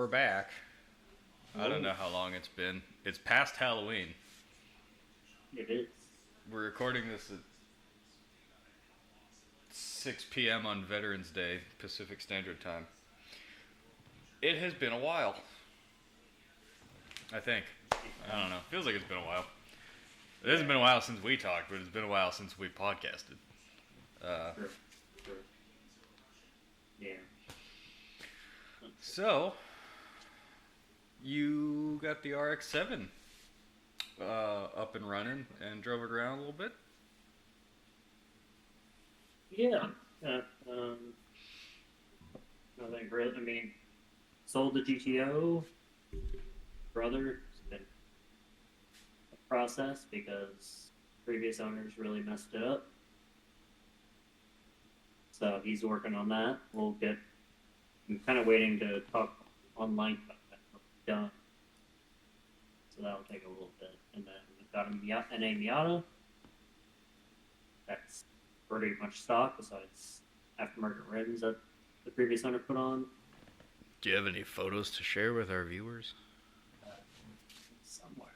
we're back. I don't Oh, know how long it's been. It's past Halloween. it is. We're recording this at 6 p.m. on Veterans Day, Pacific Standard Time. It has been a while. I think. I don't know. Feels like it's been a while. It hasn't been a while since we talked, but it's been a while since we podcasted. True. True. Yeah. So, you got the RX-7 up and running and drove it around a little bit? Yeah. Uh, um, Nothing really. I mean, sold the GTO. Brother, it's been a process because previous owners really messed it up. So he's working on that. I'm kind of waiting to talk online about that. Done. So that'll take a little bit. And then we've got NA Miata. That's pretty much stock besides aftermarket rims that the previous owner put on. Do you have any photos to share with our viewers? Uh, Somewhere.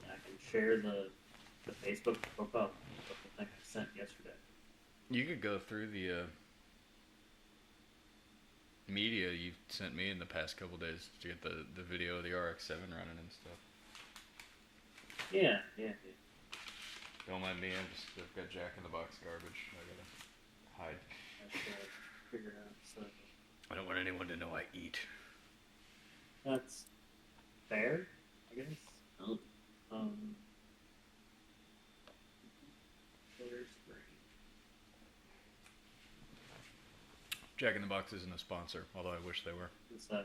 And I can share the Facebook profile thing I sent yesterday. You could go through the media you've sent me in the past couple days to get the video of the RX-7 running and stuff. Yeah. Don't mind me, I've got Jack in the Box garbage. I gotta hide. That's figured out. So I don't want anyone to know I eat. that's fair, I guess. Oh. Um, Where's Spring? Jack in the Box isn't a sponsor, although I wish they were. So,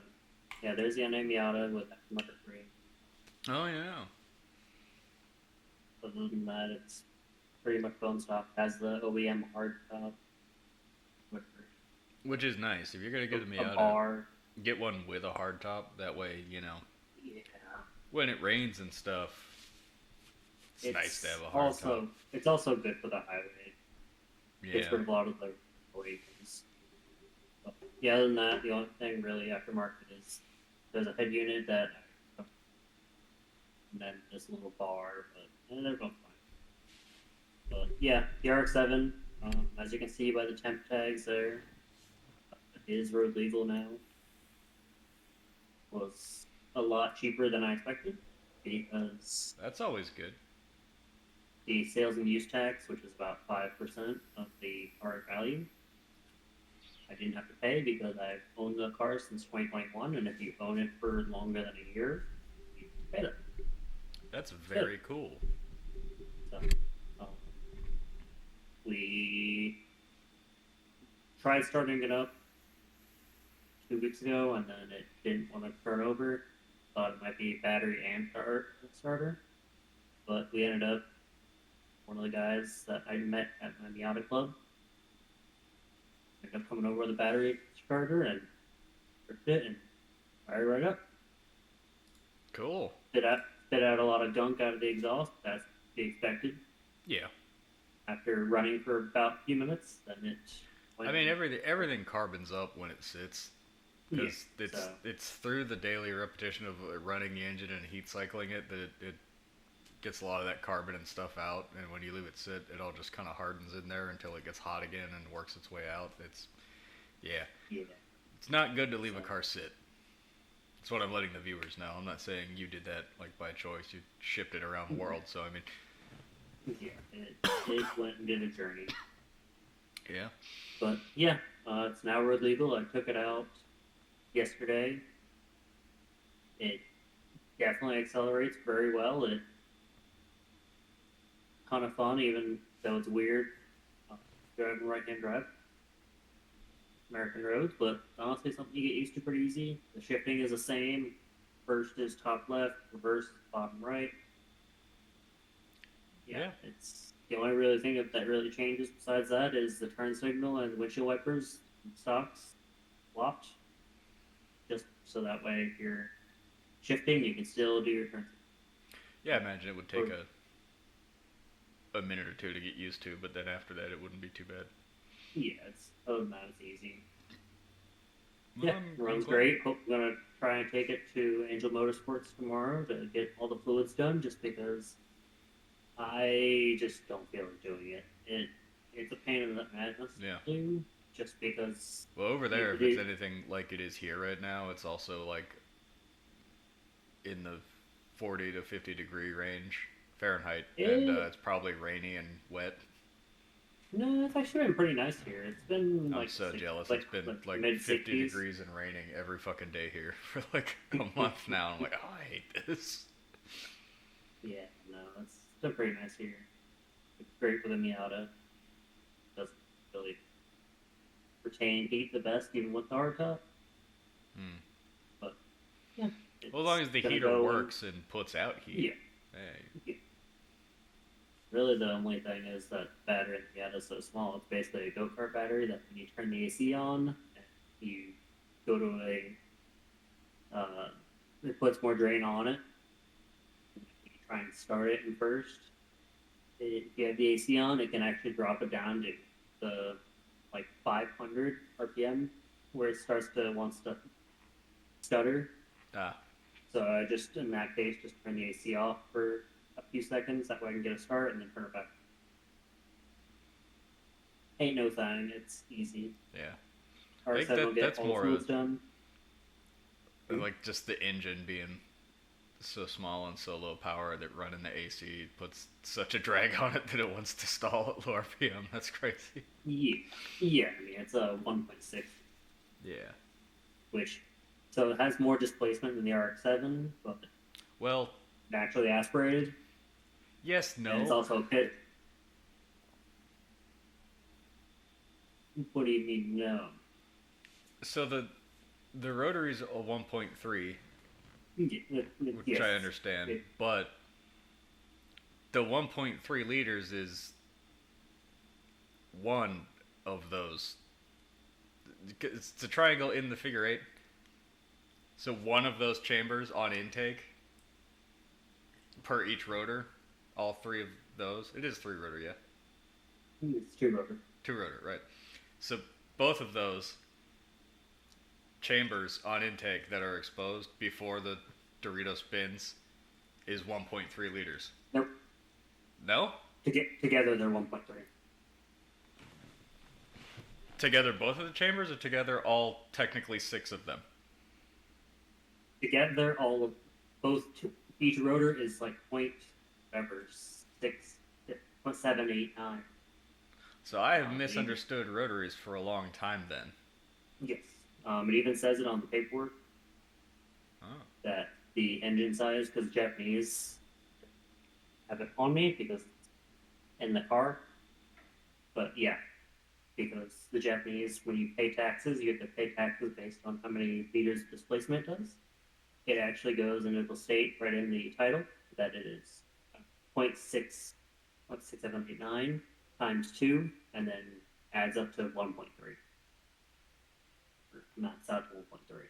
yeah, there's the NA Miata with aftermarket free. Oh yeah. Other than that, it's pretty much bone stock. Has the OEM hard top with Which is nice. If you're gonna get a a Miata, bar. get one with a hard top. That way, Yeah. when it rains and stuff, it's nice to have a hard also top. it's also good for the highway. Gets Yeah. rid of a lot of the collisions. But yeah, other than that, the only thing really aftermarket is there's a head unit that, and then this little bar, but they're both fine. But yeah, the RX-7, as you can see by the temp tags there, it is road legal now. Was a lot cheaper than I expected because That's always good. the sales and use tax, which is about 5% of the car value, I didn't have to pay because I've owned the car since 2021, and if you own it for longer than a year, you pay that. That's very cool. So, um, we tried starting it up 2 weeks ago, and then it didn't want to turn over. Thought it might be battery and starter, but we ended up one of the guys that I met at my Miata club ended up coming over with a battery starter and tripped it and fired right up. Cool. Spit out a lot of gunk out of the exhaust. That's to be expected. Yeah. After running for about a few minutes, then it went. I mean, everything carbons up when it sits. Yeah, Because it's through the daily repetition of running the engine and heat cycling it that it gets a lot of that carbon and stuff out, and when you leave it sit, it all just kind of hardens in there until it gets hot again and works its way out. Yeah, yeah. it's not good to leave a car sit. That's what I'm letting the viewers know. I'm not saying you did that like by choice. You shipped it around the world, so I mean, Yeah, it went and did a journey. yeah. But yeah, it's now road legal. I took it out yesterday. It definitely accelerates very well. It kind of fun, even though it's weird driving right-hand drive American roads. But honestly, something you get used to pretty easy. The shifting is the same. First is top left, reverse is bottom right. Yeah, it's the only really thing that really changes besides that is the turn signal and windshield wipers stocks swapped. Just so that way, if you're shifting, you can still do your turn. Yeah, I imagine it would take a minute or two to get used to, but then after that, it wouldn't be too bad. Yeah, it's other than that, it's easy. Yeah, I'm runs glad. great. Hope I'm gonna try and take it to Angel Motorsports tomorrow to get all the fluids done, just because I just don't feel like doing it. It's a pain in the ass Yeah. to do, just because Well, over there, it if it's is. anything like it is here right now, it's also like in the 40 to 50 degree range Fahrenheit, and It, it's probably rainy and wet. no, it's actually been pretty nice here. It's been I'm like so six, jealous. It's been like like mid 50 sixties. degrees and raining every fucking day here for like a month now. I'm like, oh, I hate this. Yeah, no, it's been pretty nice here. It's great for the Miata. Doesn't really retain heat the best, even with the hardtop. Hmm. But yeah, Well, as long it's as the gonna heater go. works and puts out heat, Yeah, hey, yeah. Really, the only thing is that battery in the Miata is so small. It's basically a go kart battery that when you turn the AC on and you go to uh, it puts more drain on it. When you try and start it in first, if you have the AC on, it can actually drop it down to the like 500 RPM, where it starts to wants to stutter. ah, So I just, in that case, just turn the AC off for a few seconds. That way I can get a start and then turn it back. Ain't no thing. It's easy. yeah. I think R7 will get that's all the more fluids done. like just the engine being so small and so low power that running the AC puts such a drag on it that it wants to stall at low RPM. That's crazy. Yeah, yeah. I mean, it's a 1.6, Yeah. which so it has more displacement than the RX-7, but Well, naturally aspirated, yes, and it's no. also pit. What do you mean no? So the rotary's a 1.3, which Yes. I understand, It, but the 1.3 liters is one of those. It's a triangle in the figure eight. So one of those chambers on intake per each rotor, all three of those. It is three rotor, yeah. it's two rotor. Two rotor, right. So both of those chambers on intake that are exposed before the Dorito spins is 1.3 liters. Nope. No? Together they're 1.3. Together both of the chambers, or together all technically six of them? Together, all of each rotor is like point whatever 6, 7, 8, 9. So I have Even, misunderstood rotaries for a long time then. yes. It even says it on the paperwork Oh. that the engine size, because Japanese have it on me because it's in the car. But yeah, because the Japanese, when you pay taxes, you have to pay taxes based on how many liters of displacement it does. It actually goes and it will state right in the title that it is 0.6, 0.6789 times 2, and then adds up to 1.3. Or max out to 1.3.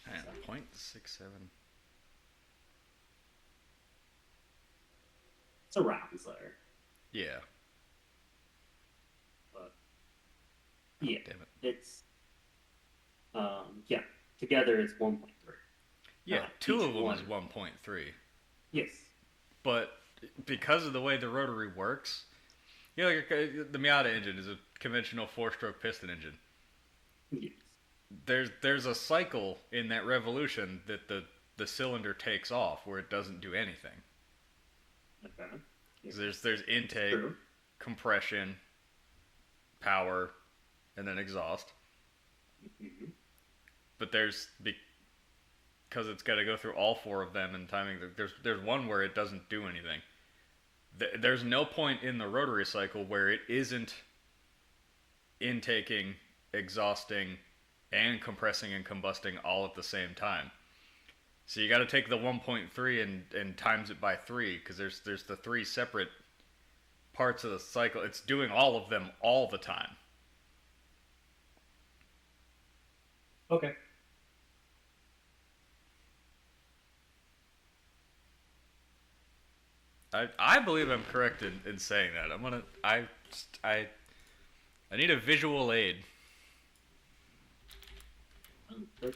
Man, So 0.67. it's around there. Yeah. But yeah, Damn it. it's, yeah, together it's 1.3. Yeah, two Each of them one. is 1.3. Yes. But because of the way the rotary works, you know, like the Miata engine is a conventional four-stroke piston engine. Yes. There's a cycle in that revolution that the cylinder takes off where it doesn't do anything. Okay. Yes. There's intake, True. compression, power, and then exhaust. Mm-hmm. But because it's got to go through all four of them and timing. There's one where it doesn't do anything. There's no point in the rotary cycle where it isn't intaking, exhausting, and compressing and combusting all at the same time. So you got to take the 1.3 and times it by 3 because there's the three separate parts of the cycle. It's doing all of them all the time. Okay. I believe I'm correct in saying that. I need a visual aid. Good.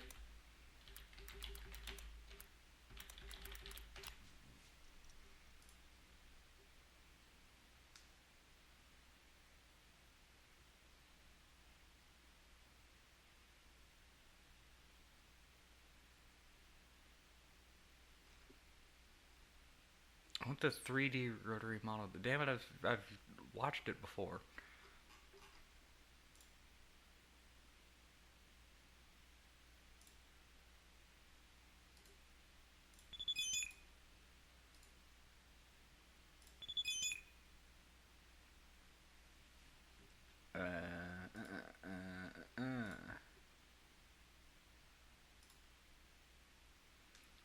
I want the 3D rotary model. Damn it, I've watched it before.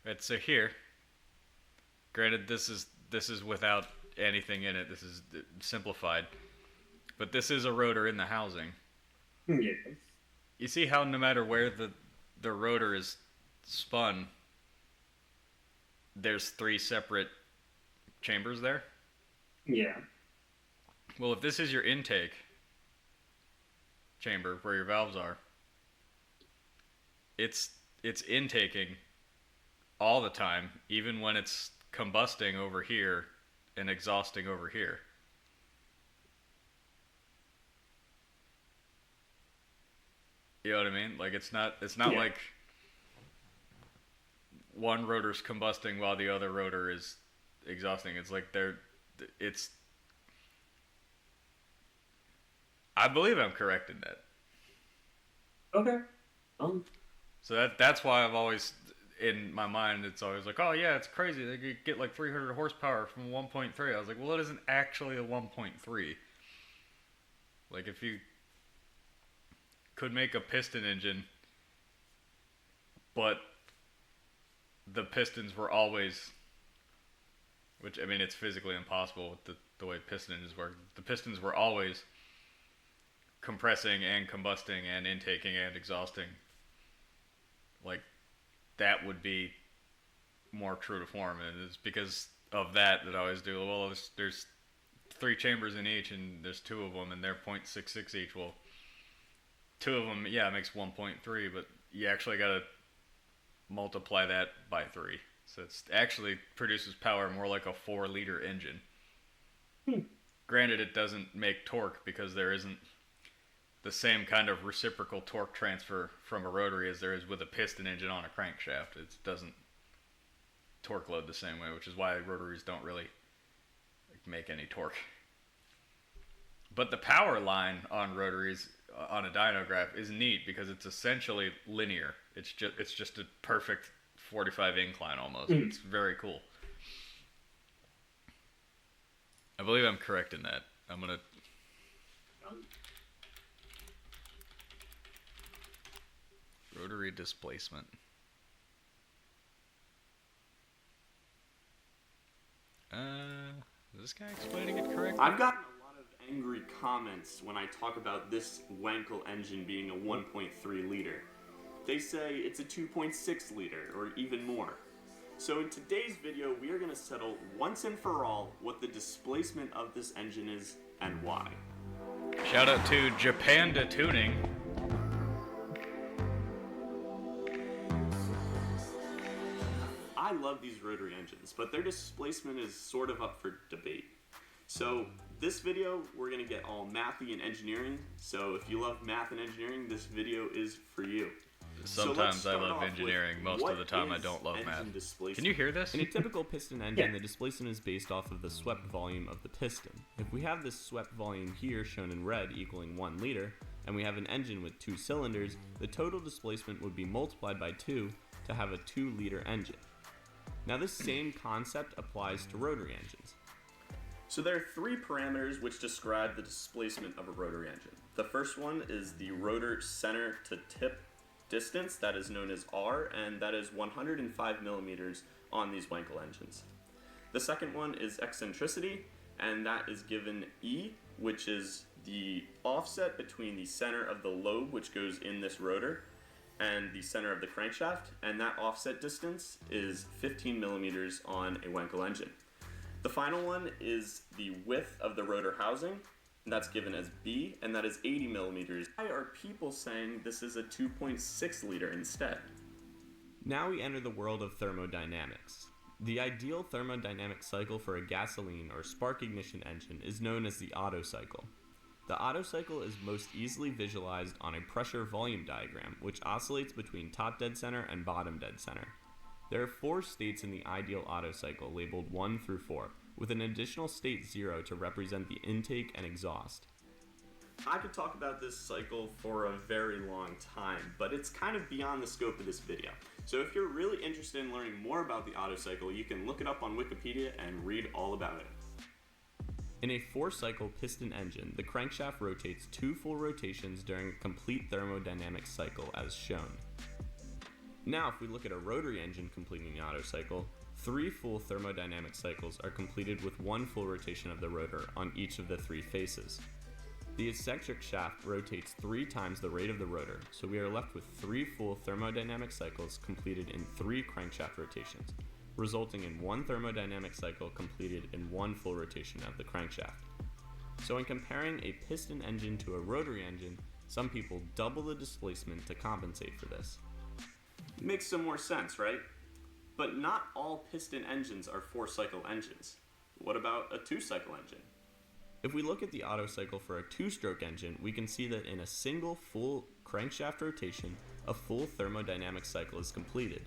Right, so here, granted, this is without anything in it. This is simplified, but this is a rotor in the housing. Yes. You see how no matter where the rotor is spun, there's 3 separate chambers there? Yeah. Well, if this is your intake chamber where your valves are, it's intaking all the time, even when it's combusting over here and exhausting over here. You know what I mean? Like it's not Yeah. like one rotor's combusting while the other rotor is exhausting. It's like it's I believe I'm correct in that. Okay. So that's why I've always, in my mind, it's always like, oh yeah, it's crazy. They could get like 300 horsepower from 1.3. I was like, well, it isn't actually a 1.3. Like if you could make a piston engine, but the pistons were always, which I mean, it's physically impossible with the way piston engines work. The pistons were always compressing and combusting and intaking and exhausting. Like that would be more true to form, and it's because of that I always do. Well, there's 3 chambers in each, and there's 2 of them, and they're 0.66 each. Well, 2 of them, yeah, it makes 1.3, but you actually got to multiply that by 3, so it actually produces power more like a 4-liter engine. Granted, it doesn't make torque because there isn't the same kind of reciprocal torque transfer from a rotary as there is with a piston engine on a crankshaft. It doesn't torque load the same way, which is why rotaries don't really make any torque. But the power line on rotaries on a dynograph is neat because it's essentially linear. It's just a perfect 45 incline almost. It's very cool. I believe I'm correct in that. I'm gonna. Rotary displacement. Is this guy explaining it correctly? I've gotten a lot of angry comments when I talk about this Wankel engine being a 1.3 liter. They say it's a 2.6 liter or even more. So in today's video, we are going to settle once and for all what the displacement of this engine is and why. Shout out to Japanda Tuning. I love these rotary engines, but their displacement is sort of up for debate. So this video, we're going to get all mathy and engineering. So if you love math and engineering, this video is for you. Sometimes I love engineering. Most of the time I don't love math. Can you hear this? In a typical piston engine, Yeah. the displacement is based off of the swept volume of the piston. If we have this swept volume here shown in red equaling 1 liter, and we have an engine with 2 cylinders, the total displacement would be multiplied by 2 to have a 2 liter engine. Now this same concept applies to rotary engines. So there are 3 parameters which describe the displacement of a rotary engine. The first one is the rotor center to tip distance, that is known as R, and that is 105 millimeters on these Wankel engines. The second one is eccentricity, and that is given E, which is the offset between the center of the lobe, which goes in this rotor, and the center of the crankshaft, and that offset distance is 15 millimeters on a Wankel engine. The final one is the width of the rotor housing, That's given as B, and that is 80 millimeters. Why are people saying this is a 2.6 liter instead? Now we enter the world of thermodynamics. The ideal thermodynamic cycle for a gasoline or spark ignition engine is known as the Otto cycle. The Otto cycle is most easily visualized on a pressure volume diagram, which oscillates between top dead center and bottom dead center. There are 4 states in the ideal Otto cycle labeled 1 through 4, with an additional state 0 to represent the intake and exhaust. I could talk about this cycle for a very long time, but it's kind of beyond the scope of this video. So if you're really interested in learning more about the Otto cycle, you can look it up on Wikipedia and read all about it. In a 4-cycle piston engine, the crankshaft rotates 2 full rotations during a complete thermodynamic cycle as shown. Now if we look at a rotary engine completing the Otto cycle, 3 full thermodynamic cycles are completed with 1 full rotation of the rotor on each of the 3 faces. The eccentric shaft rotates 3 times the rate of the rotor, so we are left with 3 full thermodynamic cycles completed in 3 crankshaft rotations, resulting in 1 thermodynamic cycle completed in 1 full rotation of the crankshaft. So in comparing a piston engine to a rotary engine, some people double the displacement to compensate for this. Makes some more sense, right? But not all piston engines are 4-cycle engines. What about a 2-cycle engine? If we look at the Otto cycle for a 2-stroke engine, we can see that in a single full crankshaft rotation, a full thermodynamic cycle is completed.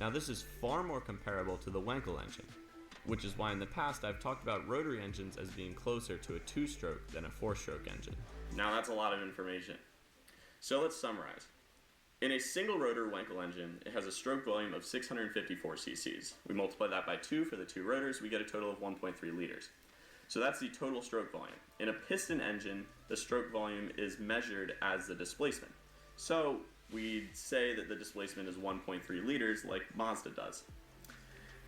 Now this is far more comparable to the Wankel engine, which is why in the past I've talked about rotary engines as being closer to a 2-stroke than a 4-stroke engine. Now that's a lot of information. So let's summarize. In a single rotor Wankel engine, it has a stroke volume of 654 cc's. We multiply that by 2 for the 2 rotors, we get a total of 1.3 liters. So that's the total stroke volume. In a piston engine, the stroke volume is measured as the displacement. So we'd say that the displacement is 1.3 liters like Mazda does.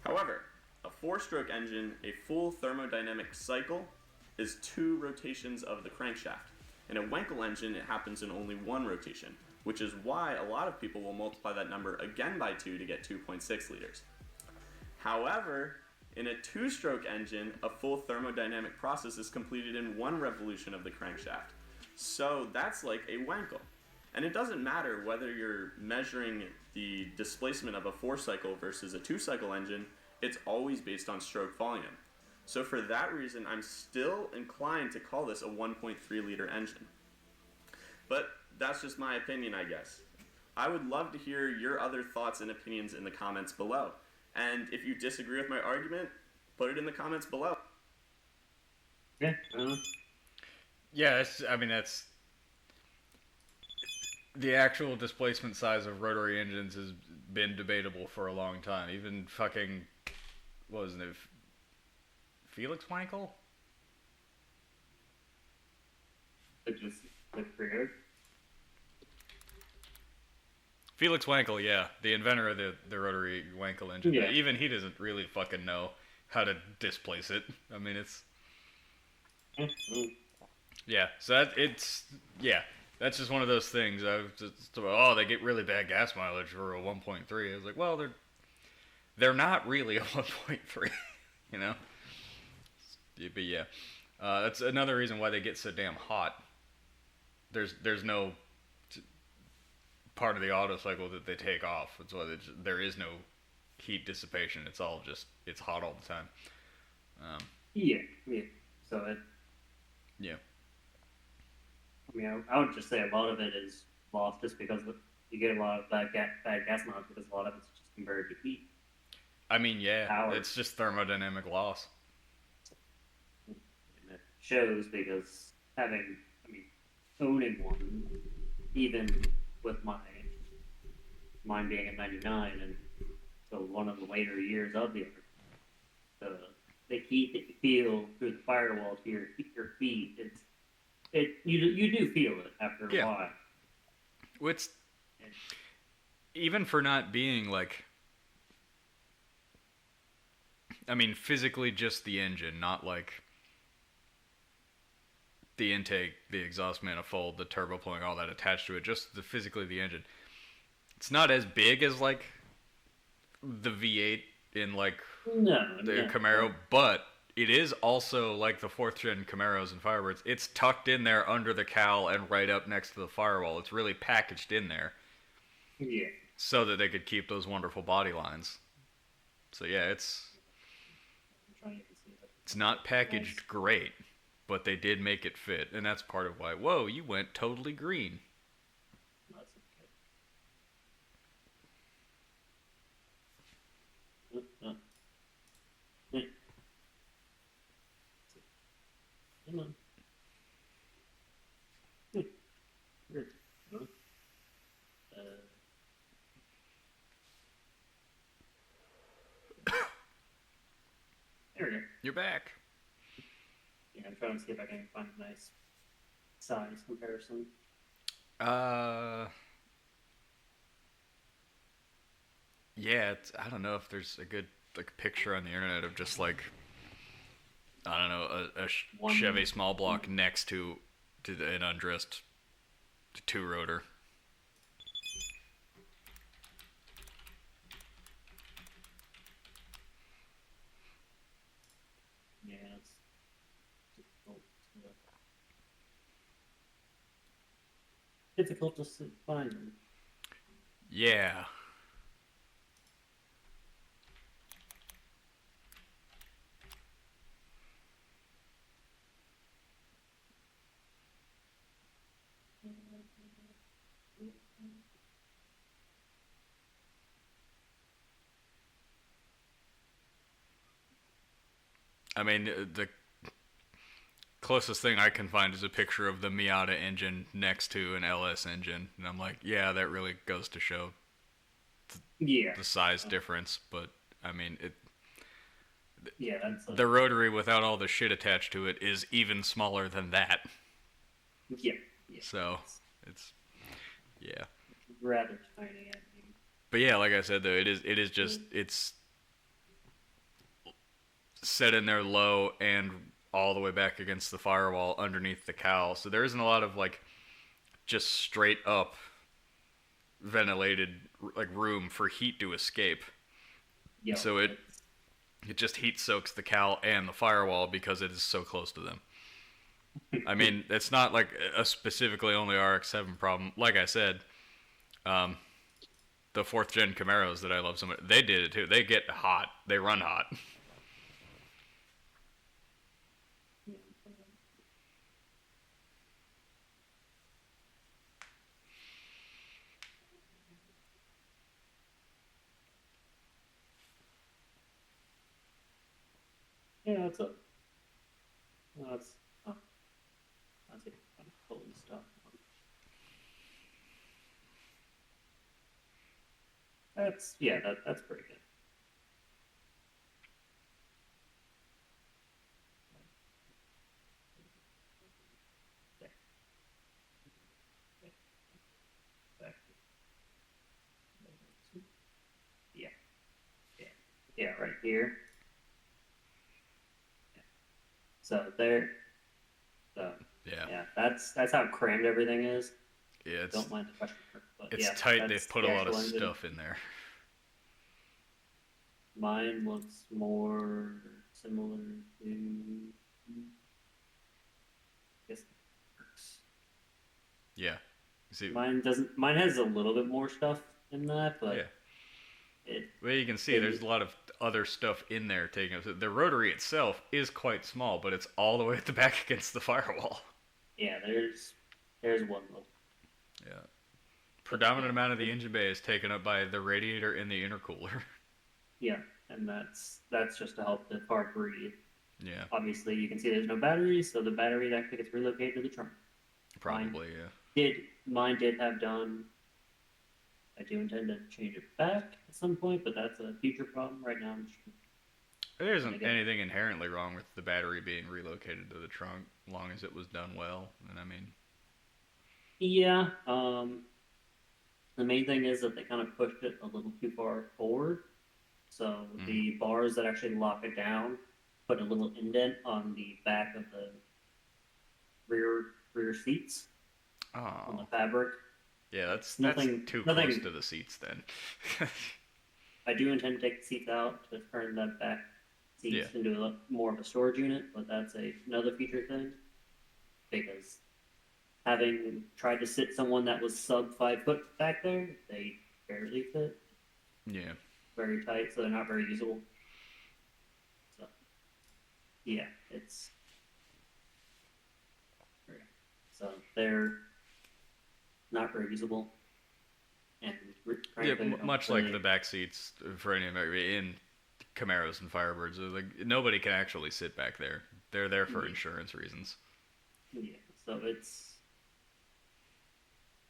However, a 4-stroke engine, a full thermodynamic cycle is 2 rotations of the crankshaft. In a Wankel engine, it happens in only 1 rotation, which is why a lot of people will multiply that number again by 2 to get 2.6 liters. However, in a 2-stroke engine, a full thermodynamic process is completed in 1 revolution of the crankshaft. So that's like a Wankel. And it doesn't matter whether you're measuring the displacement of a 4-cycle versus a 2-cycle engine, it's always based on stroke volume. So for that reason, I'm still inclined to call this a 1.3 liter engine. But that's just my opinion, I guess. I would love to hear your other thoughts and opinions in the comments below. And if you disagree with my argument, put it in the comments below. Yeah. Yeah, that's the actual displacement size of rotary engines has been debatable for a long time. Even fucking, what was his name? Felix Wankel? It just looked pretty good. Felix Wankel, yeah, the inventor of the rotary Wankel engine. Yeah. Even he doesn't really fucking know how to displace it. I mean, it's yeah. So that's just one of those things. I was just, they get really bad gas mileage for a 1.3. I was like, well, they're not really a 1.3, you know. But yeah, that's another reason why they get so damn hot. There's no part of the auto cycle that they take off. That's why there is no heat dissipation. It's all just, it's hot all the time. Yeah. So Yeah. I mean, I would just say a lot of it is lost just because you get a lot of bad gas mileage because a lot of it's just converted to heat. I mean, yeah, Power. it's just thermodynamic loss. And it shows because owning one, even with mine being a 99 and so one of the later years of the Ark, the heat that you feel through the firewall to your feet, you do feel it after a while. It's even for not being like, I mean, physically just the engine, not like the intake, the exhaust manifold, the turbo pulling, all that attached to it, just physically the engine. It's not as big as like the V8 in like the Camaro, but it is also like the 4th gen Camaros and Firebirds. It's tucked in there under the cowl and right up next to the firewall. It's really packaged in there Yeah. so that they could keep those wonderful body lines. So yeah, it's I'm trying to see that. it's not packaged great, but they did make it fit, and that's part of why. Whoa, you went totally green. That's okay. Come on. Weird. Huh? There we go. You're back. Yeah, I'm trying to see if I can find a nice size comparison. Yeah, I don't know if there's a good like picture on the internet of just like I don't know One- Chevy small block next to an undressed 2-rotor. Yeah, it's difficult to find them. Yeah. I mean, the closest thing I can find is a picture of the Miata engine next to an LS engine, and I'm like, yeah, that really goes to show Yeah. the size difference. But I mean, Yeah, that's the rotary without all the shit attached to it is even smaller than that. yeah. So it's yeah. Rather tiny, I think. But yeah, like I said though, it is just it's set in there low and all the way back against the firewall underneath the cowl. So there isn't a lot of like just straight up ventilated like room for heat to escape. Yeah. So it just heat soaks the cowl and the firewall because it is so close to them. I mean, it's not like a specifically only RX-7 problem. Like I said, the 4th gen Camaros that I love so much, they did it too. They get hot. They run hot. Yeah, it's a. That's. Oh, that's it. I'm pulling stuff. That's that's pretty good. There. Back. Yeah. Yeah. Yeah, right here. So there. So Yeah. yeah, that's how crammed everything is. Yeah, Don't mind the question mark, but it's yeah, tight. that's They've put the a lot of actual engine. stuff in there. Mine looks more similar to. I guess. Yeah. You see, Mine doesn't. Mine has a little bit more stuff in that, but yeah. it. Well, you can see there's a lot of other stuff in there taking up. The rotary itself is quite small, but it's all the way at the back against the firewall. Yeah, there's one little. Yeah. Predominant amount of the engine bay is taken up by the radiator and the intercooler. Yeah, and that's just to help the car breathe. Yeah. Obviously, you can see there's no battery, so the battery actually gets relocated to the trunk. Probably, yeah. Mine did have done. I do intend to change it back at some point, but that's a future problem. Right now, I'm just. There isn't Okay. anything inherently wrong with the battery being relocated to the trunk, as long as it was done well. And I mean, Yeah. The main thing is that they kind of pushed it a little too far forward. So the bars that actually lock it down put a little indent on the back of the rear seats on the oh, fabric. yeah, that's Nothing- too nothing- close to the seats then. I do intend to take the seats out to turn that back seats Yeah. into more of a storage unit, but that's another future thing. Because having tried to sit someone that was sub 5 foot back there, they barely fit. Yeah. Very tight, so they're not very usable. So, yeah, it's. So they're not very usable. And Yeah, frankly, don't much really, like the back seats for any American in Camaros and Firebirds, like nobody can actually sit back there. They're there for Yeah. insurance reasons. Yeah, so it's.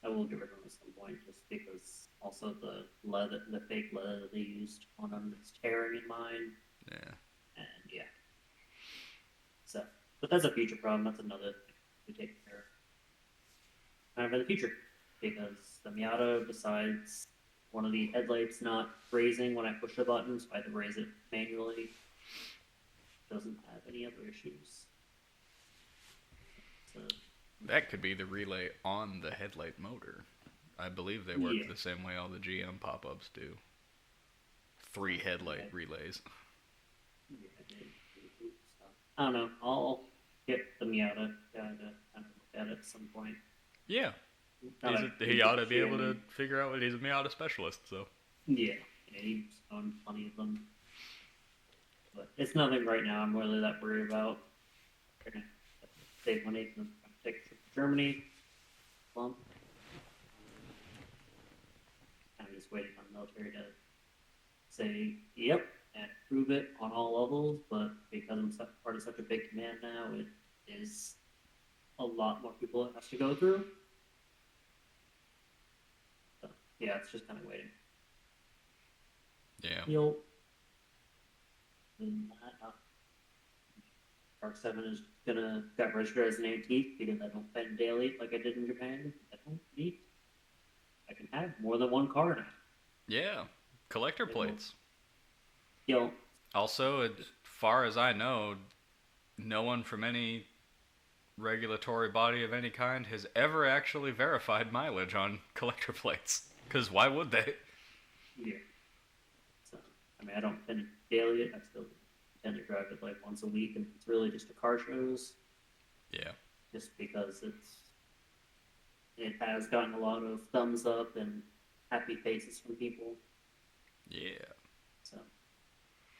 I will get rid of them at some point just because also the fake leather that they used on them is tearing in mine, Yeah. and yeah. So, but that's a future problem. That's another thing to take care of. Kind of in the future, because the Miata, besides one of the headlights not raising when I push the button, so I had to raise it manually, doesn't have any other issues. So, That could be the relay on the headlight motor. I believe they work Yeah. the same way all the GM pop-ups do. 3 headlight Okay. relays. yeah, so, I don't know. I'll get the Miata guy to kind of look at it at some point. Yeah. Not He ought to be GM. able to figure out what he's a Miata specialist, so. Yeah, he's owned plenty of them. But it's nothing right now I'm really that worried about. We're gonna save money and take a trip to Germany. Well, I'm just waiting on the military to say yep and prove it on all levels, but because I'm part of such a big command now, it is a lot more people it has to go through. So, yeah, it's just kind of waiting. Yeah. You'll. Dark 7 is gonna got registered as an antique because I don't pen daily like I did in Japan. I don't need. I can have more than one car now. Yeah. Collector plates. Yo, Also, as far as I know, no one from any regulatory body of any kind has ever actually verified mileage on collector plates. Because why would they? yeah. So, I mean, I don't pen it daily. I still tend to drive it like once a week, and it's really just a car shows, Yeah. just because it has gotten a lot of thumbs up and happy faces from people. Yeah. So,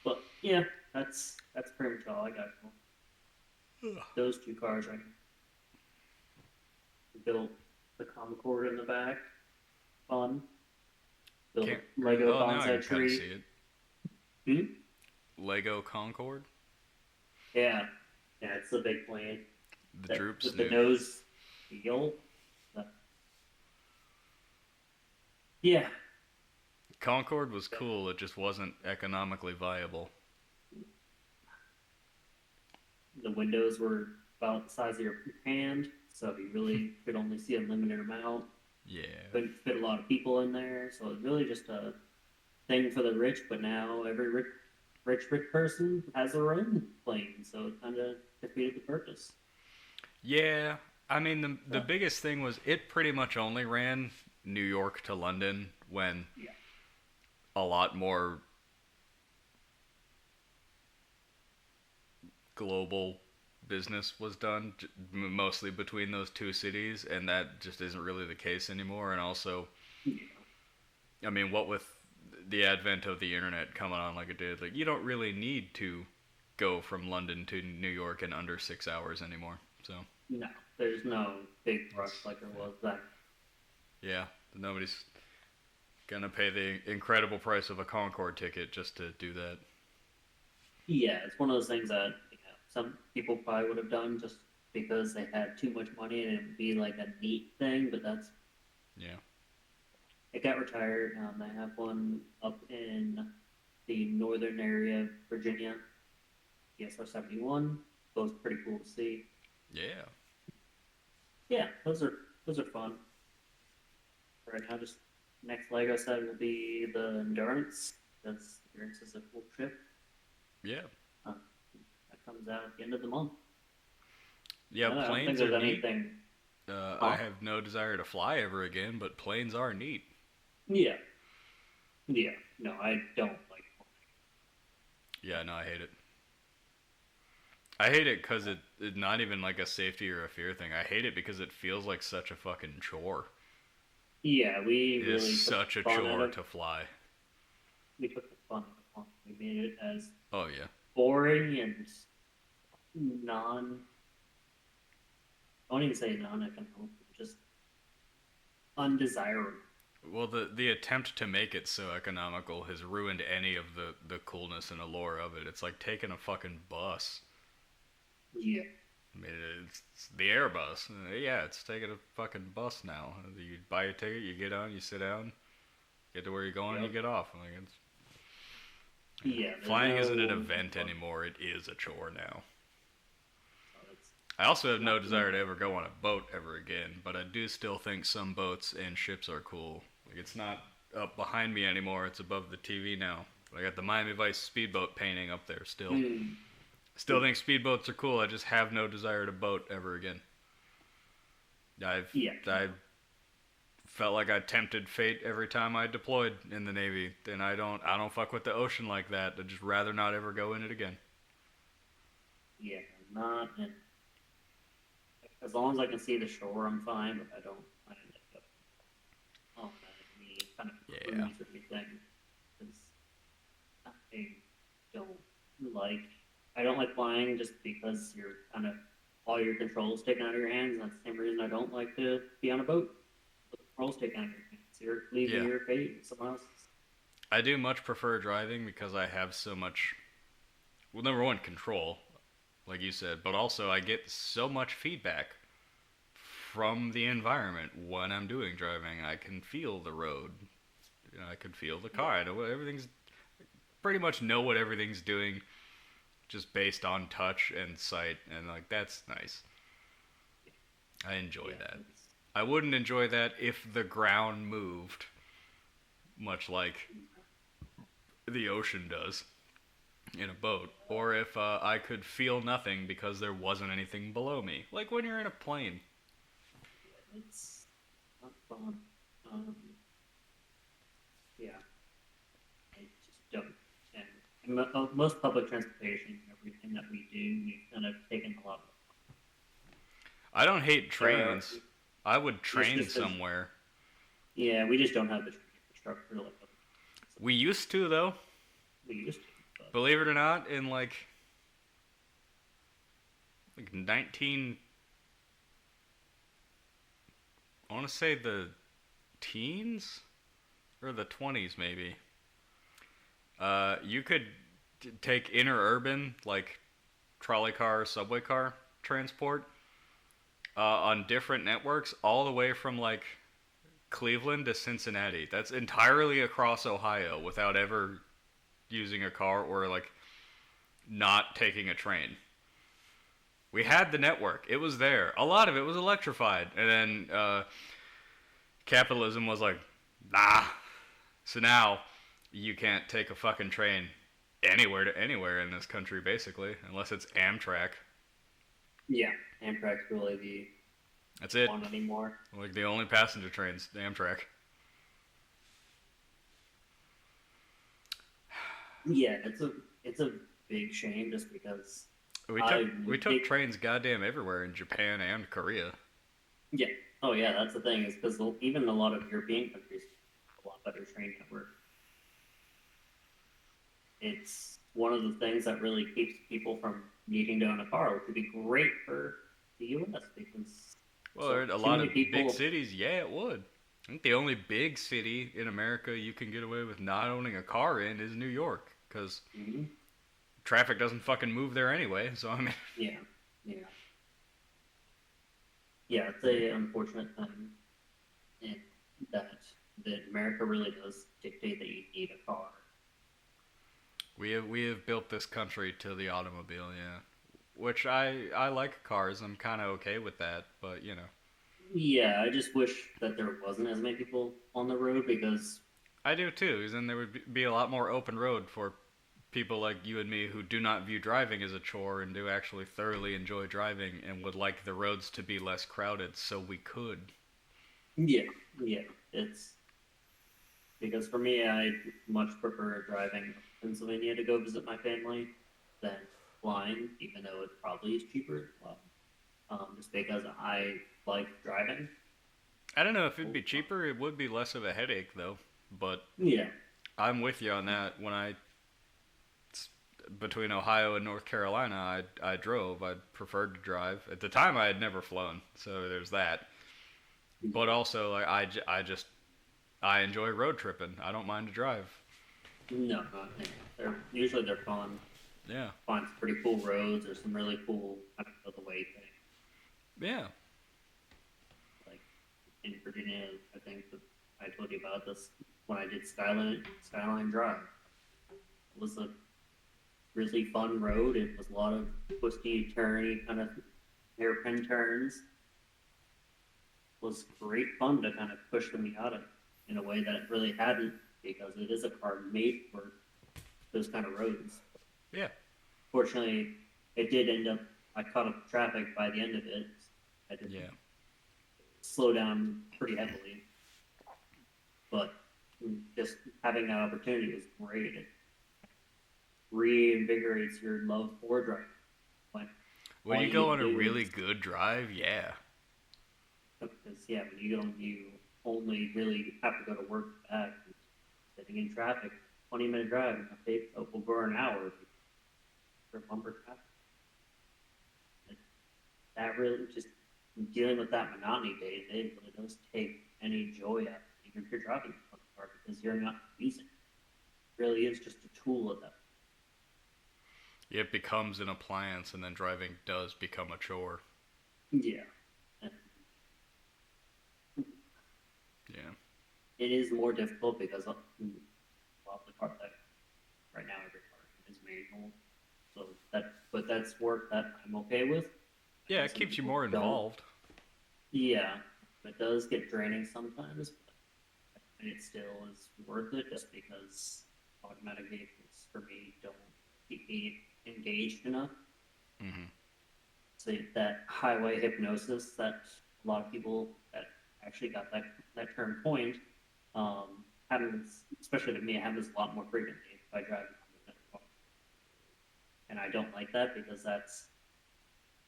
but yeah, that's pretty much all I got. Those 2 cars, I built the Concorde in the back, fun. Built Can't, a Lego now I bonsai can kind of tree. see it. Hmm? Lego Concorde? Yeah, it's the big plane. The Droops with the new. nose wheel. Yeah, Concorde was cool, it just wasn't economically viable. the windows were about the size of your hand, so you really could only see a limited amount. Yeah. Couldn't fit a lot of people in there, so it's really just a thing for the rich. But now every rich person has their own plane, so it kind of defeated the purpose. Yeah. I mean, the biggest thing was it pretty much only ran New York to London when Yeah. a lot more global business was done, mostly between those 2 cities, and that just isn't really the case anymore. And also, Yeah. I mean, what with the advent of the internet coming on like it did, like you don't really need to go from London to New York in under 6 hours anymore. So No, there's no big rush like there was then. yeah, nobody's gonna pay the incredible price of a Concorde ticket just to do that. Yeah, it's one of those things that some people probably would have done just because they had too much money and it would be like a neat thing, but that's Yeah. it got retired. I have one up in the northern area of Virginia, ESR 71. Those are pretty cool to see. Yeah. Yeah, those are fun. Right now, just next Lego set will be the Endurance. Because Endurance is a cool ship. Yeah. That comes out at the end of the month. Yeah, I don't think planes there's are neat. anything. I have no desire to fly ever again, but planes are neat. Yeah. Yeah. No, I don't like flying. Yeah, no, I hate it. I hate it because it's not even like a safety or a fear thing. I hate it because it feels like such a fucking chore. Yeah, we It really is took such a the fun out chore of- to fly. We took the fun out of flying. We made it as Oh yeah. boring and non. I won't even say non-economical, just undesirable. Well, the attempt to make it so economical has ruined any of the coolness and allure of it. It's like taking a fucking bus. Yeah. I mean, it's the Airbus. Yeah, it's taking a fucking bus now. You buy a ticket, you get on, you sit down, get to where you're going, and you get off. Like it's, Yeah. there's flying isn't an no- event anymore. It is a chore now. it's- I also have no desire to ever go on a boat ever again, but I do still think some boats and ships are cool. Like it's not up behind me anymore; it's above the TV now. I got the Miami Vice speedboat painting up there still. Hmm. Still think speedboats are cool. I just have no desire to boat ever again. I felt like I tempted fate every time I deployed in the Navy, and I don't fuck with the ocean like that. I'd just rather not ever go in it again. Yeah, not. And as long as I can see the shore, I'm fine. But I don't find it like any kind of Yeah. cruise or anything. Because I don't like. I don't like flying just because you're kind of all your controls taken out of your hands. And that's the same reason I don't like to be on a boat. The controls taken out of your hands. You're leaving Yeah. your fate to someone else's. I do much prefer driving because I have so much. Well, number one, control, like you said, but also I get so much feedback from the environment when I'm doing driving. I can feel the road. You know, I can feel the car. I know what everything's. Pretty much know what everything's doing, just based on touch and sight, and like that's nice. I enjoy Yeah, that. it's- I wouldn't enjoy that if the ground moved, much like the ocean does in a boat, or if I could feel nothing because there wasn't anything below me, like when you're in a plane. It's not fun. Yeah. I just don't. And most public transportation, everything that we do, we've kind of taken a lot of. I don't hate trains. I would train just as- somewhere. Yeah, we just don't have the infrastructure like We used to, though. we used to. But Believe it or not, in like 19, I want to say the teens or the 20s maybe. You could take interurban, like trolley car, subway car transport on different networks all the way from like Cleveland to Cincinnati. That's entirely across Ohio without ever using a car or like not taking a train. We had the network. It was there. A lot of it was electrified. And then capitalism was like, nah. So now you can't take a fucking train anywhere to anywhere in this country, basically, unless it's Amtrak. yeah, Amtrak's really the That's it. one anymore. Like the only passenger trains, the Amtrak. Yeah, it's a big shame just because. We I took think- trains goddamn everywhere in Japan and Korea. Yeah. Oh yeah, that's the thing is because even a lot of European countries have a lot better train network. It's one of the things that really keeps people from needing to own a car, which would be great for the U.S. because Well, so a too lot many of people- big cities, yeah, it would. I think the only big city in America you can get away with not owning a car in is New York, because Mhm. traffic doesn't fucking move there anyway. So I mean, Yeah, it's a unfortunate thing, and that America really does dictate that you need a car. we have built this country to the automobile, yeah. Which I like cars. I'm kind of okay with that, but you know, Yeah, I just wish that there wasn't as many people on the road because I do too. Because then there would be a lot more open road for people like you and me who do not view driving as a chore and do actually thoroughly enjoy driving and would like the roads to be less crowded, so we could. yeah, it's because for me, I much prefer driving to Pennsylvania to go visit my family than flying, even though it probably is cheaper as well. Just because I like driving. I don't know if it'd be cheaper. It would be less of a headache, though. But Yeah. I'm with you on that. Between Ohio and North Carolina, I drove. I preferred to drive. At the time, I had never flown, so there's that. But also, like I enjoy road tripping. I don't mind to drive. No, not me. They're fun. Yeah. Find some pretty cool roads or some really cool kind of the way thing. Yeah. Like in Virginia, I think that I told you about this when I did Skyline Drive. It was a really fun road. It was a lot of twisty, turny, kind of hairpin turns. It was great fun to kind of push the Miata in a way that it really hadn't, because it is a car made for those kind of roads. Yeah. Fortunately, it did end up. I caught up with traffic by the end of it. I did slow down pretty heavily, but just having that opportunity was great. It reinvigorates your love for driving. Like, When all you go need on to a do really is- good drive, yeah. Because when you only really have to go to work back, sitting in traffic, 20-minute drive, and it takes over an hour for bumper traffic. That really just dealing with that monotony day to day really does take any joy out of it, even if you're driving a car, because you're not using it. It really is just a tool at that. It becomes an appliance, and then driving does become a chore. Yeah. And Yeah. it is more difficult because of the car that right now every car is manual. So that's work that I'm okay with. Yeah, it keeps you more involved. Yeah, it does get draining sometimes, and it still is worth it just because automatic vehicles for me don't keep me engaged enough. Mm-hmm. So that highway hypnosis that a lot of people that actually got that term coined happens, especially to me, it happens a lot more frequently if I drive another car. And I don't like that because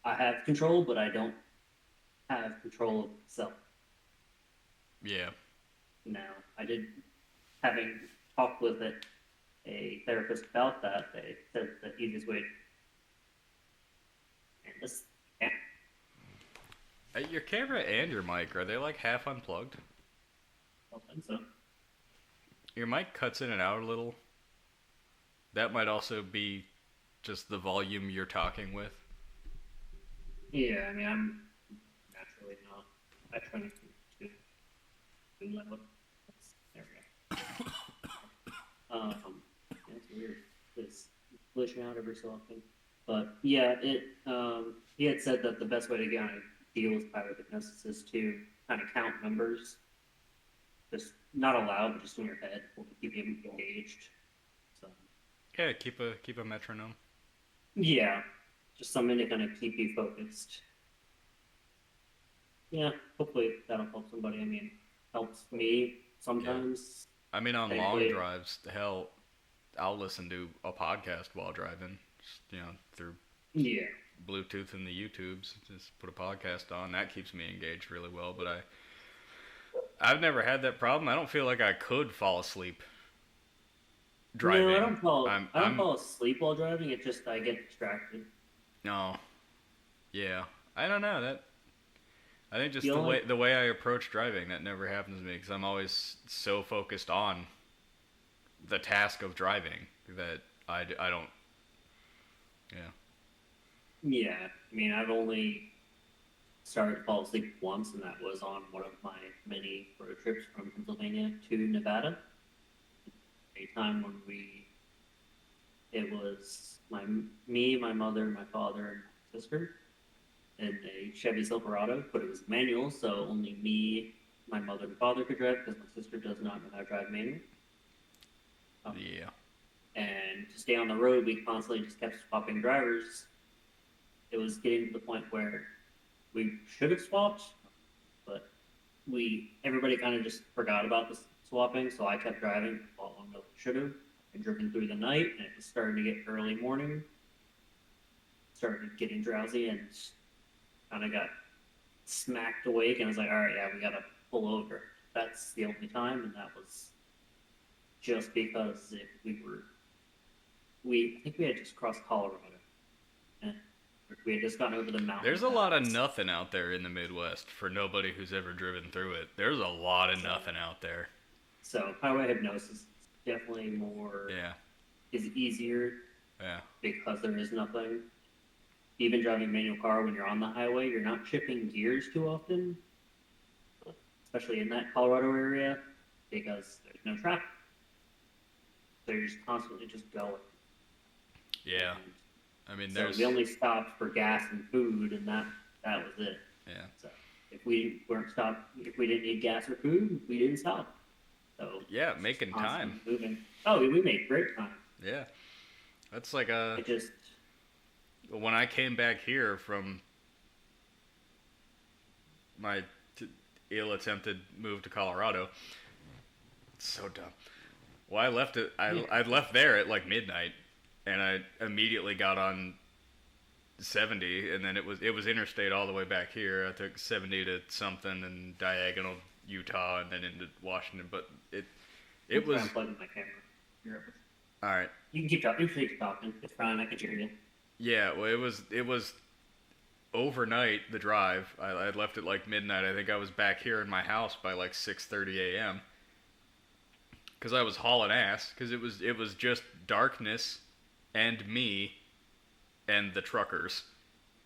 I have control, but I don't have control of myself. Yeah. Now, I did, having talked with a therapist about that, they said the easiest way, and this, yeah, Your camera and your mic, are they like half unplugged? I don't think so. Your mic cuts in and out a little. That might also be just the volume you're talking with. Yeah, I mean, I'm naturally not, I try not to do loud. There we go. That's weird. It's glitching out every so often. But yeah, he had said that the best way to kind of deal with pilot hypnosis is to kind of count numbers. Just not aloud, but just in your head will keep you engaged. So Yeah, keep a metronome. yeah, just something to kind of keep you focused. Yeah, hopefully that'll help somebody. I mean, helps me sometimes. I mean, on long Thankfully- drives, hell, I'll listen to a podcast while driving. Just, through Yeah. Bluetooth and the YouTubes. Just put a podcast on. That keeps me engaged really well. But I've never had that problem. I don't feel like I could fall asleep driving. No, I don't fall. I'm- I don't I'm- fall asleep while driving. It's just I get distracted. No. Yeah. I don't know. I think just The only- the way I approach driving, that never happens to me because I'm always so focused on the task of driving that I don't. Yeah. Yeah, I mean, I've only started to fall asleep once, and that was on one of my many road trips from Pennsylvania to Nevada. A time when it was me, my mother, my father, and my sister in a Chevy Silverado, but it was manual, so only me, my mother, and father could drive because my sister does not know how to drive manual. Yeah. And to stay on the road, we constantly just kept swapping drivers. It was getting to the point where we should have swapped, but everybody kind of just forgot about the swapping, so I kept driving a lot longer than I should have. I driven through the night, and it was starting to get early morning. started getting drowsy and kind of got smacked awake, and I was like, all right, yeah, we gotta pull over. That's the only time, and that was just because if we I think we had just crossed Colorado, and we had just gotten over the mountain. There's a lot of nothing out there in the Midwest for nobody who's ever driven through it. There's a lot of nothing out there. So highway hypnosis is definitely more Yeah. is easier Yeah. because there is nothing. Even driving a manual car when you're on the highway, you're not shifting gears too often, especially in that Colorado area, because there's no traffic. So you're just constantly just going. Yeah. And I mean, so there's. we only stopped for gas and food, and that was it. Yeah. So if we weren't stopped, if we didn't need gas or food, we didn't stop. So Yeah, making time. constantly moving. Oh, we made great time. Yeah. That's like a. It just When I came back here from my ill-attempted move to Colorado, it's so dumb. Well, I left it. I left there at like midnight, and I immediately got on 70, and then it was interstate all the way back here. I took 70 to something and diagonal Utah, and then into Washington. But it was I'm plugging my camera. You're over. all right. You can keep talking. You can keep talking. It's fine. I can hear you. Yeah, well, it was overnight, the drive. I had left at like midnight. I think I was back here in my house by like 6:30 a.m. because I was hauling ass, because it was just darkness and me and the truckers.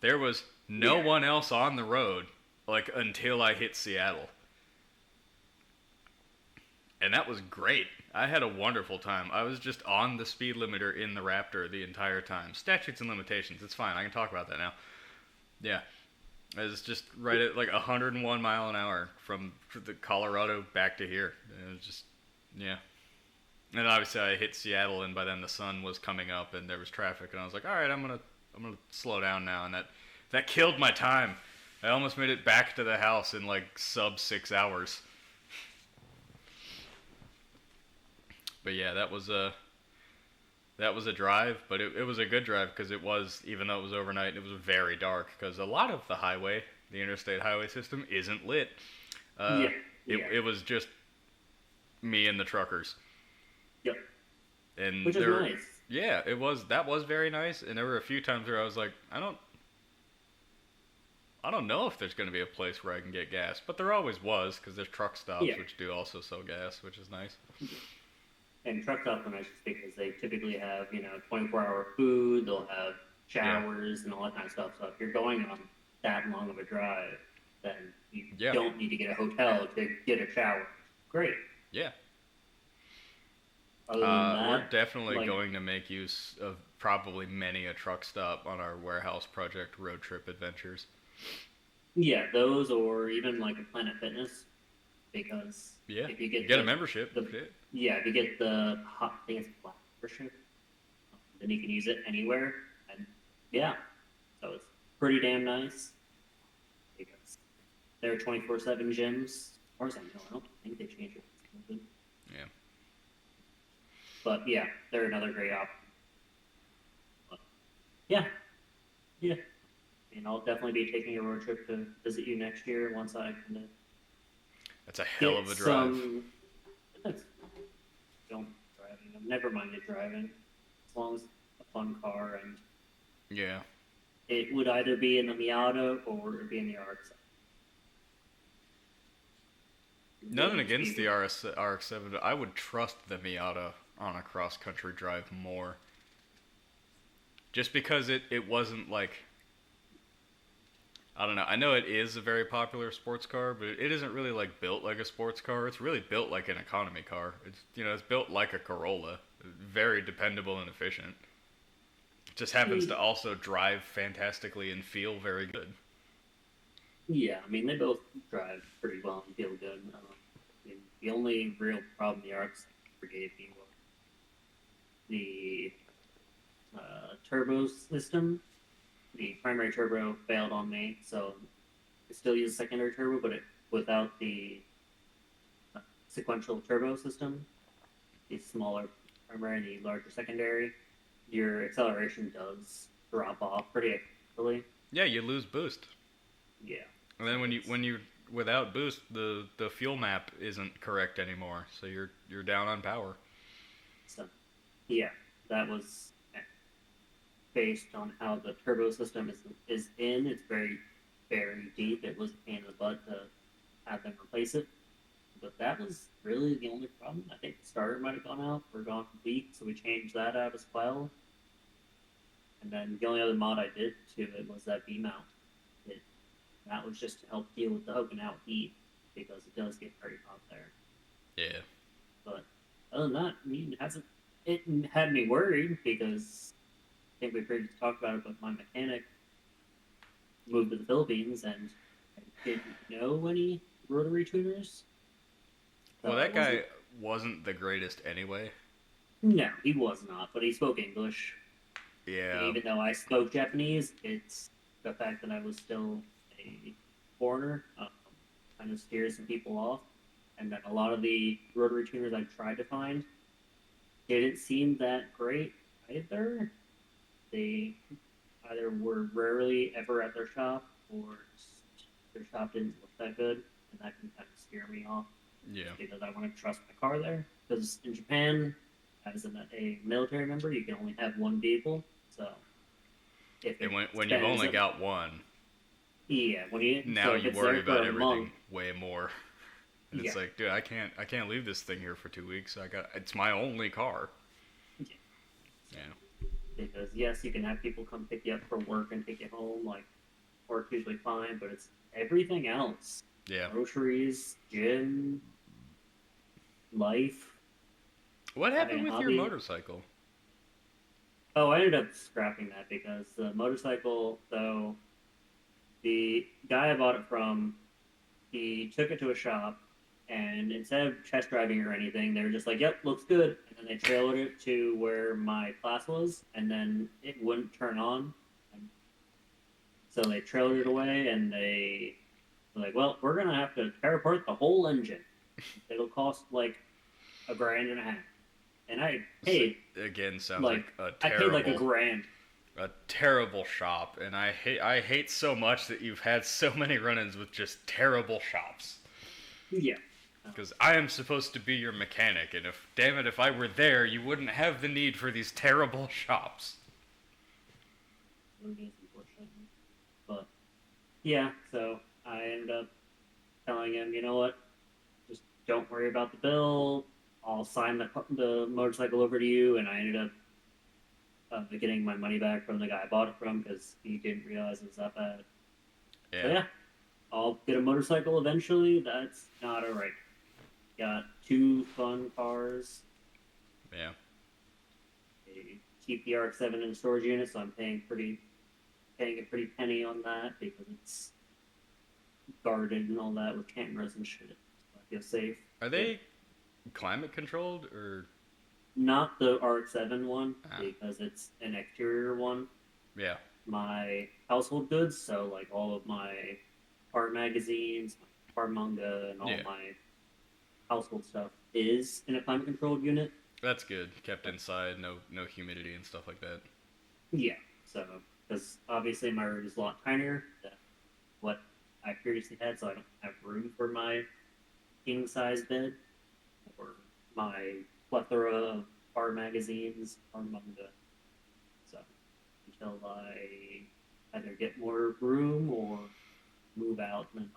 There was no one else on the road like until I hit Seattle. And that was great. I had a wonderful time. I was just on the speed limiter in the Raptor the entire time. Statutes and limitations. It's fine. I can talk about that now. Yeah. I was just right at like 101 mile an hour from the Colorado back to here. It was just, yeah. And obviously I hit Seattle, and by then the sun was coming up and there was traffic, and I was like, all right, I'm gonna slow down now. And that killed my time. I almost made it back to the house in like sub 6 hours. But yeah, that was a drive, but it was a good drive because it was, even though it was overnight, it was very dark because a lot of the highway, the interstate highway system, isn't lit. It was just me and the truckers. Yep. And Which is nice. Yeah, that was very nice, and there were a few times where I was like, I don't know if there's going to be a place where I can get gas, but there always was because there's truck stops which do also sell gas, which is nice. And truck stops are nice because they typically have 24-hour food. They'll have showers and all that kind of stuff. So if you're going on that long of a drive, then you don't need to get a hotel to get a shower. Great. Yeah. Other than that, we're definitely going to make use of probably many a truck stop on our warehouse project road trip adventures. Yeah, those, or even like a Planet Fitness, because if you get a membership, if you get the I think it's black membership, then you can use it anywhere, and so it's pretty damn nice because they're 24/7 gyms. As far as I know, I don't think they changed it. Yeah. But yeah, they're another great option. But, yeah. And I'll definitely be taking a road trip to visit you next year once I kind of. That's a hell of a drive. Don't driving. I've never minded driving, as long as it's a fun car, and Yeah. it would either be in the Miata or it would be in the RX. Nothing against the RX-7. I would trust the Miata on a cross-country drive more. Just because it wasn't like... I don't know. I know it is a very popular sports car, but it isn't really like built like a sports car. It's really built like an economy car. It's built like a Corolla. Very dependable and efficient. It just happens to also drive fantastically and feel very good. Yeah, I mean, they both drive pretty well and feel good. The only real problem the RX gave me was the turbo system. The primary turbo failed on me, so I still use secondary turbo, but without the sequential turbo system, the smaller primary and the larger secondary, your acceleration does drop off pretty quickly. Yeah, you lose boost. Yeah. And then when you without boost, the fuel map isn't correct anymore, so you're down on power. So, yeah, that was based on how the turbo system is in. It's very deep. It was a pain in the butt to have them replace it. But that was really the only problem. I think the starter might have gone out or gone weak, so we changed that out as well. And then the only other mod I did to it was that V mount. That was just to help deal with the open out heat because it does get very hot there. Yeah. But other than that, I mean, it had me worried because I think we previously talked about it, but my mechanic moved to the Philippines and I didn't know any rotary tuners. So Well, I that guy wasn't the greatest anyway. No, he was not, but he spoke English. Yeah. And even though I spoke Japanese, it's the fact that I was still a foreigner kind of steers some people off. And then a lot of the rotary tuners I tried to find didn't seem that great either. They either were rarely ever at their shop or their shop didn't look that good, and that can kind of scare me off Yeah. because I want to trust my car there. Because in Japan, as a military member, you can only have one vehicle, so if And when spends you've only a- got one, yeah, when you now so if you it's worry there for about a everything month, way more. And it's Yeah. like, dude, I can't leave this thing here for 2 weeks. It's my only car. Yeah. Yeah. because yes, you can have people come pick you up for work and take you home, like work's usually fine, but it's everything else. Yeah. Groceries, gym, life. What happened Having a with your hobby. motorcycle? Oh, I ended up scrapping that because the motorcycle, though, the guy I bought it from, he took it to a shop, and instead of test driving or anything, they were just like, "Yep, looks good," and then they trailered it to where my class was, and then it wouldn't turn on. So they trailered it away, and they were like, "Well, we're gonna have to tear apart the whole engine. It'll cost like $1,500,000." And I paid Again, sounds like like a I terrible, paid like $1,000. a terrible shop, and I hate so much that you've had so many run-ins with just terrible shops. Yeah. Because I am supposed to be your mechanic, and if I were there, you wouldn't have the need for these terrible shops. Unfortunately. But yeah, so I ended up telling him, you know what, just don't worry about the bill. I'll sign the motorcycle over to you, and I ended up getting my money back from the guy I bought it from because he didn't realize it was that bad. Yeah. So yeah, I'll get a motorcycle eventually. That's not alright. Got 2 fun cars. Yeah. A keep the RX-7 in the storage unit, so I'm paying a pretty penny on that because it's guarded and all that with cameras and shit. So I feel safe. Are they climate controlled or? Not the RX-7 one Ah. because it's an exterior one. Yeah. My household goods, so like all of my art magazines, my art manga, and all Yeah. my household stuff is in a climate controlled unit. That's good. Kept inside, no humidity and stuff like that. Yeah, so because obviously my room is a lot tinier than what I previously had, so I don't have room for my king size bed or my plethora of art magazines or manga. So until I either get more room or move out, then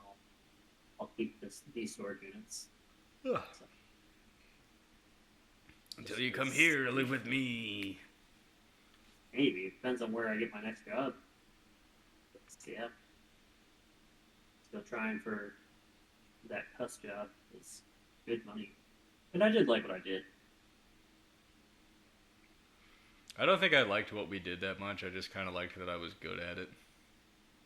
I'll keep these storage units. Ugh. So, Until you come here to live with me. maybe it depends on where I get my next job. But, yeah, still trying for that cuss job. It's good money, and I did like what I did. I don't think I liked what we did that much. I just kind of liked that I was good at it.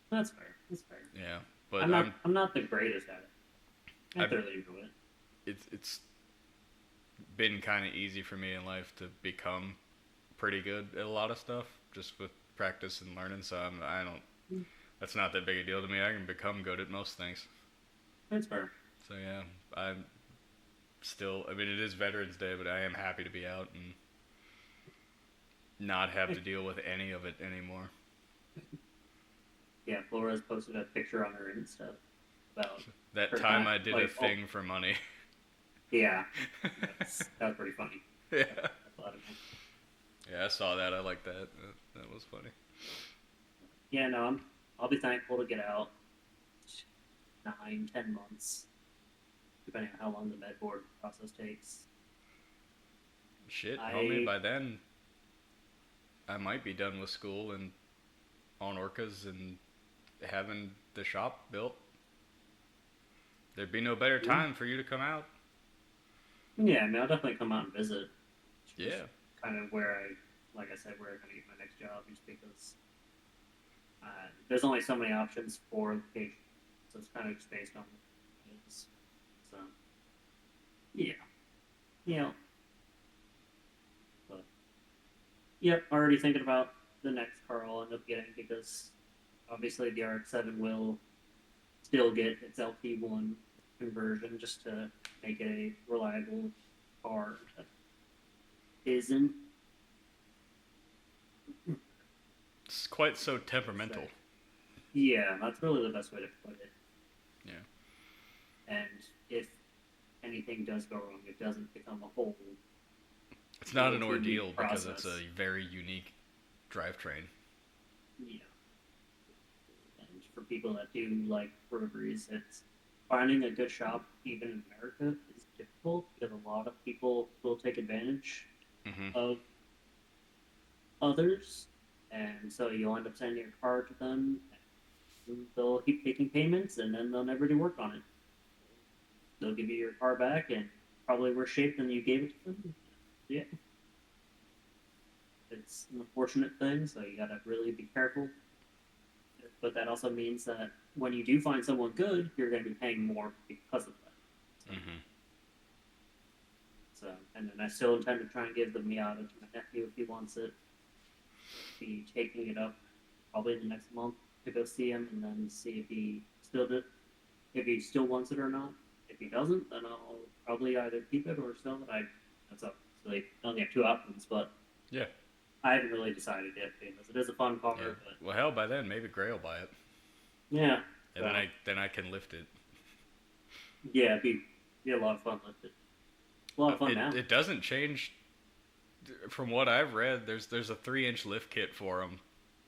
That's fair. That's fair. Yeah, but I'm not the greatest at it. I I'm- thoroughly enjoy it. it's been kind of easy for me in life to become pretty good at a lot of stuff just with practice and learning. So I don't. That's not that big a deal to me. I can become good at most things. That's fair. So yeah, I'm still. I mean, it is Veterans Day, but I am happy to be out and not have to deal with any of it anymore. Yeah, Flores posted a picture on her Insta about That her time I did a like, thing for money. yeah, that was pretty funny. Yeah. I thought of it. Yeah, I saw that. I like that. That was funny. Yeah, no, I'll be thankful to get out 9, 10 months, depending on how long the med board process takes. Shit, homie, by then I might be done with school and on Orcas and having the shop built. There'd be no better time for you to come out. Yeah, I mean, I'll definitely come out and visit. Which is Yeah. kind of where like I said, where I'm going to get my next job, just because there's only so many options for location, so it's kind of just based on what it is. So, yeah. Yeah. But, yep, already thinking about the next car I'll end up getting, because obviously the RX-7 will still get its LT1 conversion just to make it a reliable car that isn't. It's quite so temperamental. Yeah, that's really the best way to put it. Yeah. And if anything does go wrong, it doesn't become a whole. It's not an It's a ordeal unique because it's process. a very unique drivetrain. Yeah. And for people that do like rotaries, it's finding a good shop, even in America, is difficult because a lot of people will take advantage Mm-hmm. of others, and so you'll end up sending your car to them. And they'll keep taking payments, and then they'll never do work on it. They'll give you your car back in probably worse shape than you gave it to them. Yeah, it's an unfortunate thing, so you gotta really be careful. But that also means that when you do find someone good, you're going to be paying more because of that. So, Mm-hmm. so, and then I still intend to try and give the Miata to my nephew if he wants it. Be taking it up probably in the next month to go see him, and then see if he still wants it or not. If he doesn't, then I'll probably either keep it or sell it. That's up. So they only have two options, but Yeah. I haven't really decided yet because it is a fun car. Yeah. But Well, hell, by then maybe Gray will buy it, yeah, and then I can lift it. yeah, it'd be a lot of fun with it. A lot of fun now. It doesn't change. From what I've read, there's a 3-inch lift kit for them,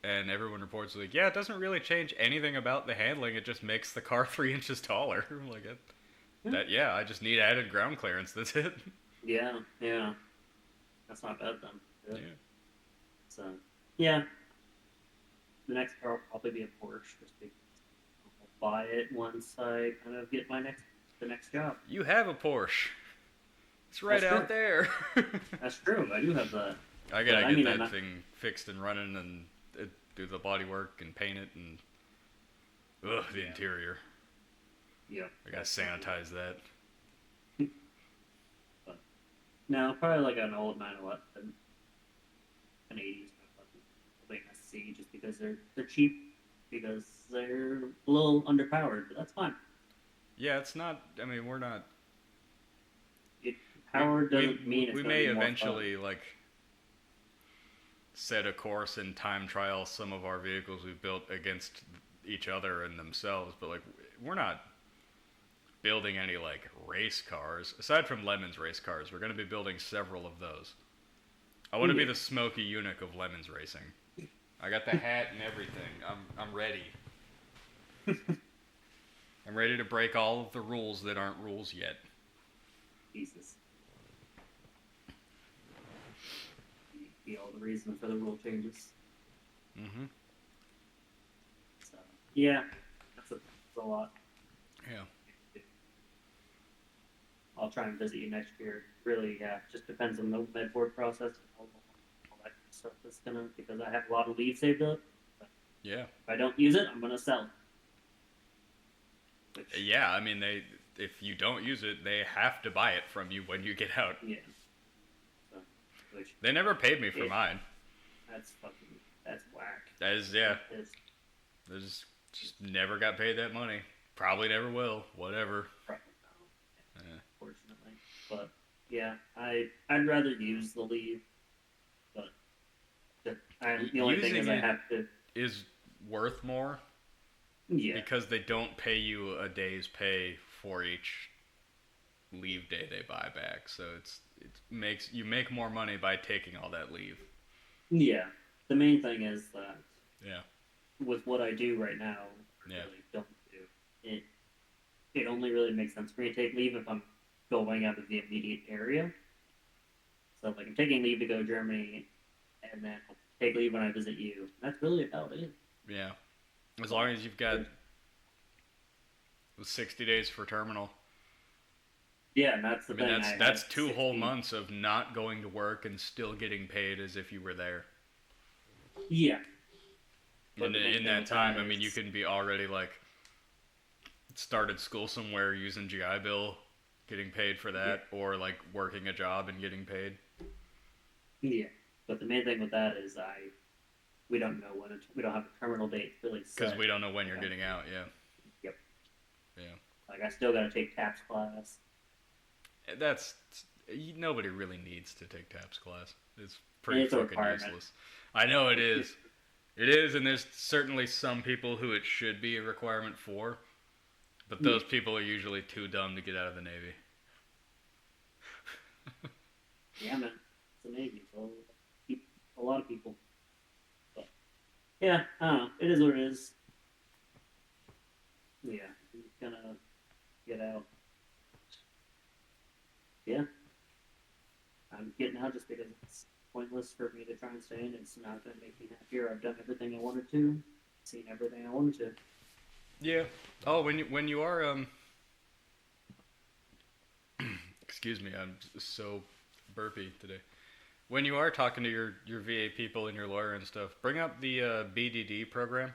and everyone reports like, yeah, it doesn't really change anything about the handling. It just makes the car 3 inches taller. I'm like, Yeah. I just need added ground clearance. That's it. Yeah, that's not bad then. Good. Yeah. So, yeah, the next car will probably be a Porsche, just because I'll buy it once I kind of get the next job. You have a Porsche. It's right That's out there. That's true. I do have that. I gotta But, I get mean, that I'm not- thing fixed and running and do the body work and paint it and the Yeah. interior. Yeah. I gotta sanitize that. No, probably like an old 911, an 80s 911. Probably an SC, just because they're cheap, because they're a little underpowered, but that's fine. Yeah, it's not. I mean, we're not. Power doesn't mean it's we gonna may be more eventually like set a course in time trial some of our vehicles we've built against each other and themselves, but like we're not building any like race cars aside from Lemon's race cars. We're going to be building several of those. I want to be Yeah. the Smokey Eunuch of Lemon's racing. I got the hat and everything. I'm ready. I'm ready to break all of the rules that aren't rules yet. Jesus. Be all the reason for the rule changes. Mm-hmm. So yeah, that's a lot. Yeah. I'll try and visit you next year. Really, yeah, just depends on the med board process and all that stuff that's gonna, because I have a lot of leave saved up. Yeah. If I don't use it, I'm gonna sell. Which, Yeah, I mean, if you don't use it, they have to buy it from you when you get out. yeah. So, which They never paid me for Yeah. mine. that's whack. That is, yeah, It's they just never got paid that money. Probably never will. Whatever. probably not, Yeah. fortunately. But yeah, I'd rather use the leave, but the only thing Using is I it- have to. Is worth more Yeah. because they don't pay you a day's pay for each leave day they buy back. So it makes you make more money by taking all that leave. Yeah. The main thing is that Yeah. with what I do right now, I Yeah. really don't do it. It only really makes sense for me to take leave if I'm going out of the immediate area. So like I'm taking leave to go to Germany, and then I'll take leave when I visit you. That's really about it. Yeah. As long as you've got 60 days for terminal. Yeah, and that's the I mean, thing. that's had 2 whole 60 months of not going to work and still getting paid as if you were there. Yeah. But And the main in thing that with time, that I mean, you is- can be already like started school somewhere using GI Bill, getting paid for that, or like working a job and getting paid. Yeah, but the main thing with that is we don't know we don't have a terminal date really Because set. we don't know when you're Yeah. getting out. Yeah. Yep. Yeah. Like I still got to take TAPS class. That's nobody really needs to take TAPS class. It's pretty It's a fucking requirement. useless. I know it is. It is, and there's certainly some people who it should be a requirement for, but those people are usually too dumb to get out of the Navy. Yeah, man, it's a Navy, so a lot of people. But yeah, I don't know. It is what it is. Yeah, I'm just gonna get out. Yeah, I'm getting out just because it's pointless for me to try and stay in. It's not gonna make me happier. I've done everything I wanted to, seen everything I wanted to. Yeah. Oh, when you are excuse me, I'm so burpy today. When you are talking to your VA people and your lawyer and stuff, bring up the BDD program,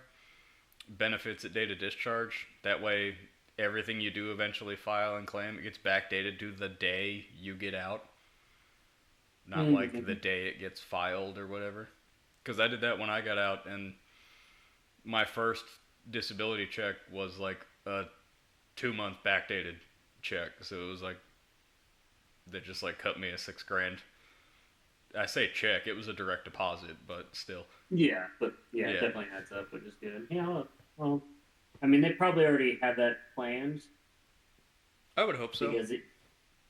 benefits at date of discharge. That way, everything you do eventually file and claim, it gets backdated to the day you get out, not like the day it gets filed or whatever. Because I did that when I got out, and my first disability check was like a 2-month backdated check, so it was like they just like cut me a $6,000. I say check, it was a direct deposit, but still. Yeah, but yeah, Yeah. it definitely adds up, which is good. Yeah, well, I mean, they probably already had that planned I would hope so.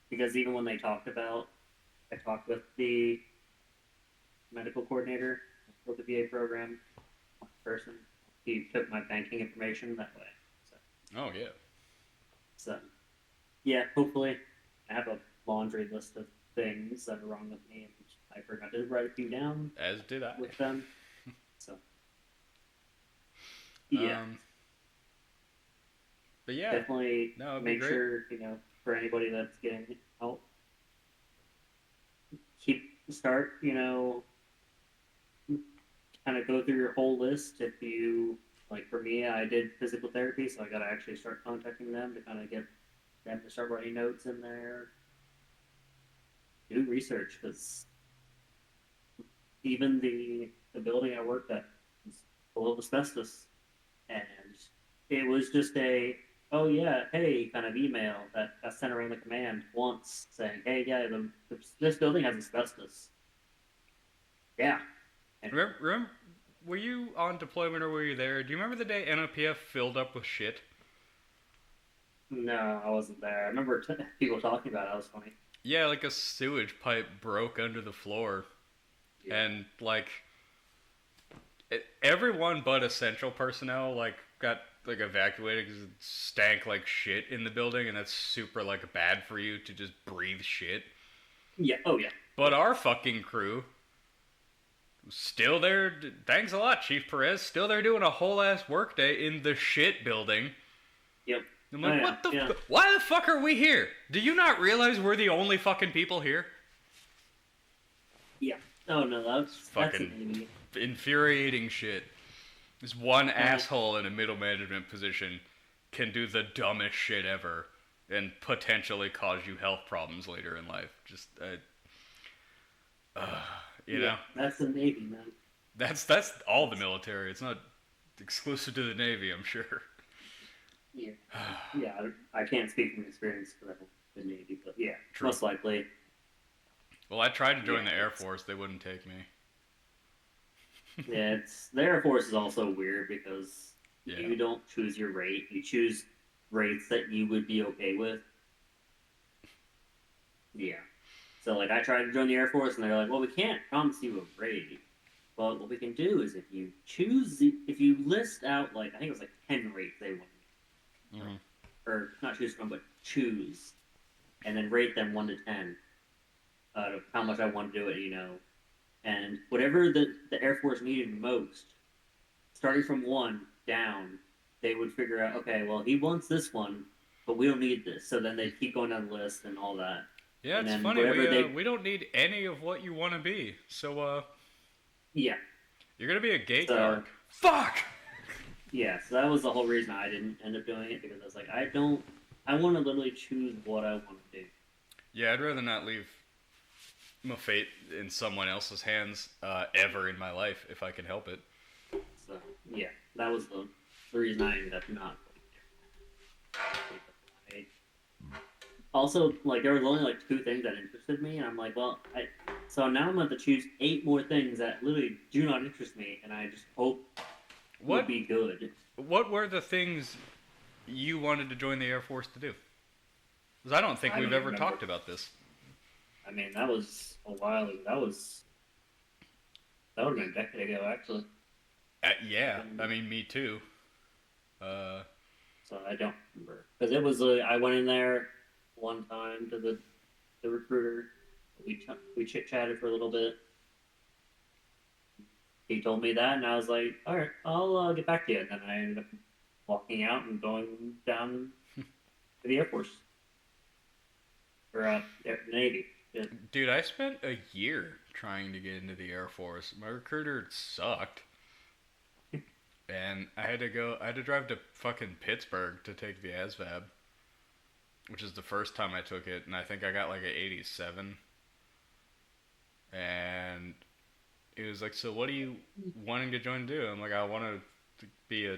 because even when they talked about, I talked with the medical coordinator for the VA program, one person. He took my banking information that way. Oh yeah. So, yeah, hopefully, I have a laundry list of things that are wrong with me, and I forgot to write a few down As did I. with them. So, yeah. But yeah, Definitely No, it'd be make great. sure, for anybody that's getting help, start, kind of go through your whole list. If you, like for me, I did physical therapy, so I got to actually start contacting them to kind of get them to start writing notes in there. Do research, because even the building I worked at was full of asbestos, and it was just a oh yeah hey kind of email that I sent around the command once saying hey yeah this building has asbestos. Yeah. And remember, were you on deployment or were you there? Do you remember the day NOPF filled up with shit? no, I wasn't there. I remember people talking about it. That was funny. Yeah, like a sewage pipe broke under the floor, Yeah. and like everyone but essential personnel like got like evacuated because it stank like shit in the building, and that's super like bad for you to just breathe shit. Yeah. Oh yeah. But our fucking crew still there. Thanks a lot, Chief Perez. Still there doing a whole ass workday in the shit building. Yep. I'm like, Oh, yeah, what the? yeah. Why the fuck are we here? Do you not realize we're the only fucking people here? Yeah. Oh no, that's Fucking- maybe. Infuriating shit. This one asshole in a middle management position can do the dumbest shit ever and potentially cause you health problems later in life. Just, you know, That's the Navy, man. that's all the military. It's not exclusive to the Navy, I'm sure. Yeah. Yeah, I can't speak from experience because I'm in the Navy, but yeah, True. most likely. Well, I tried to join Yeah, the Air it's- Force. They wouldn't take me. Yeah, it's the Air Force is also weird because Yeah. you don't choose your rate. You choose rates that you would be okay with. Yeah. So like I tried to join the Air Force and they're like, well, we can't promise you a rate. But what we can do is if you list out like I think it was like 10 rates they want, Mhm. or not choose from, but choose, and then rate them 1 to 10 out of how much I want to do it, and whatever the Air Force needed most, starting from 1 down, they would figure out, okay, well he wants this one, but we don't need this, so then they keep going down the list and all that, Yeah, and it's then funny. whatever they, We don't need any of what you want to be. So yeah, you're gonna be a gate so guard. Fuck. yeah, so that was the whole reason I didn't end up doing it because I was like, I want to literally choose what I want to do. Yeah, I'd rather not leave my fate in someone else's hands ever in my life if I can help it. So yeah, that was the reason I ended up not going. Also, like there was only like 2 things that interested me, and I'm like, well, so now I'm going to choose 8 more things that literally do not interest me, and I just hope What would be good. What were the things you wanted to join the Air Force to do? Because I don't think I we've don't ever remember. talked about this. I mean, that was a while ago. That would have been a decade ago, actually. Yeah, I mean, me too. So I don't remember because it was. I went in there one time to the recruiter. We chit chatted for a little bit. He told me that, and I was like, "All right, I'll get back to you." And then I ended up walking out and going down to the Air Force or Navy. Yeah. Dude, I spent a year trying to get into the Air Force. My recruiter sucked. And I had to drive to fucking Pittsburgh to take the ASVAB, which is the first time I took it, and I think I got like an 87. And he was like, so what are you wanting to join to do? I'm like, I want to be a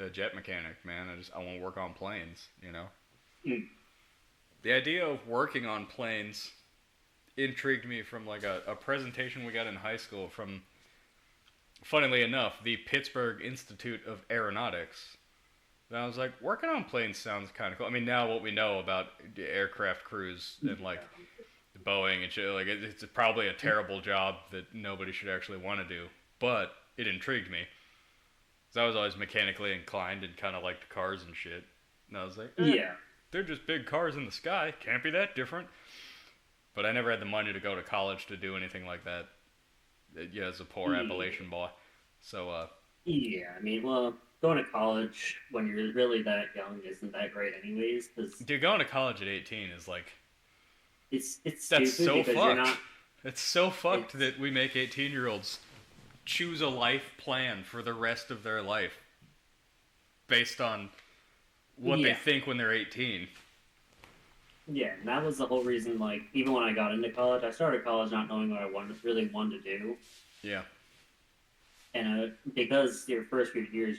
jet mechanic, man. I want to work on planes, you know? Mm. The idea of working on planes intrigued me from like a presentation we got in high school from, funnily enough, the Pittsburgh Institute of Aeronautics. And I was like, working on planes sounds kind of cool. I mean, now what we know about the aircraft crews and like Boeing and shit, like it's probably a terrible job that nobody should actually want to do. But it intrigued me. Because I was always mechanically inclined and kind of liked cars and shit. And I was like, Yeah. they're just big cars in the sky. Can't be that different. But I never had the money to go to college to do anything like that. Yeah, as a poor Appalachian boy. So, Yeah, I mean, well, going to college when you're really that young isn't that great, anyways. Because dude, going to college at 18 is like, it's that's stupid so because you're fucked. not. It's so fucked It's- that we make 18-year-olds choose a life plan for the rest of their life based on what they Yeah. think when they're 18. Yeah, and that was the whole reason. Like, even when I got into college, I started college not knowing what I really wanted to do, Yeah. and because your first few years,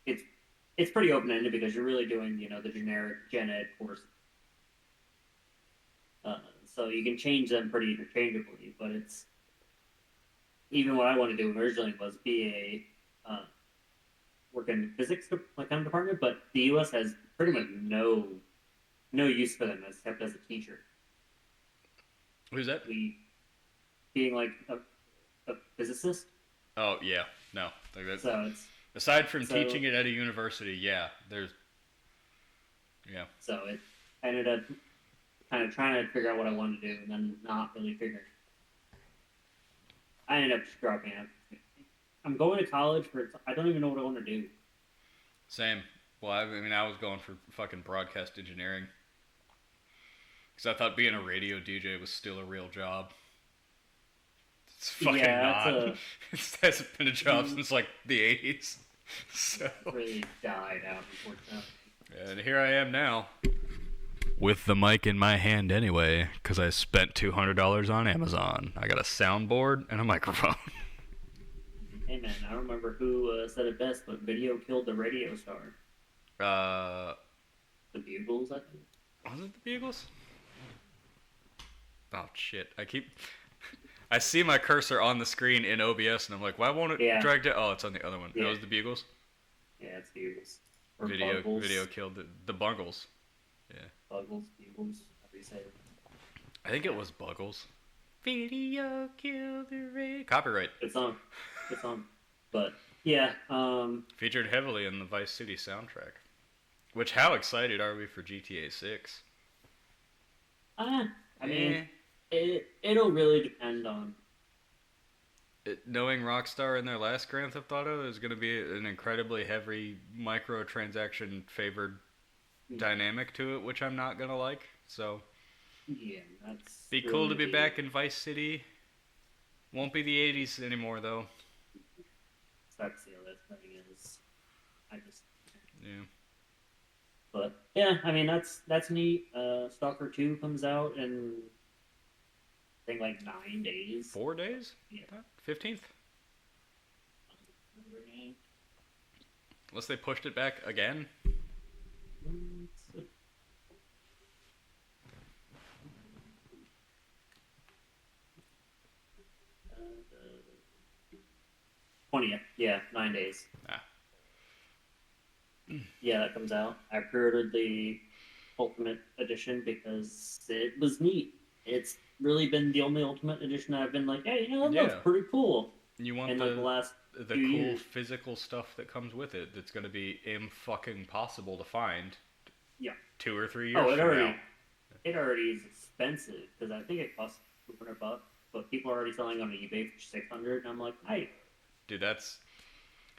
it's pretty open ended because you're really doing the generic gen ed course, so you can change them pretty interchangeably. But it's even what I wanted to do originally was be work in physics like kind of department, but the U.S. has pretty much no use for them except as a teacher. Who's that? We being like a physicist, Oh, yeah. No. Like that, so it's aside from so- teaching it at a university, yeah, there's... Yeah. so it I ended up kind of trying to figure out what I wanted to do and then not really figuring. I ended up just dropping out. I'm going to college for I don't even know what I want to do. Same. Well, I mean, I was going for fucking broadcast engineering. Because I thought being a radio DJ was still a real job. It's fucking Yeah, not. that's It hasn't been a job since like the 80s. So, really died out, unfortunately. and here I am now. With the mic in my hand anyway, because I spent $200 on Amazon. I got a soundboard and a microphone. Hey man, I don't remember who said it best, but video killed the radio star. The Bugles, I think. Was it the Bugles? Oh shit! I see my cursor on the screen in OBS, and I'm like, why won't it Yeah. drag to? Oh, it's on the other one. Yeah. That was the Bugles. Yeah, it's Bugles. Or Video Buggles. killed the Bungles. Buggles, Bugles, however you say it. I think it was Buggles. Video killed the radio. Copyright. Good song. Good song. But, yeah, Featured heavily in the Vice City soundtrack. Which, how excited are we for GTA 6? I mean, it'll really depend on. Knowing Rockstar in their last Grand Theft Auto is going to be an incredibly heavy microtransaction favored dynamic to it, which I'm not going to like. So, Yeah, that's. be cool to be back in Vice City. Won't be the 80s anymore, though. That's the other thing is. I just. Yeah. But, yeah, I mean, that's neat. Stalker 2 comes out in. I think like 9 days. 4 days? Yeah. 15th? Unless they pushed it back again. Uh, 20th, yeah, 9 days. Ah. Yeah, that comes out. I pre-ordered the Ultimate Edition because it was neat. It's really been the only Ultimate Edition I've been like, hey, that looks Yeah. pretty cool. You want And like the last the few cool years. physical stuff that comes with it that's going to be fucking possible to find. Yeah. 2 or 3 years Oh, from now. it already is expensive because I think it costs $200, but people are already selling on eBay for $600, and I'm like, hey, Dude, that's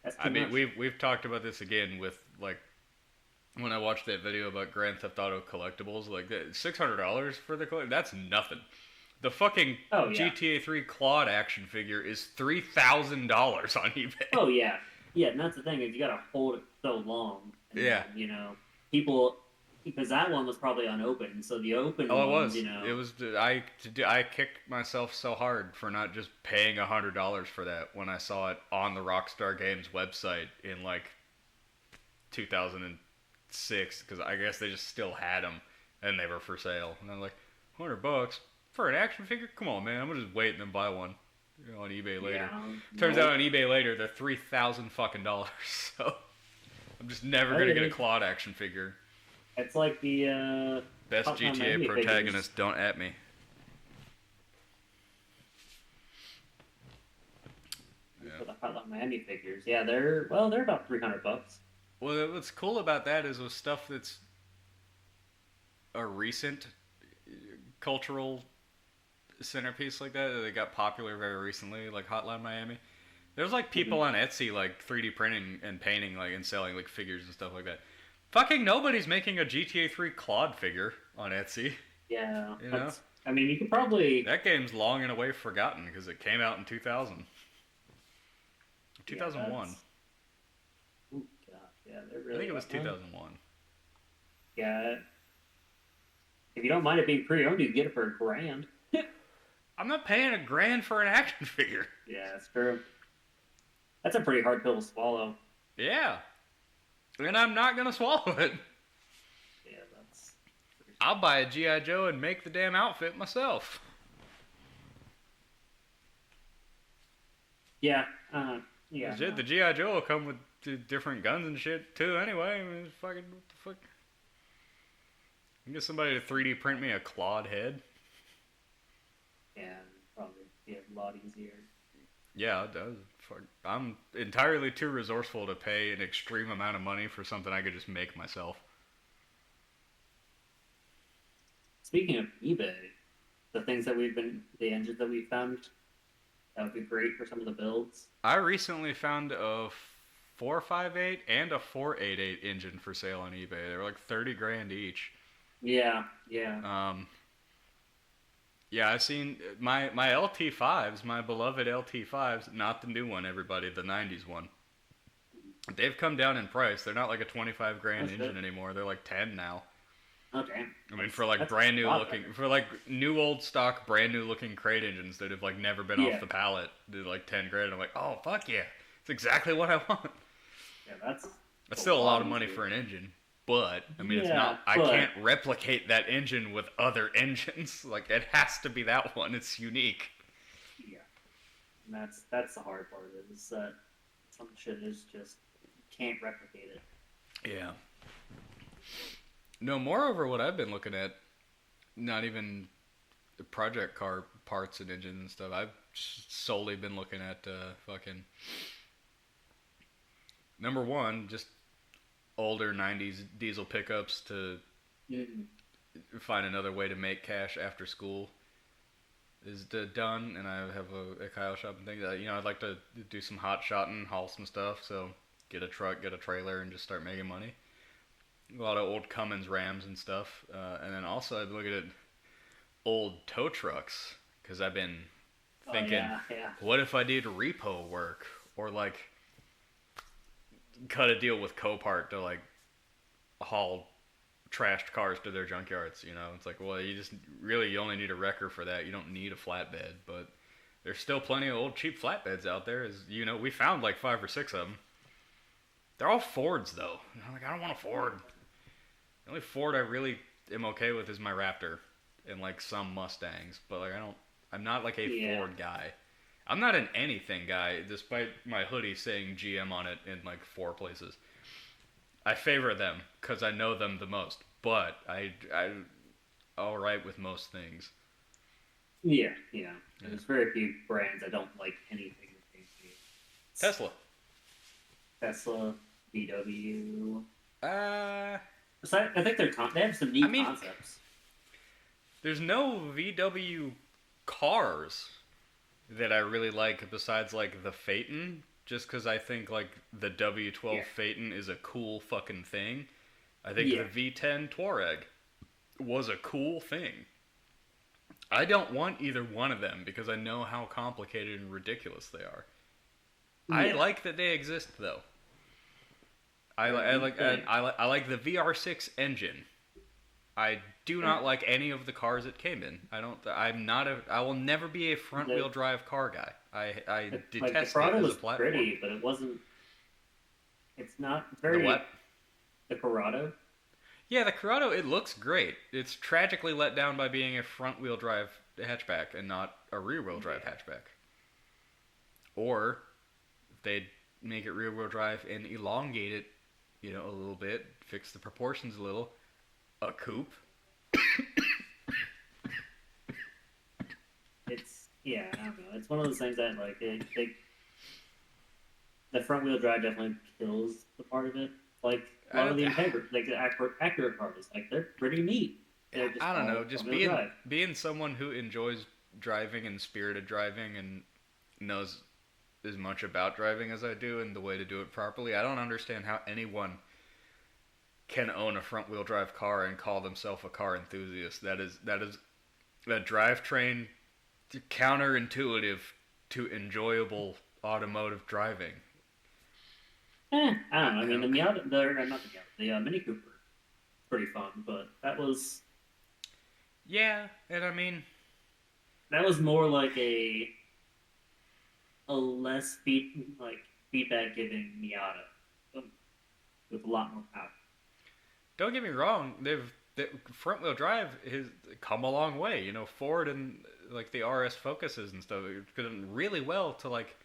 that's too I mean, much. we've talked about this again with like when I watched that video about Grand Theft Auto collectibles, like $600 for the that's nothing. The fucking Oh, yeah. GTA 3 Claude action figure is $3,000 on eBay. Oh yeah, yeah, and that's the thing is you gotta hold it so long. And, Yeah. you know, people because that one was probably unopened, so the open Oh, it ones, was. you know, It was. I kicked myself so hard for not just paying $100 for that when I saw it on the Rockstar Games website in like 2006, because I guess they just still had them and they were for sale. And I'm like, $100 for an action figure? Come on, man! I'm gonna just wait and then buy one on eBay later. yeah, Turns no, out on eBay later they're $3,000 fucking dollars. So I'm just never gonna get a Claude action figure. it's like the Best Hotline GTA Miami protagonist, figures. don't at me. for the Hotline Miami figures. Yeah, they're about $300. Well, what's cool about that is with stuff that's a recent cultural centerpiece like that got popular very recently, like Hotline Miami. There's like people on Etsy like 3D printing and painting like and selling like figures and stuff like that. Fucking nobody's making a GTA 3 Claude figure on Etsy. Yeah, You know? I mean, you could probably That game's long and away forgotten because it came out in 2000. 2001. Ooh, God, yeah, they're really. I think it was behind. 2001. Yeah. If you don't mind it being pre-owned, you can get it for $1,000. I'm not paying $1,000 for an action figure. Yeah, that's true. That's a pretty hard pill to swallow. Yeah. And I'm not going to swallow it. Yeah, that's. I'll buy a G.I. Joe and make the damn outfit myself. Yeah. Yeah. Shit, no. the G.I. Joe will come with different guns and shit too anyway. I mean, it's fucking, what the fuck? I can get somebody to 3D print me a Claude head. Yeah, probably be a lot easier. Yeah, it does. Fuck. I'm entirely too resourceful to pay an extreme amount of money for something I could just make myself. Speaking of eBay, the engines that we found, that would be great for some of the builds. I recently found a 458 and a 488 engine for sale on eBay. They were like $30,000 each. Yeah. Yeah, I've seen my LT5s, my beloved LT5s, not the new one, everybody, the 90s one. They've come down in price. They're not like a $25,000 That's engine good. anymore. They're like 10 now. Oh, damn. I mean, for like That's brand a new lot looking, better. for like new old stock, brand new looking crate engines that have like never been Yeah. off the pallet, they're like $10,000. I'm like, oh fuck yeah, it's exactly what I want. Yeah, that's. That's still a lot of money for an engine, but I mean, it's not. I but- can't replicate that engine with other engines. Like it has to be that one. It's unique. And that's the hard part of it, is that some shit is just can't replicate it. Yeah. No, moreover, what I've been looking at, not even the project car parts and engines and stuff. I've solely been looking at fucking number one, just older '90s diesel pickups to find another way to make cash after school is done, and I have a Kyle shop and things. I'd like to do some hot shotting, haul some stuff, so get a truck, get a trailer, and just start making money. A lot of old Cummins Rams and stuff, and then also I've been looking at old tow trucks because I've been thinking, what if I did repo work or like cut a deal with Copart to like haul trashed cars to their junkyards? It's like, well, you only need a wrecker for that. You don't need a flatbed, but there's still plenty of old cheap flatbeds out there. We found like 5 or 6 of them. They're all Fords though. I'm like, I don't want a Ford. The only Ford I really am okay with is my Raptor and like some Mustangs, but like I'm not like a Ford guy. I'm not an anything guy, despite my hoodie saying GM on it in like 4 places. I favor them because I know them the most, but I'm all right with most things. Yeah. There's very few brands I don't like anything with. Tesla, VW. So I think they have some neat concepts. There's no VW cars that I really like besides like the Phaeton, just because I think like the W12 Phaeton is a cool fucking thing. I think the V10 Touareg was a cool thing. I don't want either one of them because I know how complicated and ridiculous they are. I like that they exist though. I like the VR6 engine. I do not like any of the cars it came in. I will never be a front wheel drive car guy. I detest it as a platform. Pretty, but it wasn't. It's not very. The what? The Corrado. Yeah, the Corrado. It looks great. It's tragically let down by being a front wheel drive hatchback and not a rear wheel drive hatchback. Or they'd make it rear wheel drive and elongate it, a little bit, fix the proportions a little. A coupe. I don't know. It's one of those things that like the front wheel drive definitely kills the part of it. Like a lot of the Integra, like the Acura cars, like they're pretty neat. I don't know. Just being someone who enjoys driving and spirited driving and knows as much about driving as I do and the way to do it properly, I don't understand how anyone can own a front wheel drive car and call themselves a car enthusiast. That is a drivetrain counterintuitive to enjoyable automotive driving. I don't know. I mean, the Miata, the Mini Cooper, pretty fun, but that was. Yeah, and I mean, that was more like a less feedback giving Miata with a lot more power. Don't get me wrong, the front wheel drive has come a long way. Ford and like the RS Focuses and stuff have done really well to like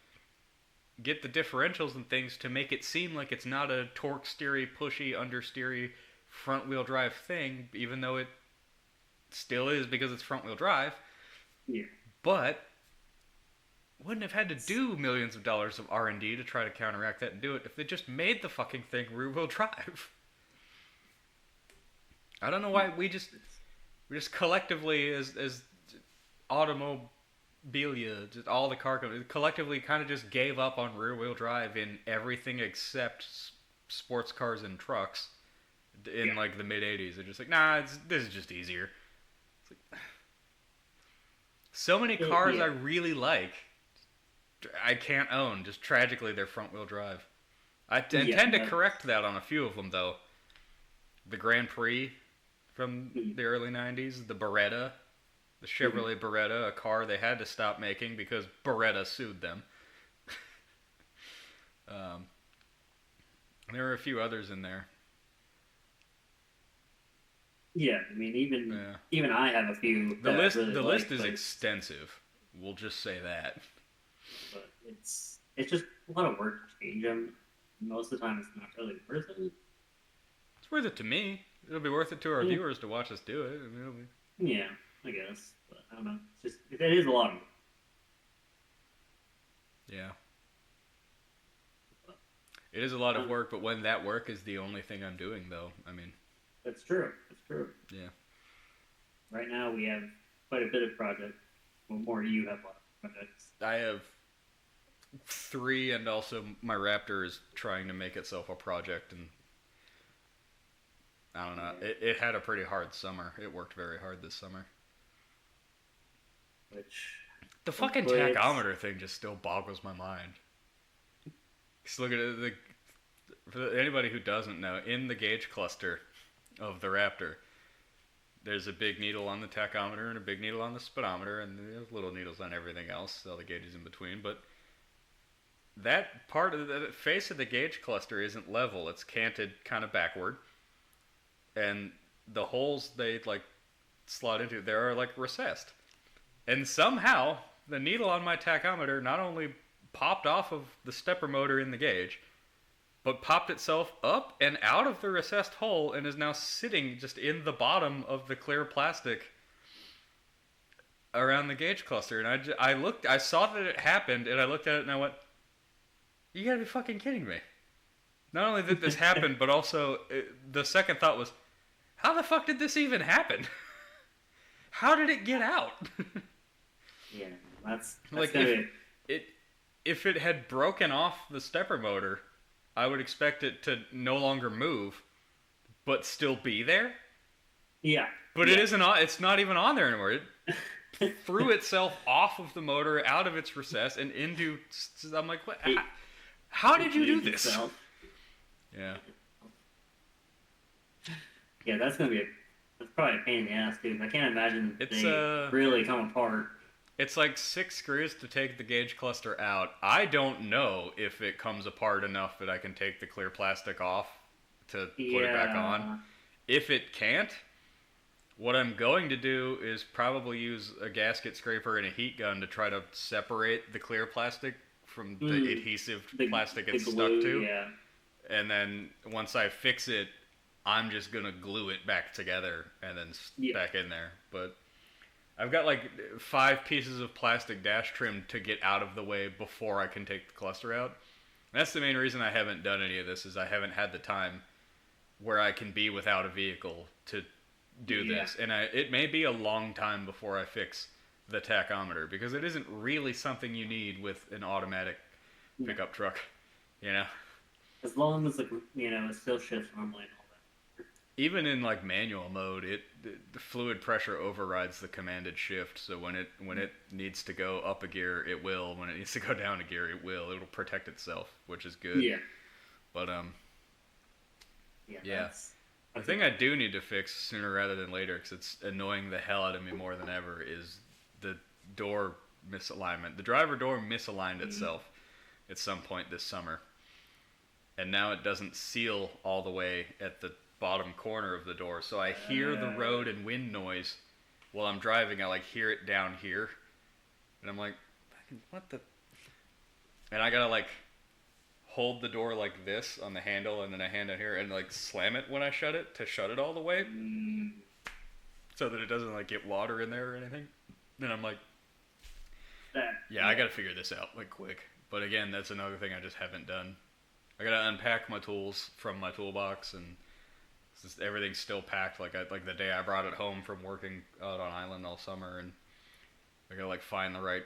get the differentials and things to make it seem like it's not a torque steery, pushy, understeery front wheel drive thing, even though it still is because it's front wheel drive. Yeah. But wouldn't have had to do millions of dollars of R&D to try to counteract that and do it if they just made the fucking thing rear wheel drive. I don't know why we just collectively as automobilia, just all the car companies collectively kind of just gave up on rear wheel drive in everything except sports cars and trucks in like the mid '80s. They're just like, nah, this is just easier. It's like, so many cars I really like, I can't own. Just tragically, they're front wheel drive. I intend to correct that on a few of them though. The Grand Prix from the early 90s, the Beretta, the Chevrolet Beretta, a car they had to stop making because Beretta sued them. There were a few others in there. Yeah, I mean, even I have a few. The list is extensive. We'll just say that. but it's just a lot of work to change them. Most of the time, it's not really worth it. It's worth it to me. It'll be worth it to our Yeah. viewers to watch us do it. I mean, it'll be... Yeah, I guess, but I don't know. It's just it is a lot of work. Yeah. It is a lot of work, but when that work is the only thing I'm doing, though, I mean, That's true. That's true. yeah. Right now, we have quite a bit of projects. Well, more you have a lot of projects. I have 3, and also my Raptor is trying to make itself a project, and I don't know. It had a pretty hard summer. It worked very hard this summer. Which The fucking But it's- tachometer thing just still boggles my mind. Just look at it. For anybody who doesn't know, in the gauge cluster of the Raptor, there's a big needle on the tachometer and a big needle on the speedometer, and there's little needles on everything else, all the gauges in between. But that part of the face of the gauge cluster isn't level; it's canted kind of backward, and the holes they like slot into there are like recessed. And somehow the needle on my tachometer not only popped off of the stepper motor in the gauge, but popped itself up and out of the recessed hole and is now sitting just in the bottom of the clear plastic around the gauge cluster. And I saw that it happened, and I looked at it and I went, "You gotta be fucking kidding me!" Not only did this happen, but also the second thought was, "How the fuck did this even happen? How did it get out?" yeah, that's Like, gonna if it had broken off the stepper motor, I would expect it to no longer move, but still be there. yeah. But yeah. it isn't. It's not even on there anymore. It threw itself off of the motor, out of its recess, and into. I'm like, what? How did you do this? Itself. Yeah. Yeah, that's probably a pain in the ass, dude. I can't imagine It's, they really come apart. It's like 6 screws to take the gauge cluster out. I don't know if it comes apart enough that I can take the clear plastic off to put it back on. If it can't, what I'm going to do is probably use a gasket scraper and a heat gun to try to separate the clear plastic from the adhesive plastic it's stuck glue, to. Yeah. And then once I fix it, I'm just going to glue it back together and then back in there. But I've got like 5 pieces of plastic dash trim to get out of the way before I can take the cluster out. That's the main reason I haven't done any of this, is I haven't had the time where I can be without a vehicle to do this. And it may be a long time before I fix the tachometer, because it isn't really something you need with an automatic pickup truck, you know? As long as it still shifts normally and all that. Even in like manual mode, the fluid pressure overrides the commanded shift. So when it needs to go up a gear, it will. When it needs to go down a gear, it will. It'll protect itself, which is good. Yeah. But Yeah. the thing I do need to fix sooner rather than later, because it's annoying the hell out of me more than ever, is the door misalignment. The driver door misaligned itself at some point this summer, and now it doesn't seal all the way at the bottom corner of the door, so I hear the road and wind noise while I'm driving. I like hear it down here, and I'm like, what the? And I gotta like hold the door like this on the handle, and then a hand down here, and like slam it when I shut it to shut it all the way, so that it doesn't like get water in there or anything. And I'm like, I gotta figure this out like quick. But again, that's another thing I just haven't done. I gotta unpack my tools from my toolbox, and everything's still packed. Like the day I brought it home from working out on island all summer, and I gotta like find the right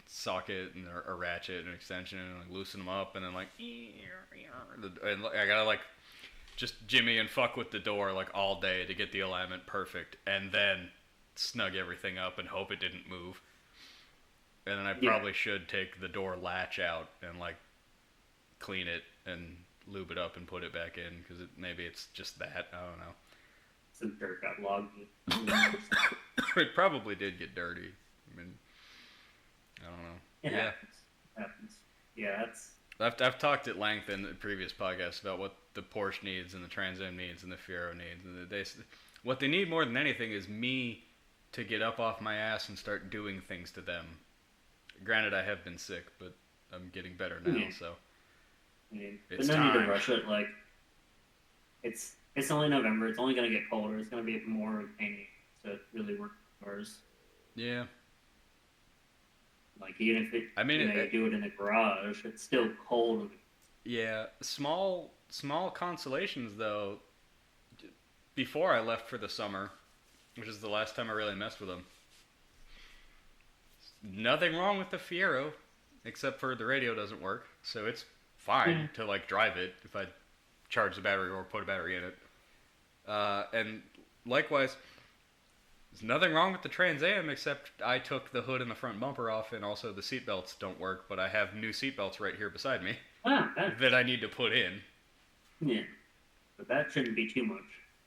socket and a ratchet and an extension and like loosen them up, and then like and I gotta like just jimmy and fuck with the door like all day to get the alignment perfect, and then snug everything up and hope it didn't move. And then I probably should take the door latch out and like clean it and lube it up and put it back in, because maybe it's just that. I don't know. Some dirt got logged. It probably did get dirty. I mean, I don't know. It Yeah. happens. Yeah, that's. I've talked at length in the previous podcast about what the Porsche needs and the Trans Am needs and the Fiero needs, and what they need more than anything is me to get up off my ass and start doing things to them. Granted, I have been sick, but I'm getting better now, Yeah. so I mean, It's but no need to time. rush it. Like, it's only November. It's only gonna get colder. It's gonna be more of a pain to really work cars. yeah. Like even if it, I mean, you do it in the garage, it's still cold. yeah, small consolations though. Before I left for the summer, which is the last time I really messed with them. Nothing wrong with the Fiero, except for the radio doesn't work, so it's fine to like drive it if I charge the battery or put a battery in it. And likewise, there's nothing wrong with the Trans Am except I took the hood and the front bumper off, and also the seatbelts don't work. But I have new seatbelts right here beside me Ah, that, that I need to put in. yeah, but that shouldn't be too much.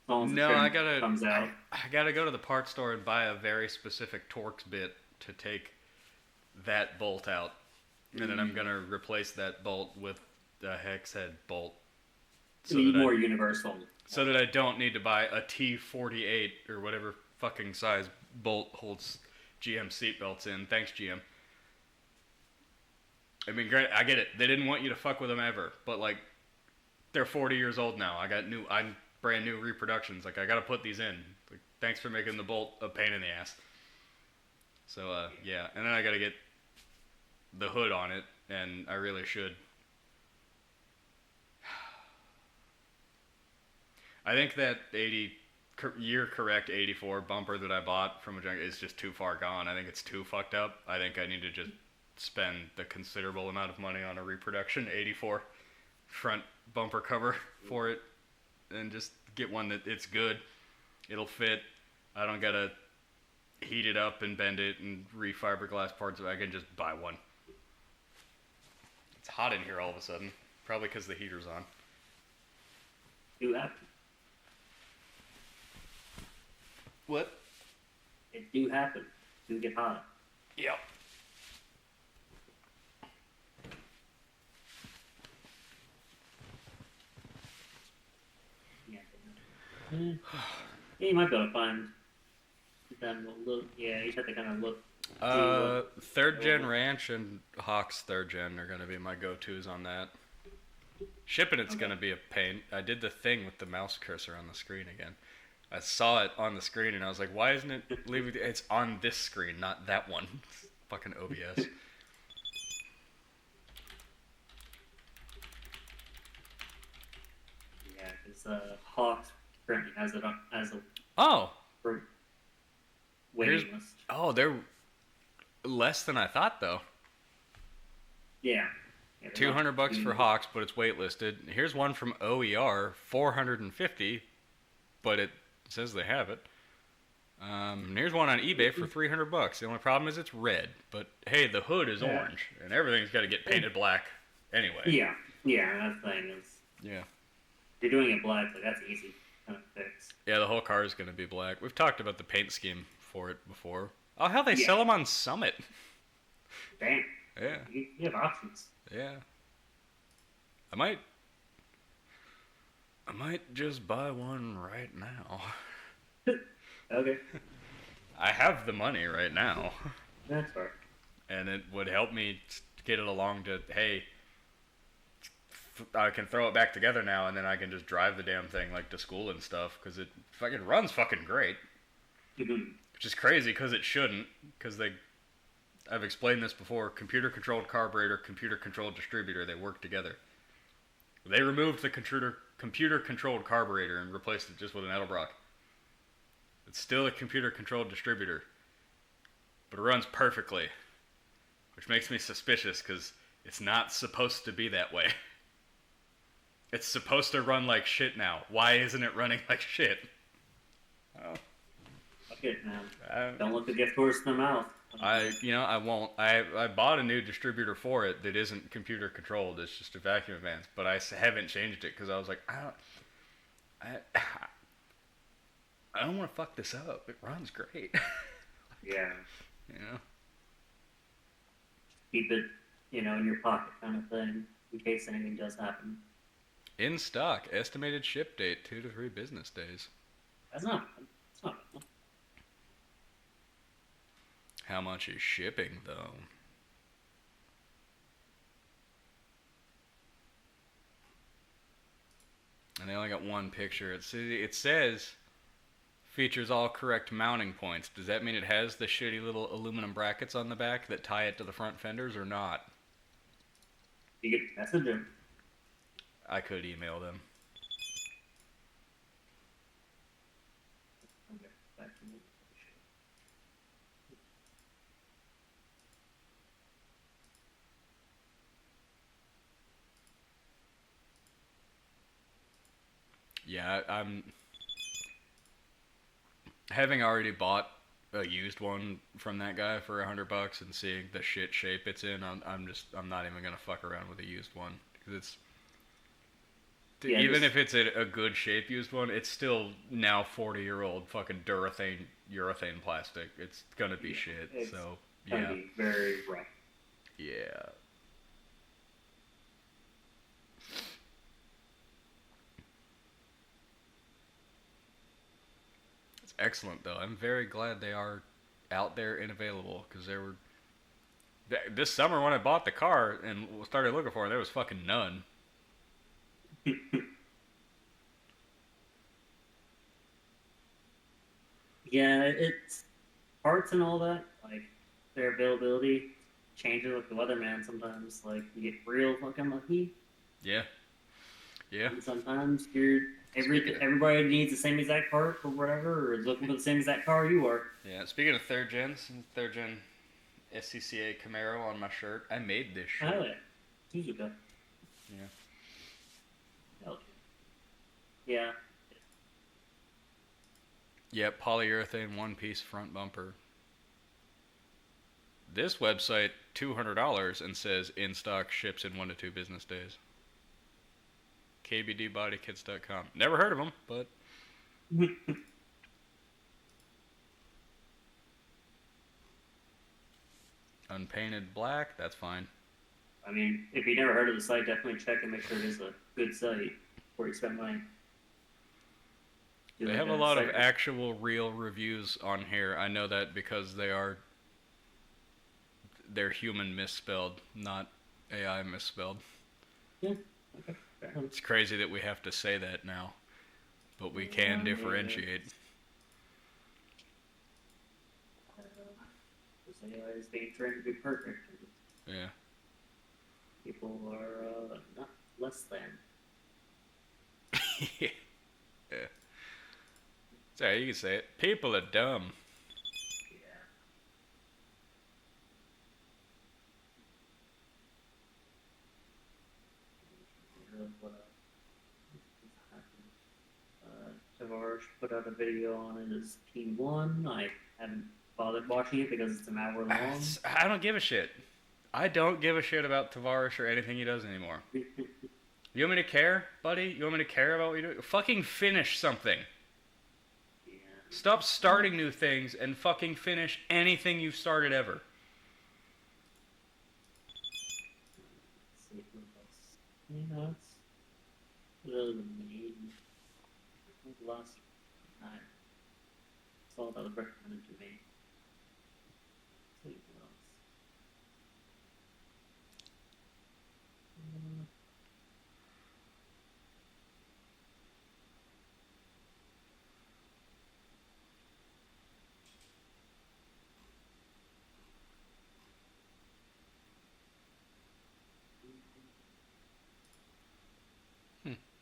As long as No, the trim I gotta comes out. I gotta go to the parts store and buy a very specific Torx bit to take that bolt out, and then I'm gonna replace that bolt with a hex head bolt, To be more universal. so that I don't need to buy a T48 or whatever fucking size bolt holds GM seatbelts in. Thanks, GM. I mean, great. I get it. They didn't want you to fuck with them ever, but like, they're 40 years old now. I'm brand new reproductions. Like, I gotta put these in. Like, thanks for making the bolt a pain in the ass. So, yeah. And then I gotta get the hood on it, and I really should. I think that year correct 84 bumper that I bought from a junk is just too far gone. I think it's too fucked up. I think I need to just spend the considerable amount of money on a reproduction 84 front bumper cover for it, and just get one that it's good. It'll fit. I don't gotta heat it up and bend it and refiberglass parts of it. I can just buy one. It's hot in here all of a sudden. Probably because the heater's on. Do happen. What? It do happen. Do get hot. Yep. Yeah. Yeah, you might be able to find them a little. Yeah, you just have to kind of look. Third gen ranch and Hawks third gen are gonna be my go-tos on that. Shipping it's gonna be a pain. I did the thing with the mouse cursor on the screen again. I saw it on the screen and I was like, why isn't it leaving? It's on this screen, not that one. Fucking OBS. Yeah, because Hawks currently has it on as a Oh, waiting list. oh, they're less than I thought though. Yeah. Yeah, they're $200 not for Hawks, but it's waitlisted. Here's one from OER, $450, but it says they have it. And here's one on eBay for $300. The only problem is it's red, but hey, the hood is Yeah. orange, and everything's got to get painted black anyway. Yeah, that's the thing is, Yeah. they're doing it black, so that's easy kind of fix. Yeah, the whole car is going to be black. We've talked about the paint scheme for it before. Oh, hell, they Yeah. sell them on Summit. Damn, Yeah, you have options. yeah. I might just buy one right now. Okay, I have the money right now. that's fair. And it would help me get it along to, hey, I can throw it back together now, and then I can just drive the damn thing like to school and stuff, because it fucking runs fucking great. Mhm. Which is crazy because it shouldn't, because I've explained this before, computer controlled carburetor, computer controlled distributor, they work together. They removed the computer controlled carburetor and replaced it just with an Edelbrock. It's still a computer controlled distributor, but it runs perfectly, which makes me suspicious because it's not supposed to be that way. It's supposed to run like shit now. Why isn't it running like shit? Oh, Fuck it, man. Don't let the gift horse in the mouth. I won't. I bought a new distributor for it that isn't computer controlled. It's just a vacuum advance, but I haven't changed it because I was like, I don't want to fuck this up. It runs great. Yeah, You know. keep it, in your pocket kind of thing in case anything does happen. In stock. Estimated ship date 2 to 3 business days. That's not. It's not. How much is shipping though? and they only got one picture. It says features all correct mounting points. Does that mean it has the shitty little aluminum brackets on the back that tie it to the front fenders or not? You could message him. I could email them. Okay, back to me. Yeah, I'm having already bought a used one from that guy for $100 and seeing the shit shape it's in. I'm not even gonna fuck around with a used one because it's Yeah, even this- if it's a good shape used one, it's still now 40-year-old fucking urethane plastic. It's gonna be shit. It's So Gonna yeah, be very rough. yeah. It's excellent though. I'm very glad they are out there and available because there were this summer when I bought the car and started looking for it, there was fucking none. Yeah, it's parts and all that, like their availability changes with the weatherman sometimes. Like you get real fucking lucky. Yeah, yeah. And sometimes you're Speaking of- everybody needs the same exact part or whatever, or is looking for the same exact car you are. Yeah, speaking of third gen SCCA Camaro on my shirt, I made this shirt. Oh yeah, Suzuka. Yeah. Hell yeah. Yep, polyurethane one-piece front bumper. This website, $200 and says in stock, ships in 1 to 2 business days. KBDbodykits.com. Never heard of them, but unpainted black, that's fine. I mean, if you never heard of the site, definitely check and make sure it is a good site before you spend money. Do They like have a lot of site- actual real reviews on here. I know that because they're human misspelled, not AI misspelled. Yeah. Okay. Fair enough. It's crazy that we have to say that now, but we can Yeah. differentiate. This AI is being trained to be perfect. And Yeah. people are not less than. Yeah. Sorry, you can say it. People are dumb. Yeah. Tavares put out a video on it as P1. I haven't bothered watching it because it's an hour long. I don't give a shit. I don't give a shit about Tavares or anything he does anymore. You want me to care, buddy? You want me to care about what you do? Fucking finish something. Yeah. Stop starting new things and fucking finish anything you've started ever. Let's see what else. You know, it's really the main. I think last night saw that was recommended to me. Let's see what else.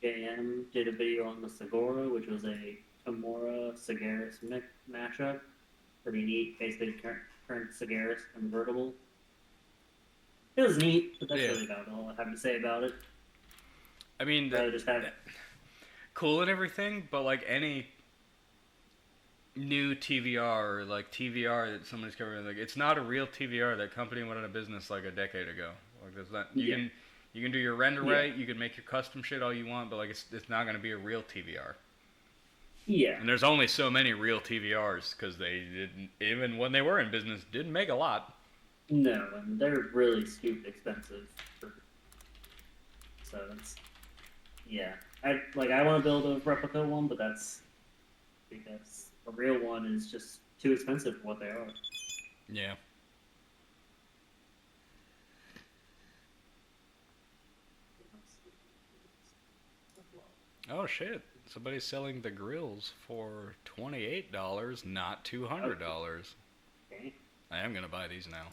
JM did a video on the Segura, which was a Tamora Sagaris mashup. Pretty neat. Basically, current Sagaris convertible. It was neat, but that's Yeah. really about all I have to say about it. I mean, Rather just have cool and everything, but like any new TVR or like TVR that somebody's covering, like it's not a real TVR. That company went out of business like a decade ago. Like there's not you can do your render Yeah. right, you can make your custom shit all you want, but like it's not gonna be a real TVR. yeah. And there's only so many real TVRs because they didn't, even when they were in business, didn't make a lot. No, and they're really stupid expensive. So it's I want to build a replica one, but that's because a real one is just too expensive for what they are. Yeah. Oh shit! Somebody's selling the grills for $28, not $200. Okay. I am gonna buy these now.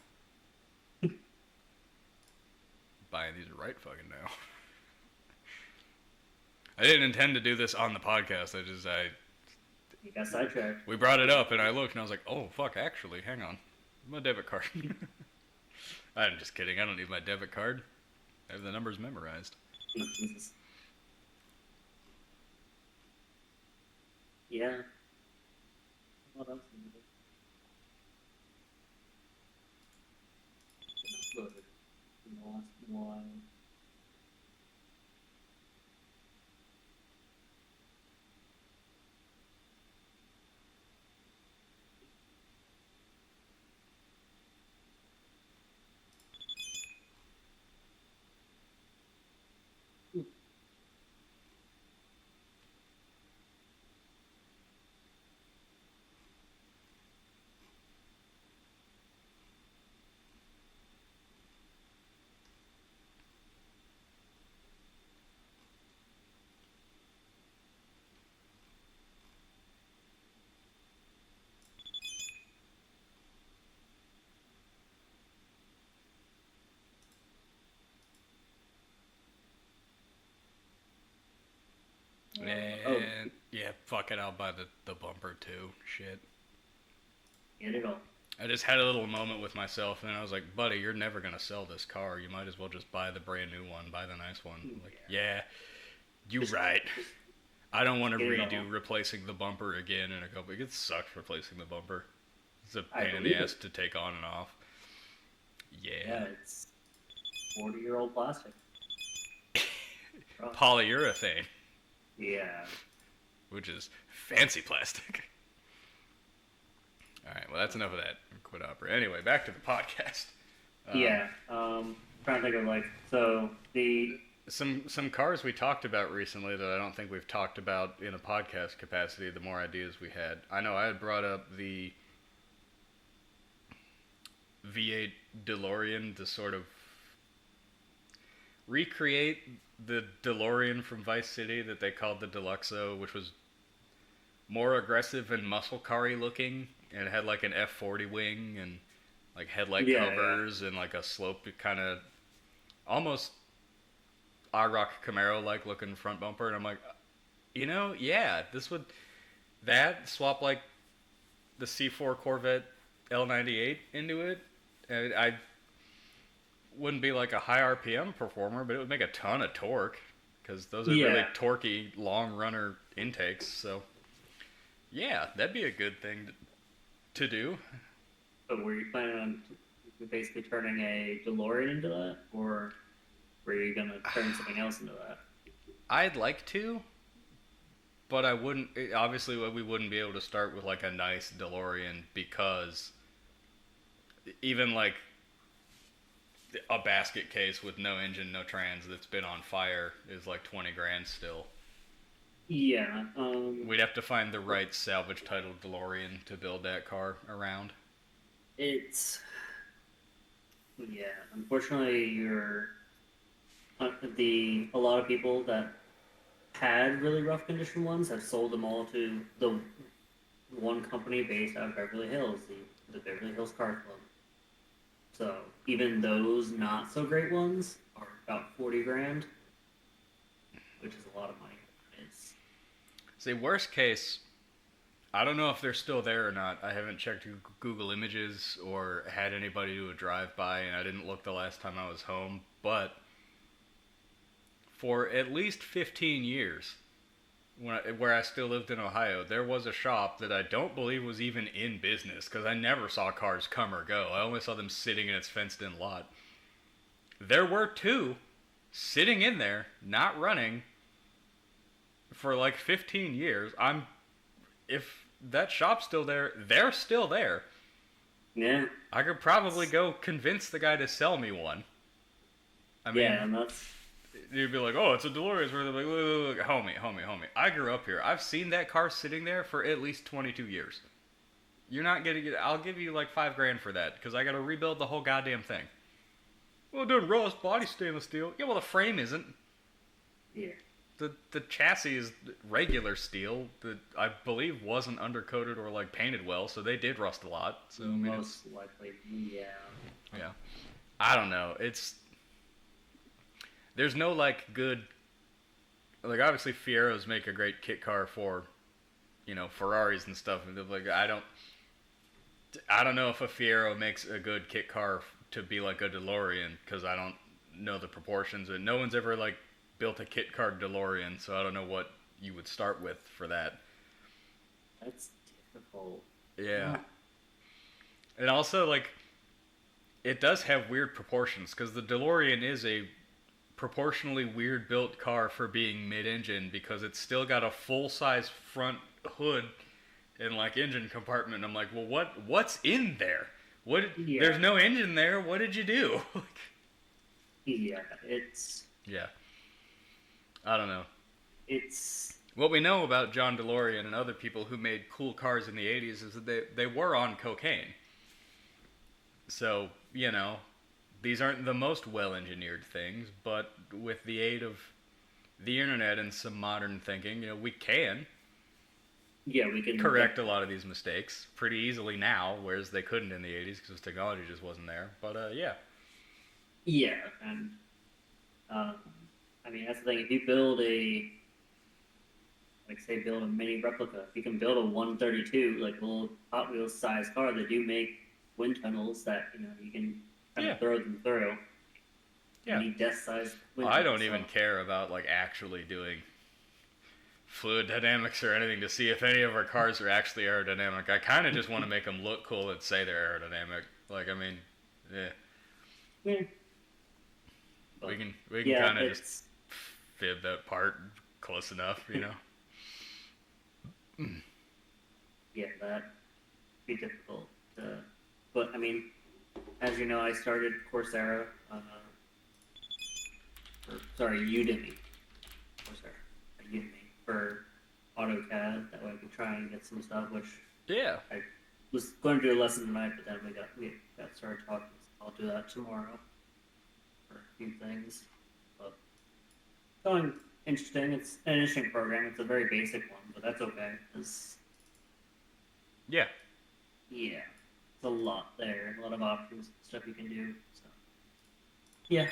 Buying these right fucking now. I didn't intend to do this on the podcast. You got sidetracked. We brought it up and I looked and I was like, oh fuck, actually, hang on, my debit card. I'm just kidding. I don't need my debit card. I have the numbers memorized. Oh, Jesus. Yeah. What else? Loaded in the last while. And yeah, fuck it, I'll buy the bumper too. Shit. Get it all. I just had a little moment with myself, and I was like, buddy, you're never going to sell this car. You might as well just buy the brand new one, buy the nice one. I'm like, yeah, you right. I don't want to Get it redo all. replacing the bumper again in a couple. It sucks replacing the bumper. It's a I pain in the believe ass it. to take on and off. Yeah, Yeah. it's 40-year-old plastic. Rough. Polyurethane, Yeah. which is fancy plastic. All right, well, that's enough of that. Quit opera. Anyway, back to the podcast. Yeah. Trying to think of so the Some cars we talked about recently that I don't think we've talked about in a podcast capacity, the more ideas we had. I know I had brought up the V8 DeLorean to sort of recreate the DeLorean from Vice City that they called the Deluxo, which was more aggressive and muscle car-y looking, and it had like an F40 wing and like headlight Yeah, covers and like a slope kind of almost IROC Camaro like looking front bumper. And I'm like, yeah, that swap like the C4 Corvette L98 into it. And I wouldn't be like a high RPM performer, but it would make a ton of torque because those are really Yeah. torquey long runner intakes. So yeah, that'd be a good thing to do. but were you planning on basically turning a DeLorean into that, or were you gonna turn something else into that? I'd like to, but I wouldn't. Obviously, we wouldn't be able to start with like a nice DeLorean because even like a basket case with no engine, no trans that's been on fire is like 20 grand still. Yeah. We'd have to find the right salvage title DeLorean to build that car around. It's unfortunately you're a lot of people that had really rough condition ones have sold them all to the one company based out of Beverly Hills, the Beverly Hills Car Club. So even those not so great ones are about 40 grand, which is a lot of money. It's See, worst case, I don't know if they're still there or not. I haven't checked Google Images or had anybody do a drive-by, and I didn't look the last time I was home. But for at least 15 years, where I still lived in Ohio, there was a shop that I don't believe was even in business because I never saw cars come or go. I only saw them sitting in its fenced-in lot. There were two sitting in there, not running, for like 15 years. If that shop's still there, they're still there. yeah, I could probably go convince the guy to sell me one. I mean, yeah, and that's you'd be like, oh, it's a DeLorean. Where they're like, look, homie. I grew up here. I've seen that car sitting there for at least 22 years. You're not getting it. I'll give you like $5 grand for that because I got to rebuild the whole goddamn thing. Well, it doesn't rust. Body stainless steel. Yeah, well, the frame isn't. yeah. the chassis is regular steel that I believe wasn't undercoated or like painted well, so they did rust a lot. So I mean, Most likely, yeah. yeah, I don't know. There's no like good, like obviously Fieros make a great kit car for, Ferraris and stuff. And like I don't know if a Fiero makes a good kit car to be like a DeLorean because I don't know the proportions and no one's ever like built a kit car DeLorean, so I don't know what you would start with for that. That's difficult. Yeah. And also like it does have weird proportions because the DeLorean is a proportionally weird built car for being mid-engine because it's still got a full-size front hood and like engine compartment. And I'm like, well, what's in there? Yeah. There's no engine there. What did you do? Yeah, it's Yeah. I don't know. it's What we know about John DeLorean and other people who made cool cars in the 80s is that they were on cocaine. So, these aren't the most well-engineered things, but with the aid of the internet and some modern thinking, we can we can correct a lot of these mistakes pretty easily now, whereas they couldn't in the 80s because technology just wasn't there. But, yeah. Yeah, and I mean that's the thing. If you build build a mini replica, if you can build a 132 like a little Hot Wheels size car, they do make wind tunnels that you can kind of throw them through. Yeah. Any death size. I don't even care about like actually doing fluid dynamics or anything to see if any of our cars are actually aerodynamic. I kind of just want to make them look cool and say they're aerodynamic. Like I mean, yeah. Yeah. We can kind of just fib that part close enough, Yeah, that'd be difficult. But I mean, as you know, I started Coursera. Udemy. Udemy for AutoCAD. That way I could try and get some stuff, which Yeah. I was going to do a lesson tonight, but then we got started talking. So I'll do that tomorrow for a few things. But it's going interesting. It's an interesting program. It's a very basic one, but that's okay. Yeah. Yeah, it's a lot there, a lot of options, stuff you can do. So, yeah,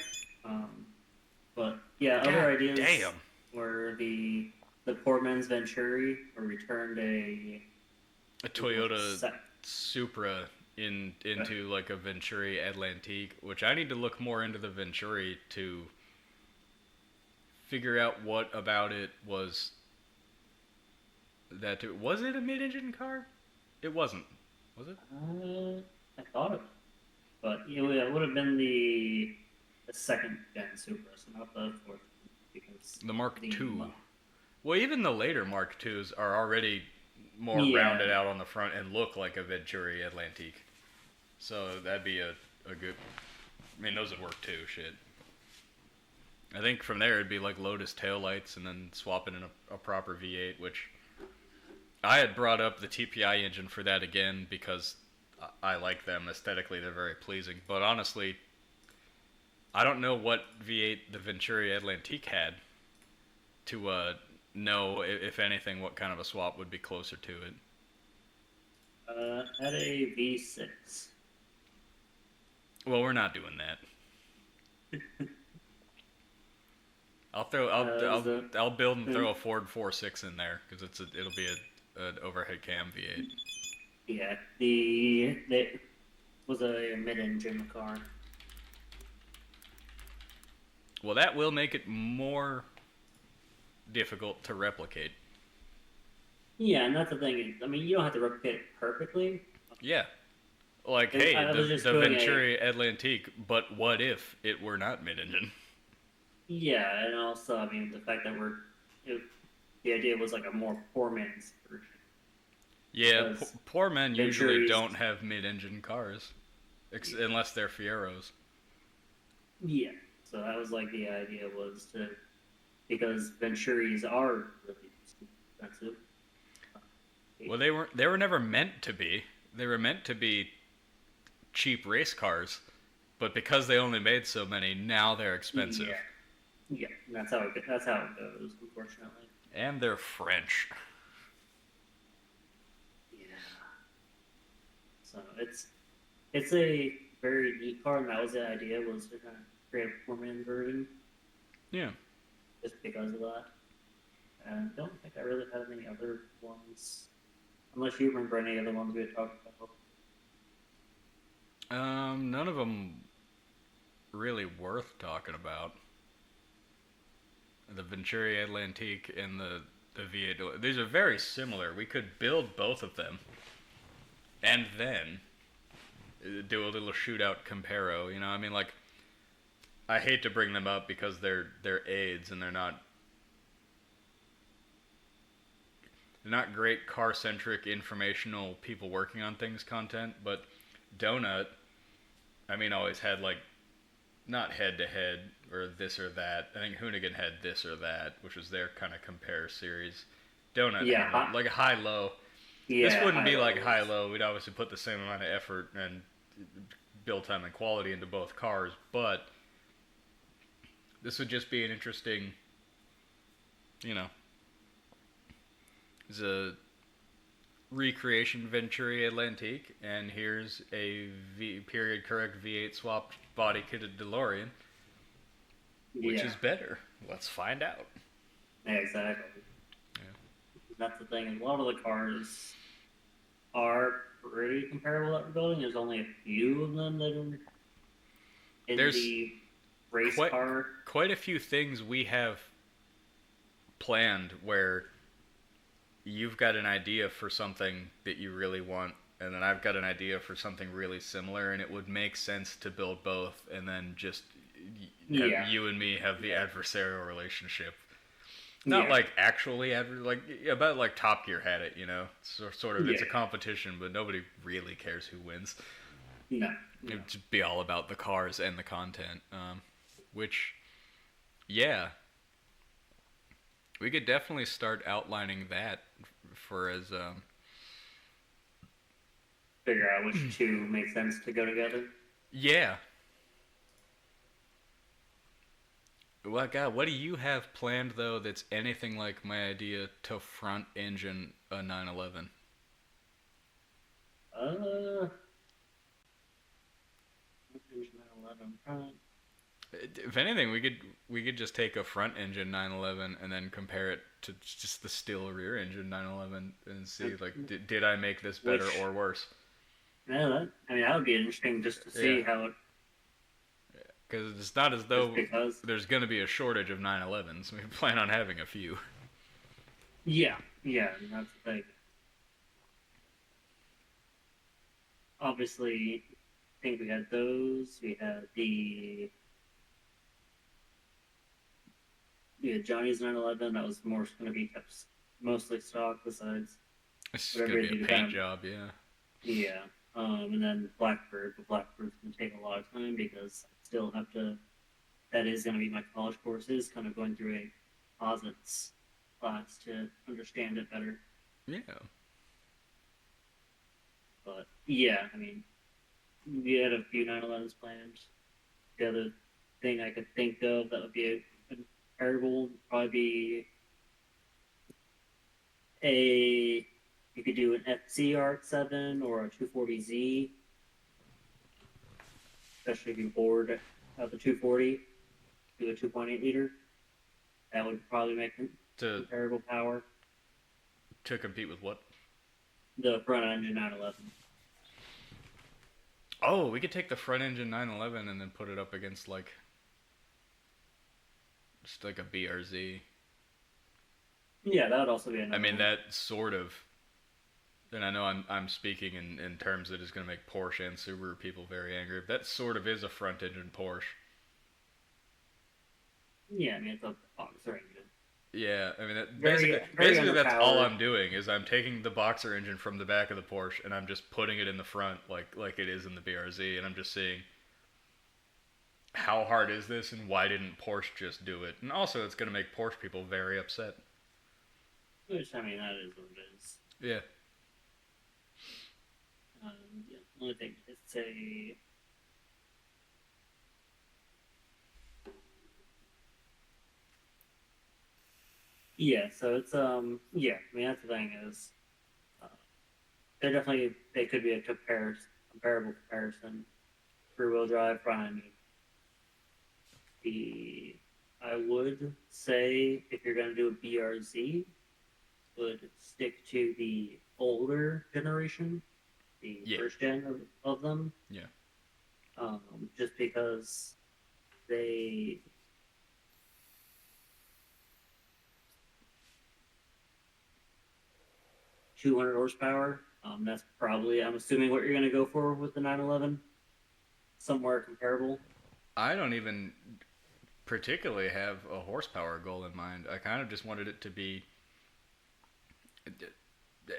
but yeah, other ideas Damn. were the poor man's Venturi, or returned a Toyota se- Supra into like a Venturi Atlantique, which I need to look more into the Venturi to figure out what about it was was it a mid-engine car? It wasn't. Was it? I thought of it, but it would have been the second gen Supra, so not the fourth, because The Mark the II. Well, even the later Mark IIs are already more rounded out on the front and look like a Venturi Atlantique. So that'd be a good... I mean, those would work too, shit. I think from there it'd be like Lotus taillights and then swapping in a proper V8, which... I had brought up the TPI engine for that again because I like them aesthetically. They're very pleasing. But honestly, I don't know what V8 the Venturi Atlantique had to know, if anything, what kind of a swap would be closer to it. Had a V6. Well, we're not doing that. I'll build and throw a Ford 4.6 in there because it'll be an overhead cam V8. Yeah, it was a mid-engine car. Well, that will make it more difficult to replicate. Yeah, and that's the thing. I mean, you don't have to replicate it perfectly. Yeah. Like, hey, the Venturi Atlantique, but what if it were not mid-engine? Yeah, and also, I mean, the fact that the idea was like a more poor man's version. Yeah, poor men usually Venturis don't have mid-engine cars, unless they're Fieros. Yeah, so that was like the idea was because Venturis are really expensive. Well, they were never meant to be. They were meant to be cheap race cars, but because they only made so many, now they're expensive. Yeah, that's how it goes, unfortunately. And they're French. Yeah. So it's a very neat car, and that was the idea, was to kind of create a performance version Yeah. just because of that. And I don't think I really have any other ones, unless you remember any other ones we had talked about. None of them really worth talking about. The Venturi Atlantique and the V8. These are very similar. We could build both of them, and then do a little shootout comparo. You know, I mean, like, I hate to bring them up because they're aids and they're not great car centric informational people working on things content, but Donut, I mean, always had like not head to head or this or that. I think Hoonigan had this or that, which was their kind of compare series. Donut, Yeah, had, like a high low. Yeah, This wouldn't be like lows. high low. We'd obviously put the same amount of effort and build time and quality into both cars, but this would just be an interesting, you know, it's a recreation Venturi Atlantique, and here's a period correct V8 swap body kitted DeLorean. Which Yeah. is better? Let's find out. Yeah, exactly. Yeah. That's the thing. A lot of the cars are pretty comparable that we're building. There's only a few of them that are in There's the race quite- car. Quite a few things we have planned where you've got an idea for something that you really want, and then I've got an idea for something really similar, and it would make sense to build both, and then just have Yeah. you and me have the adversarial relationship. Not Yeah. like actually about like Top Gear had it, you know. So, sort of, it's a Yeah. competition, but nobody really cares who wins. No. It would just be all about the cars and the content, which, yeah, we could definitely start outlining that for as Figure out which two make sense to go together. yeah. Well, God, what do you have planned though that's anything like my idea to front engine a 911? Engine 911 front. If anything, we could just take a front engine 911 and then compare it to just the still rear engine 911 and see like did I make this better Which- or worse? Yeah, that would be interesting just to see Yeah. how it. Because it's not as Just though because. there's going to be a shortage of 911s. We plan on having a few. Yeah, and that's the thing. Obviously, I think we had those. We had Johnny's 911. That was more going to be kept mostly stock. Besides, It's just Whatever going to be you a paint do. job, yeah. yeah. And then Blackbird, but Blackbird's going to take a lot of time because I still have to. That is going to be my college courses, kind of going through a posits class to understand it better. Yeah. But yeah, I mean, we had a few 911s planned. The other thing I could think of that would be a comparable would probably be you could do an FCR7 or a 240Z, especially if you board the 240, do a 2.8 liter. That would probably make To comparable power. compete with what? The front engine 911. Oh, we could take the front engine 911 and then put it up against like just like a BRZ. Yeah, that would also be another I mean one. that sort of. And I know I'm speaking in terms that is going to make Porsche and Subaru people very angry. But that sort of is a front engine Porsche. Yeah, I mean, it's a boxer engine. Yeah, I mean, Very basically that's all underpowered. I'm doing is I'm taking the boxer engine from the back of the Porsche and I'm just putting it in the front like it is in the BRZ, and I'm just seeing how hard is this and why didn't Porsche just do it? And also, it's going to make Porsche people very upset. Which, I mean, that is what it is. Yeah. Yeah, only thing it's a. Yeah, so it's yeah. I mean, that's the thing is, uh, they could be a comparable comparison. Rear wheel drive, front end. The I would say if you're gonna do a BRZ, would stick to the older generation, the Yeah. first gen of them. Yeah. Just because they 200 horsepower. That's probably, I'm assuming, what you're going to go for with the 911. Somewhere comparable. I don't even particularly have a horsepower goal in mind. I kind of just wanted it to be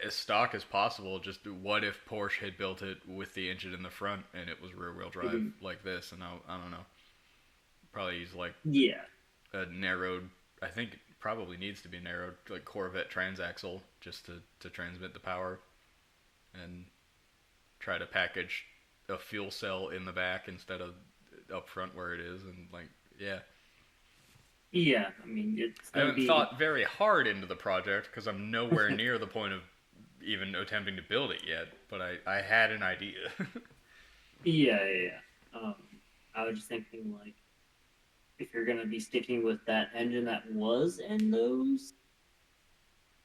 as stock as possible. Just what if Porsche had built it with the engine in the front and it was rear wheel drive like this? And I don't know. Probably use like Yeah. a narrowed. I think it probably needs to be narrowed, like Corvette transaxle, just to transmit the power, and try to package a fuel cell in the back instead of up front where it is, and like yeah. Yeah, I mean, it's I going to haven't be. thought very hard into the project because I'm nowhere near the point of even attempting to build it yet, but I had an idea. Yeah. I was just thinking, like, if you're going to be sticking with that engine that was in those,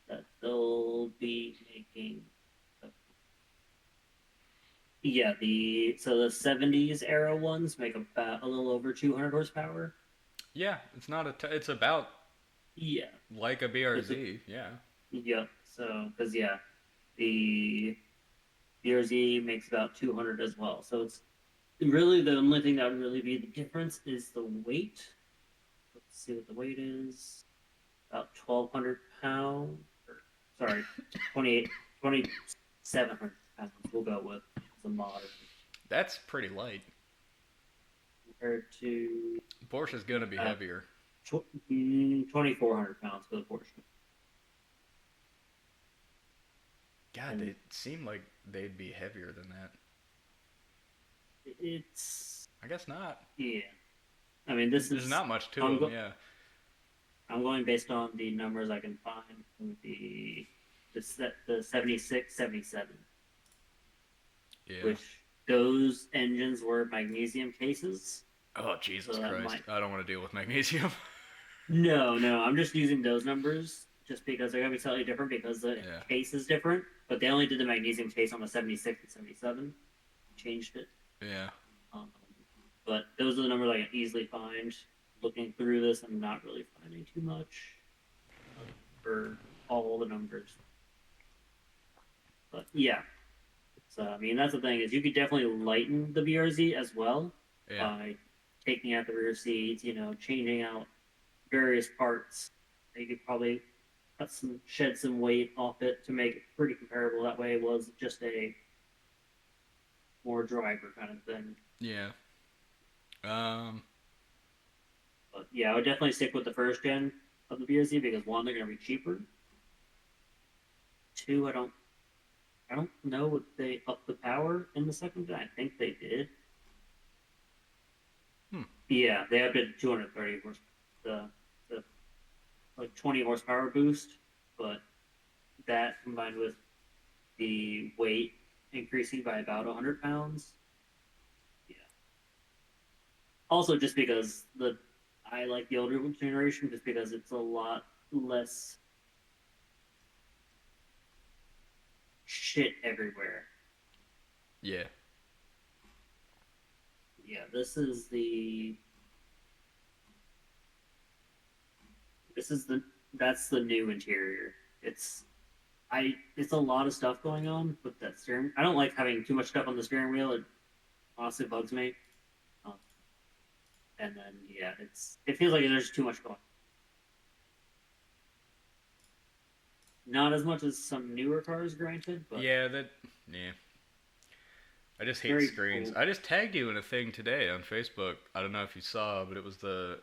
that they'll be making. Yeah, the 70s era ones make about a little over 200 horsepower. Yeah, it's not it's about Yeah. like a BRZ, yeah. Yep. So, because the BRZ makes about 200 as well. So it's really the only thing that would really be the difference is the weight. Let's see what the weight is. About 1,200 pounds. Sorry, 2,700 pounds. We'll go with the modern That's pretty light. compared to Porsche's gonna be heavier. 2,400 pounds for the Porsche. God, they seem like they'd be heavier than that. It's I guess not. yeah. I mean, There's not much to them, yeah. I'm going based on the numbers I can find from the 76, 77, Yeah. which those engines were magnesium cases. Oh, Jesus So that Christ. might- I don't want to deal with magnesium. No, I'm just using those numbers just because they're going to be slightly different because the Yeah. case is different. But they only did the magnesium case on the 76 and 77. Changed it. Yeah. But those are the numbers I can easily find. Looking through this, I'm not really finding too much for all the numbers. But yeah. So, I mean, that's the thing is you could definitely lighten the BRZ as well Yeah. by taking out the rear seats, changing out various parts. You could probably shed some weight off it to make it pretty comparable. That way it was just a more driver kind of thing. Yeah. But yeah, I would definitely stick with the first gen of the BRZ because one, they're gonna be cheaper. Two, I don't know if they upped the power in the second gen. I think they did. Yeah, they upped it to 230 horse, the like 20 horsepower boost, but that combined with the weight increasing by about 100 pounds. Yeah. Also, just because I like the older generation, just because it's a lot less shit everywhere. Yeah. Yeah, that's the new interior. It's a lot of stuff going on with that steering. I don't like having too much stuff on the steering wheel. It honestly bugs me. And then it feels like there's too much going on. Not as much as some newer cars, granted, but Yeah, I just hate Very screens. cool. I just tagged you in a thing today on Facebook. I don't know if you saw, but it was the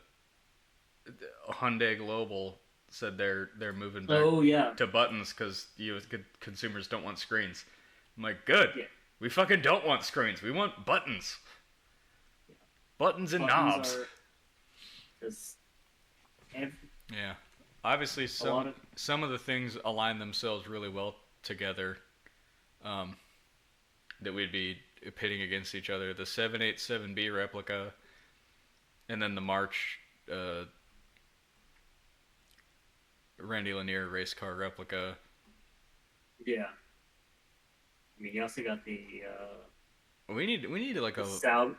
Hyundai Global said they're moving back oh yeah, to buttons because consumers don't want screens. I'm like, good. Yeah. We fucking don't want screens. We want buttons. Buttons and knobs. Because Yeah. Obviously, lot of some of the things align themselves really well together. That we'd be pitting against each other. The 787B replica, and then the March Randy Lanier race car replica. yeah. I mean, you also got the We need like a.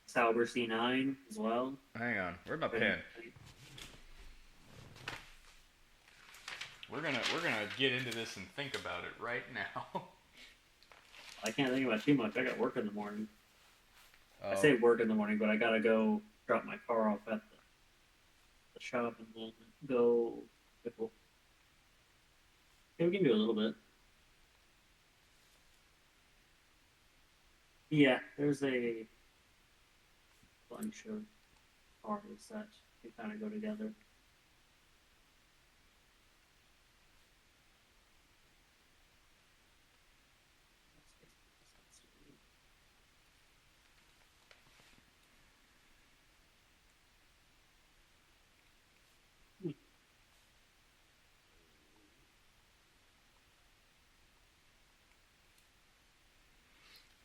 Sauber C9 as well. Hang on, where'd my pen? We're gonna get into this and think about it right now. I can't think about it too much. I got work in the morning. Oh. I say work in the morning, but I gotta go drop my car off at the shop and then go pickle. Yeah, we can do a little bit. Yeah, there's a bunch of cars that can kind of go together.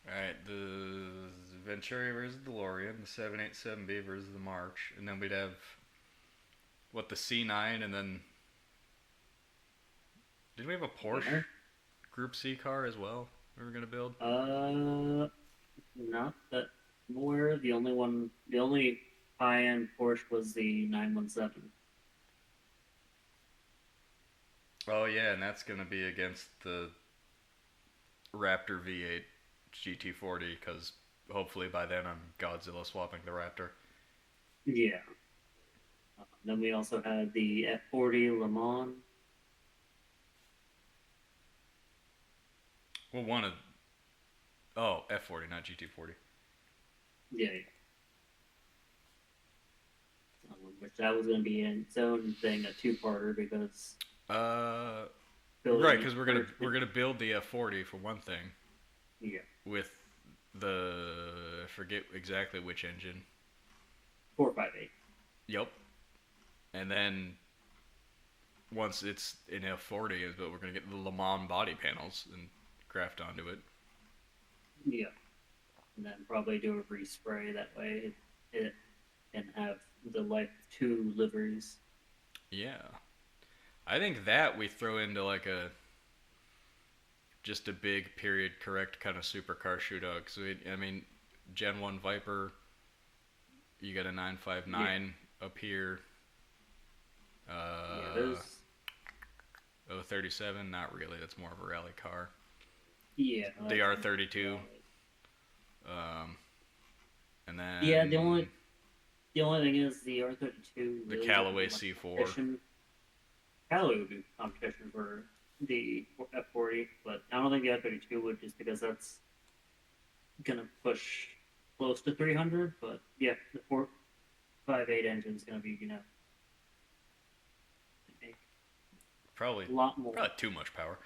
Alright, the Venturi versus the DeLorean, the 787B versus the March, and then we'd have what, the C9, and then did we have a Porsche Winner? Group C car as well we were gonna build? Not that I'm aware of. The only high-end Porsche was the 917. Oh yeah, and that's gonna be against the Raptor V8 GT40, because hopefully by then I'm Godzilla swapping the Raptor. Yeah. Then we also had the F40 Le Mans. Well, one of F40, not GT40. Yeah. Which that was going to be its own thing, a two-parter, because Right, because we're gonna build the F40 for one thing. Yeah. With the, I forget exactly which engine. 458. Yep. And then once it's in F40, is but we're gonna get the Le Mans body panels and graft onto it. Yeah. And then probably do a respray, that way it can have the like two liveries. Yeah. I think that we throw into like just a big period correct kind of supercar shootout. So I mean, Gen 1 Viper, you got a 959 up here. There's 037, not really. That's more of a rally car. yeah. The R32. And then Yeah, the only thing is the R32. the really Callaway doesn't have C4. competition. Callaway would be competition for the F40, but I don't think the F32 would, just because that's gonna push close to 300. But yeah, the 458 engine is gonna be Probably a lot more. probably too much power.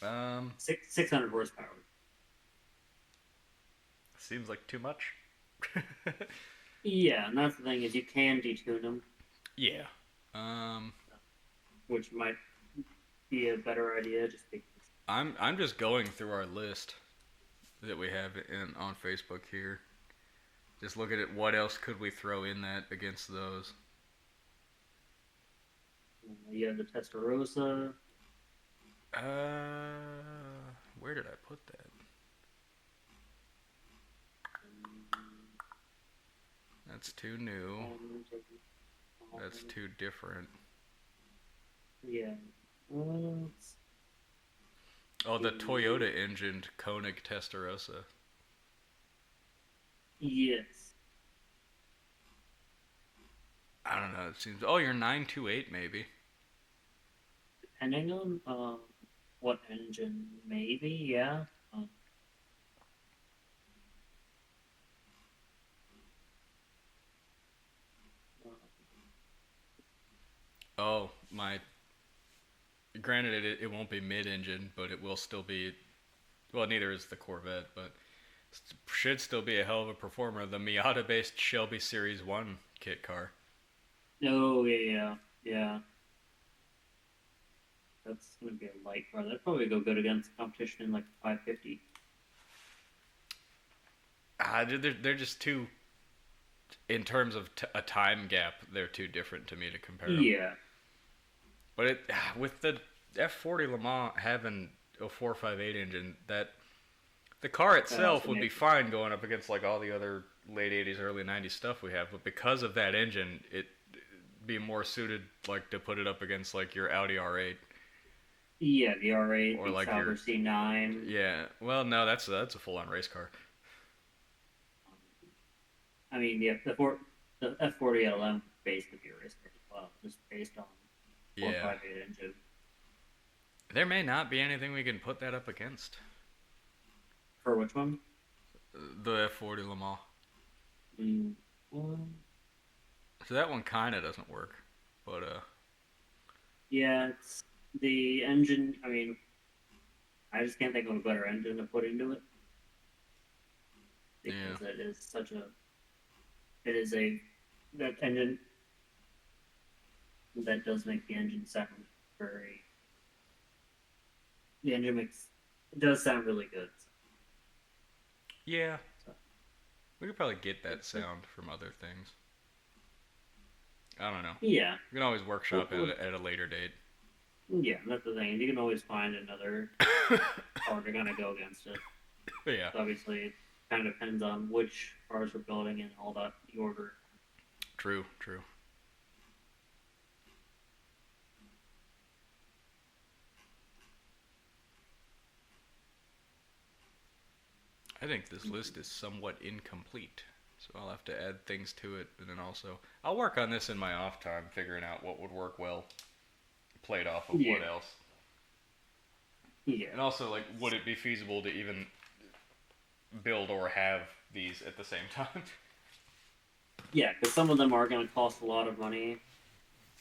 Um, 600 horsepower. seems like too much. Yeah, and that's the thing, is you can detune them, Yeah. which might be a better idea, just because. I'm just going through our list that we have on Facebook here. Just looking at what else could we throw in that against those. You have the Testarossa. Where did I put that? That's too new. That's too different. Yeah. Oh, the Toyota engined Koenig Testarossa. Yes. I don't know. It seems. Oh, you're 928 maybe. Depending on what engine, maybe, yeah. Oh, my. Granted, it won't be mid-engine, but it will still be Well, neither is the Corvette, but should still be a hell of a performer. The Miata-based Shelby Series 1 kit car. Oh yeah. That's gonna be a light car. That'd probably go good against competition in like 550. They're just too, in terms of a time gap, they're too different to me to compare them. Yeah. But with the F40 Le Mans having a 458 engine, that the car itself also would be makes- fine going up against like all the other late 80s, early 90s stuff we have. But because of that engine, it'd be more suited like to put it up against like your Audi R8. Yeah, the R8, Or the like Sauber your- C9. Yeah. Well, no, that's a full-on race car. I mean, yeah, the F40 LM is basically a race car as well, just based on Yeah. 458 engine. There may not be anything we can put that up against. For which one? The F40 Le Mans. Well, So that one kind of doesn't work. But, yeah, it's the engine. I mean, I just can't think of a better engine to put into it because it is such a. It is that engine that does make the engine sound very. The engine it does sound really good. yeah. So. We could probably get that sound from other things. I don't know. Yeah, We can always workshop it at a later date. yeah, that's the thing. You can always find another car to kind of go against it. But yeah. Obviously, it kind of depends on which cars we're building and all that, the order. True. I think this list is somewhat incomplete, so I'll have to add things to it, and then also I'll work on this in my off time, figuring out what would work well, played off of what Yeah. else, Yeah. and also like, would it be feasible to even build or have these at the same time? Yeah, because some of them are going to cost a lot of money,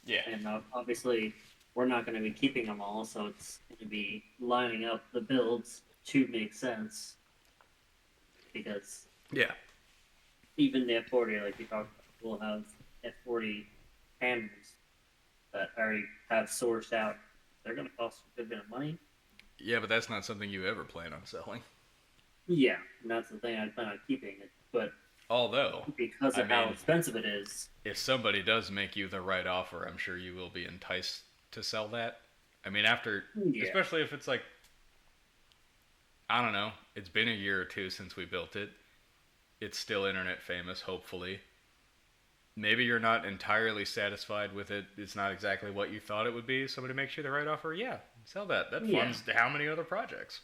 Yeah. and obviously we're not going to be keeping them all, so it's going to be lining up the builds to make sense. Because Yeah. even the F40, like you talked about, will have F40 hammers that I already have sourced out. They're going to cost a good bit of money. Yeah, but that's not something you ever plan on selling. Yeah, and that's the thing. I plan on keeping it, but Although, because I of how mean- expensive it is, if somebody does make you the right offer, I'm sure you will be enticed to sell that. I mean, after, Yeah. especially if it's like, I don't know, it's been a year or two since we built it. It's still internet famous, hopefully. Maybe you're not entirely satisfied with it. It's not exactly what you thought it would be. Somebody makes you the right offer, yeah, sell that. That Yeah. funds how many other projects?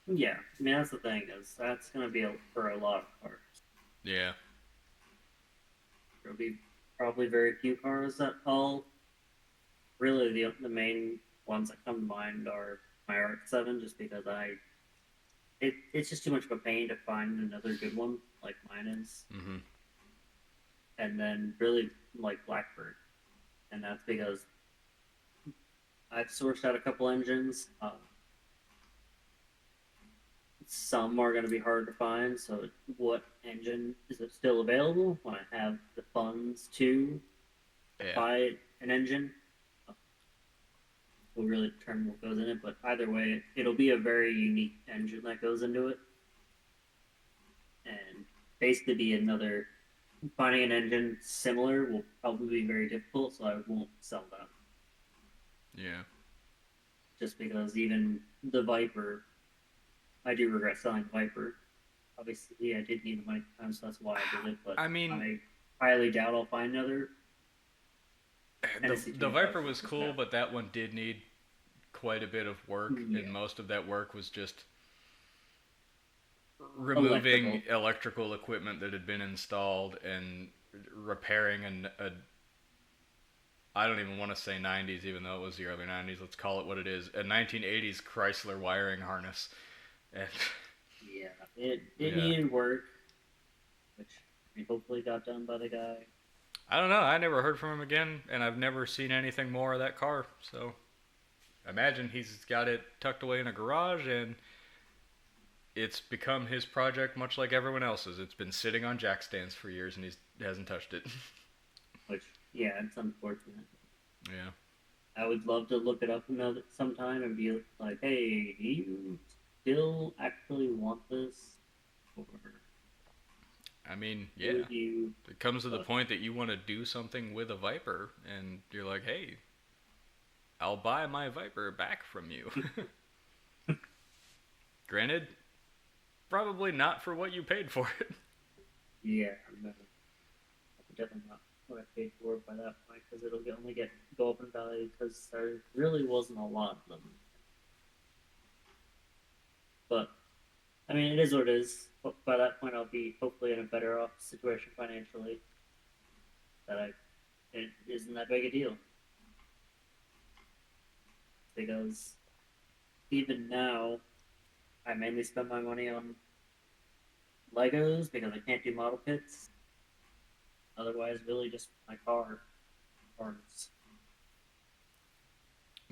yeah, I mean that's the thing is that's going to be for a lot of cars. Yeah. There'll be probably very few cars that all. Really, the main ones that come to mind are my RX-7, just because it's just too much of a pain to find another good one like mine is, Mm-hmm. and then really like Blackbird, and that's because I've sourced out a couple engines. Some are going to be hard to find, so what engine is it still available when I have the funds to Yeah. buy an engine? Will really determine what goes in it, but either way, it'll be a very unique engine that goes into it, and basically be another. Finding an engine similar will probably be very difficult, so I won't sell that. Yeah. Just because even the Viper, I do regret selling the Viper. Obviously, I did need the money at the time, so that's why I did it. But I mean- I highly doubt I'll find another. The Viper was cool, but that one did need quite a bit of work, Yeah. and most of that work was just removing electrical equipment that had been installed and repairing I don't even want to say 90s, even though it was the early 90s. Let's call it what it is. A 1980s Chrysler wiring harness. And Yeah, it Yeah. needed work, which we hopefully got done by the guy. I don't know. I never heard from him again, and I've never seen anything more of that car. So I imagine he's got it tucked away in a garage, and it's become his project, much like everyone else's. It's been sitting on jack stands for years, and he hasn't touched it. Which, yeah, it's unfortunate. Yeah. I would love to look it up another sometime and be like, hey, do you still actually want this? Or I mean, yeah. would you? It comes to the point that you want to do something with a Viper, and you're like, hey, I'll buy my Viper back from you. Granted, probably not for what you paid for it. Yeah, no, definitely not what I paid for it by that point because it'll only go up in value because there really wasn't a lot of them. But I mean, it is what it is. But by that point, I'll be hopefully in a better off situation financially. It isn't that big a deal because even now, I mainly spend my money on Legos because I can't do model kits. Otherwise, really just my car parts.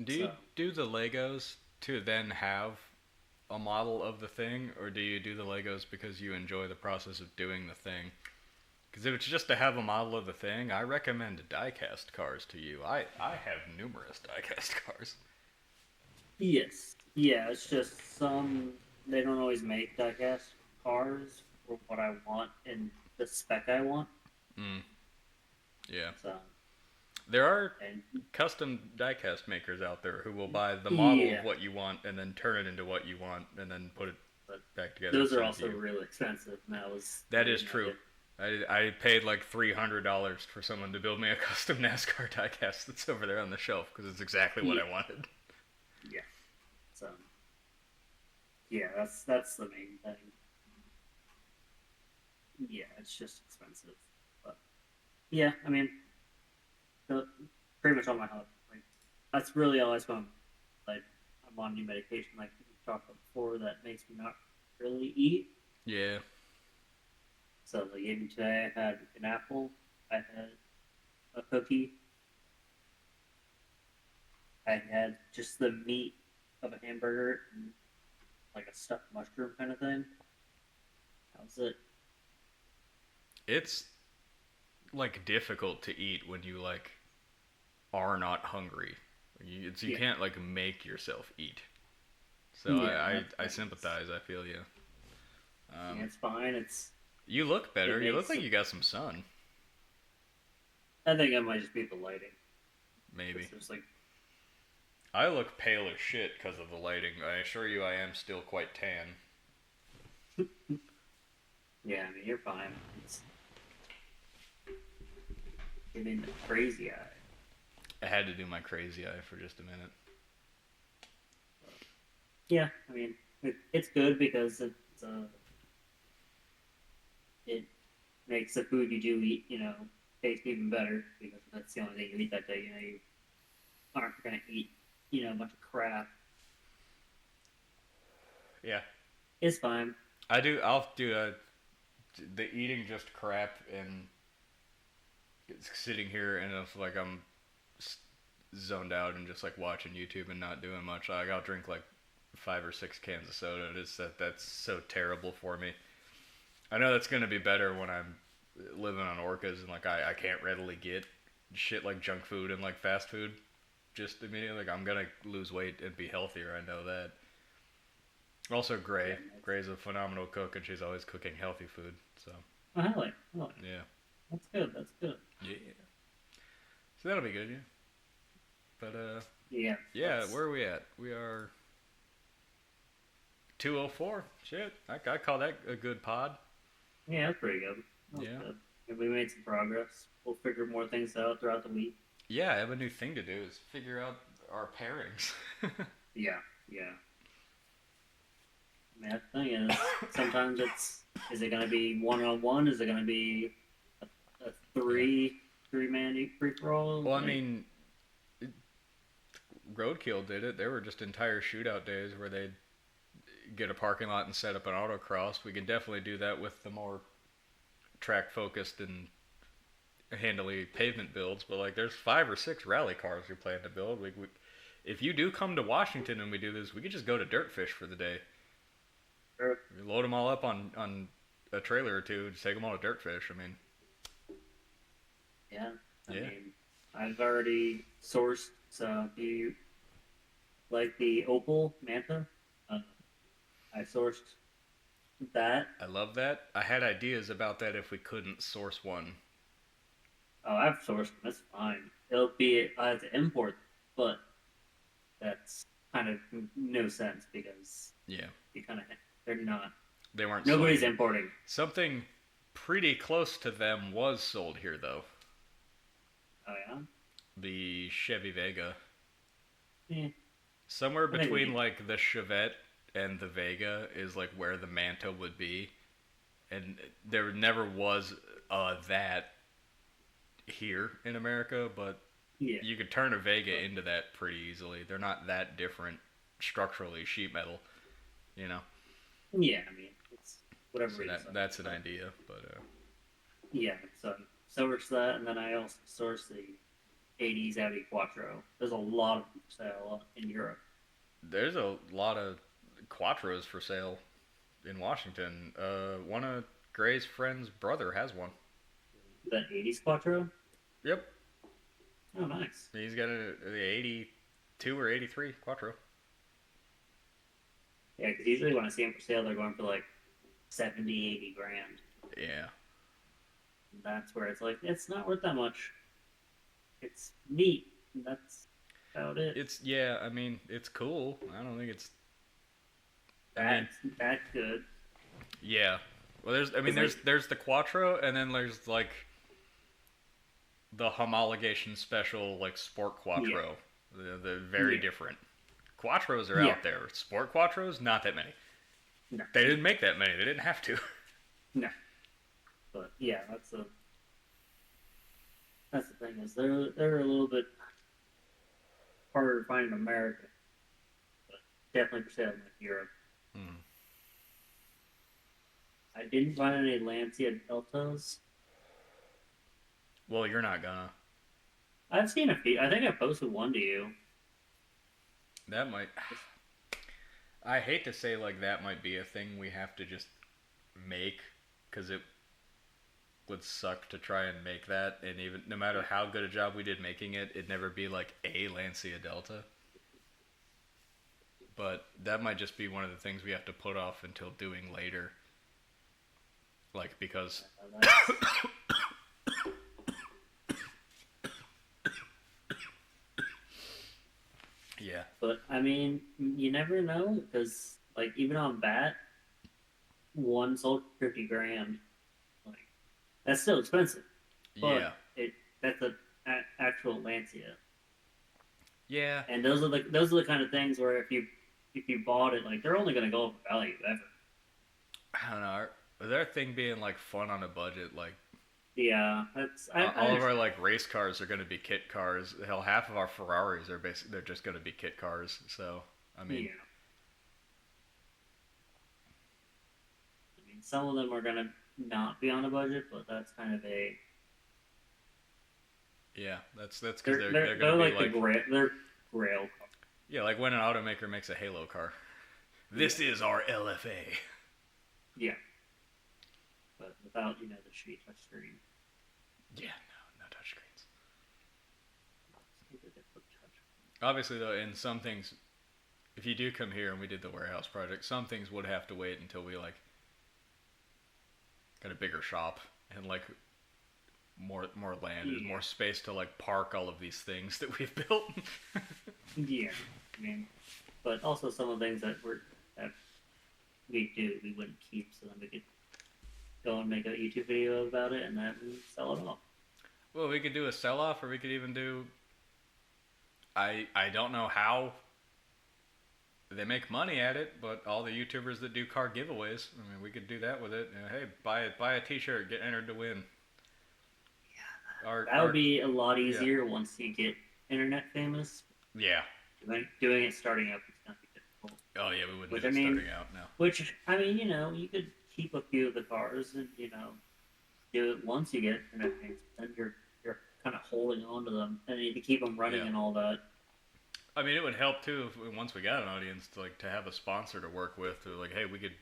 Do you So- do the Legos to then have a model of the thing, or do you do the Legos because you enjoy the process of doing the thing? Because if it's just to have a model of the thing, I recommend die-cast cars to you. I have numerous die-cast cars. Yes. Yeah, it's just they don't always make diecast cars for what I want and the spec I want. Yeah. So, There are and custom diecast makers out there who will buy the model Yeah. of what you want and then turn it into what you want and then put it But back together. those and are send to also you. really expensive. And That is true. I paid like $300 for someone to build me a custom NASCAR diecast that's over there on the shelf because it's exactly what I wanted. Yeah. So, yeah, that's the main thing. Yeah, it's just expensive. But yeah, I mean, pretty much all my health. Like that's really all I spend. Like I'm on new medication, like we talked about before, that makes me not really eat. Yeah. So like even today, I had an apple. I had a cookie. I had just the meat of a hamburger and like a stuffed mushroom kind of thing. That was it. It's like difficult to eat when you like are not hungry. You Yeah. can't like make yourself eat. So Yeah, I sympathize. I feel you. Yeah, it's fine. You look better. It You look makes like it- you got some sun. I think it might just be the lighting. Maybe. It's just like I look pale as shit because of the lighting. I assure you, I am still quite tan. yeah, I mean you're fine. It's giving the crazy eye. I had to do my crazy eye for just a minute. Yeah, I mean it's good because it makes the food you do eat, taste even better because that's the only thing you eat that day. You aren't gonna eat, a bunch of crap. Yeah. It's fine. I'll do the eating just crap and sitting here and if like I'm zoned out and just like watching YouTube and not doing much. Like I'll drink like 5 or 6 cans of soda. That's so terrible for me. I know that's gonna be better when I'm living on orcas and like I can't readily get shit like junk food and like fast food just immediately. Like I'm gonna lose weight and be healthier. I know that. Also, Gray. Gray's a phenomenal cook, and she's always cooking healthy food. So Oh, hell yeah. yeah, That's good. That's good. yeah. So that'll be good, yeah. But Yeah. yeah, that's- where are we at? We are 204. Shit, I call that a good pod. Yeah, that's pretty good. That's Yeah. good. And we made some progress. We'll figure more things out throughout the week. Yeah, I have a new thing to do is figure out our pairings. Yeah. I mean, the thing is, sometimes is it going to be 1-on-1? Is it going to be a three-man free for all? Well, I mean, Roadkill did it. There were just entire shootout days where they'd get a parking lot and set up an autocross. We could definitely do that with the more track-focused and handily pavement builds. But like, there's 5 or 6 rally cars we plan to build. We if you do come to Washington and we do this, we could just go to Dirtfish for the day. Sure. You load them all up on a trailer or two, just take them on a dirt fish. I mean, Yeah. I Yeah. mean, I've already sourced. So, do you like the opal manta? I sourced that. I love that. I had ideas about that if we couldn't source one. Oh, I've sourced them. That's fine. It'll be I have to import, but that's kind of no sense because Yeah, you kind of they're not. they weren't. Nobody's sold. importing. Something pretty close to them was sold here though. Oh yeah. The Chevy Vega. Yeah. Somewhere I think between we- like the Chevette and the Vega is like where the Manta would be, and there never was that here in America, but Yeah. you could turn a Vega into that pretty easily. They're not that different structurally, sheet metal, you know. Yeah. I mean, it's whatever. So it is. that's an idea, but Yeah. So sourced that, and then I also sourced the '80s Audi Quattro. There's a lot of them for sale in Europe. there's a lot of Quattros for sale in Washington. One of Gray's friend's brother has one. That '80s Quattro. Yep. Oh, nice. He's got the 82 or 83 Quattro. Yeah, because usually when I see them for sale, they're going for like 70, 80 grand. Yeah. And that's where it's like, it's not worth that much. It's neat. And that's about it. I mean, it's cool. I don't think it's I mean, That's good. yeah. Well, It's there's the Quattro, and then there's like the homologation special like Sport Quattro. The very Yeah. different. Quattros are Yeah. out there. Sport Quattros, not that many. No. They didn't make that many. They didn't have to. No. But yeah, that's the thing is they're a little bit harder to find in America, but definitely for sale in Europe. Hmm. I didn't find any Lancia Deltas. Well, you're not gonna. I've seen a few. I think I posted one to you. That might. I hate to say like that might be a thing we have to just make, because it would suck to try and make that, and even no matter how good a job we did making it, it'd never be like a Lancia Delta. But that might just be one of the things we have to put off until doing later. Like, because That's- yeah, But I mean, you never know because, like, even on Bat, one sold for 50 grand. Like, that's still expensive. But yeah, that's a actual Lancia, yeah. and those are the kind of things where if you bought it, like, they're only gonna go up in value ever. I don't know. Their thing being like fun on a budget, like. Yeah, that's All of our like race cars are going to be kit cars. Hell, half of our Ferraris are they're just going to be kit cars. So I mean, yeah. I mean, some of them are gonna not be on a budget, but that's kind of a yeah, that's because they're they're going to like be like they're grail cars. yeah, like when an automaker makes a Halo car. This is our LFA. Yeah, but without the shitty touchscreen. Yeah, no touchscreens. Obviously, though, in some things, if you do come here and we did the warehouse project, some things would have to wait until we like got a bigger shop and like more land and Yeah. more space to like park all of these things that we've built. Yeah, I mean, but also some of the things that we wouldn't keep, so then we could go and make a YouTube video about it and then sell it off. Well, we could do a sell-off, or we could even do. I don't know how they make money at it, but all the YouTubers that do car giveaways, I mean, we could do that with it. Hey, buy a T-shirt, get entered to win. Yeah, That would be a lot easier once you get internet famous. Yeah. Doing it starting up is gonna be difficult. Oh yeah, we wouldn't Which, do it I mean, starting out now. Which, I mean, you could keep a few of the cars and do it once you get internet famous. Then you're kind of holding on to them and you need to keep them running Yeah. and all that. I mean, it would help too if once we got an audience to have a sponsor to work with. To like, hey, we could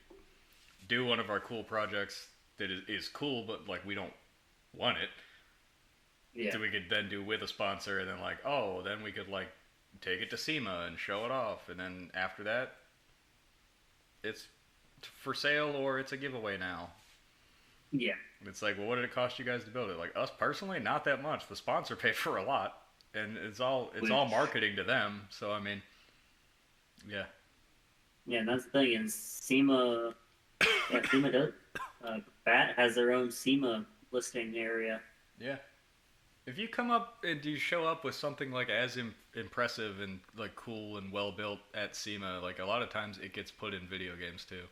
do one of our cool projects that is cool, but like we don't want it. Yeah. So we could then do with a sponsor, and then like, oh, then we could like take it to SEMA and show it off, and then after that, it's for sale or it's a giveaway now. Yeah. It's like, well, what did it cost you guys to build it? Like us personally, not that much. The sponsor paid for a lot, and it's all marketing to them. So I mean, yeah. Yeah, and that's the thing is SEMA. Yeah, SEMA does. BAT has their own SEMA listing area. Yeah. If you come up and you show up with something like as impressive and like cool and well built at SEMA, like a lot of times it gets put in video games too.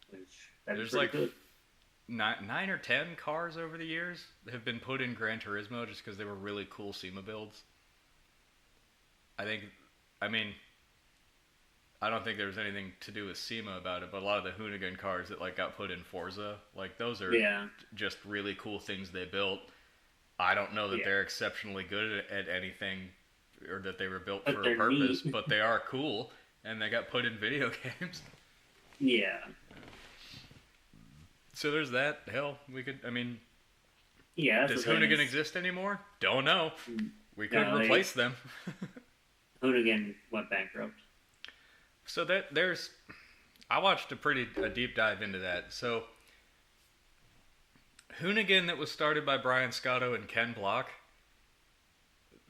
Which that's There's pretty like good. 9 or 10 cars over the years that have been put in Gran Turismo just because they were really cool SEMA builds. I don't think there's anything to do with SEMA about it, but a lot of the Hoonigan cars that like got put in Forza, like those are just really cool things they built. I don't know that they're exceptionally good at anything, or that they were built But for a they're purpose, neat. but they are cool, and they got put in video games. Yeah. So there's that. Hell, Yeah. does that's the thing Hoonigan is exist anymore? Don't know. We could No, they- replace them. Hoonigan went bankrupt. So I watched a deep dive into that. So Hoonigan, that was started by Brian Scotto and Ken Block,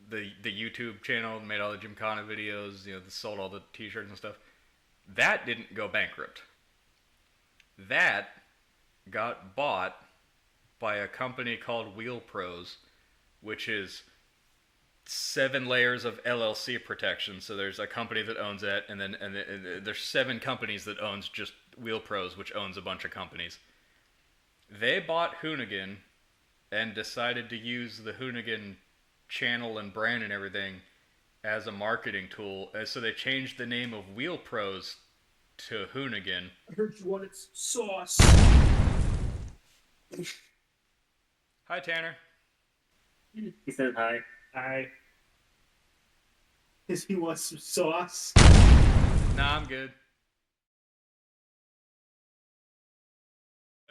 the YouTube channel, made all the Gymkhana videos, that sold all the t-shirts and stuff, that didn't go bankrupt. That got bought by a company called Wheel Pros, which is 7 layers of LLC protection. So there's a company that owns it, and there's 7 companies that owns just Wheel Pros, which owns a bunch of companies. They bought Hoonigan and decided to use the Hoonigan channel and brand and everything as a marketing tool. So they changed the name of Wheel Pros to Hoonigan. I heard you wanted some sauce. Hi, Tanner. He said hi. Does he want some sauce? Nah, I'm good.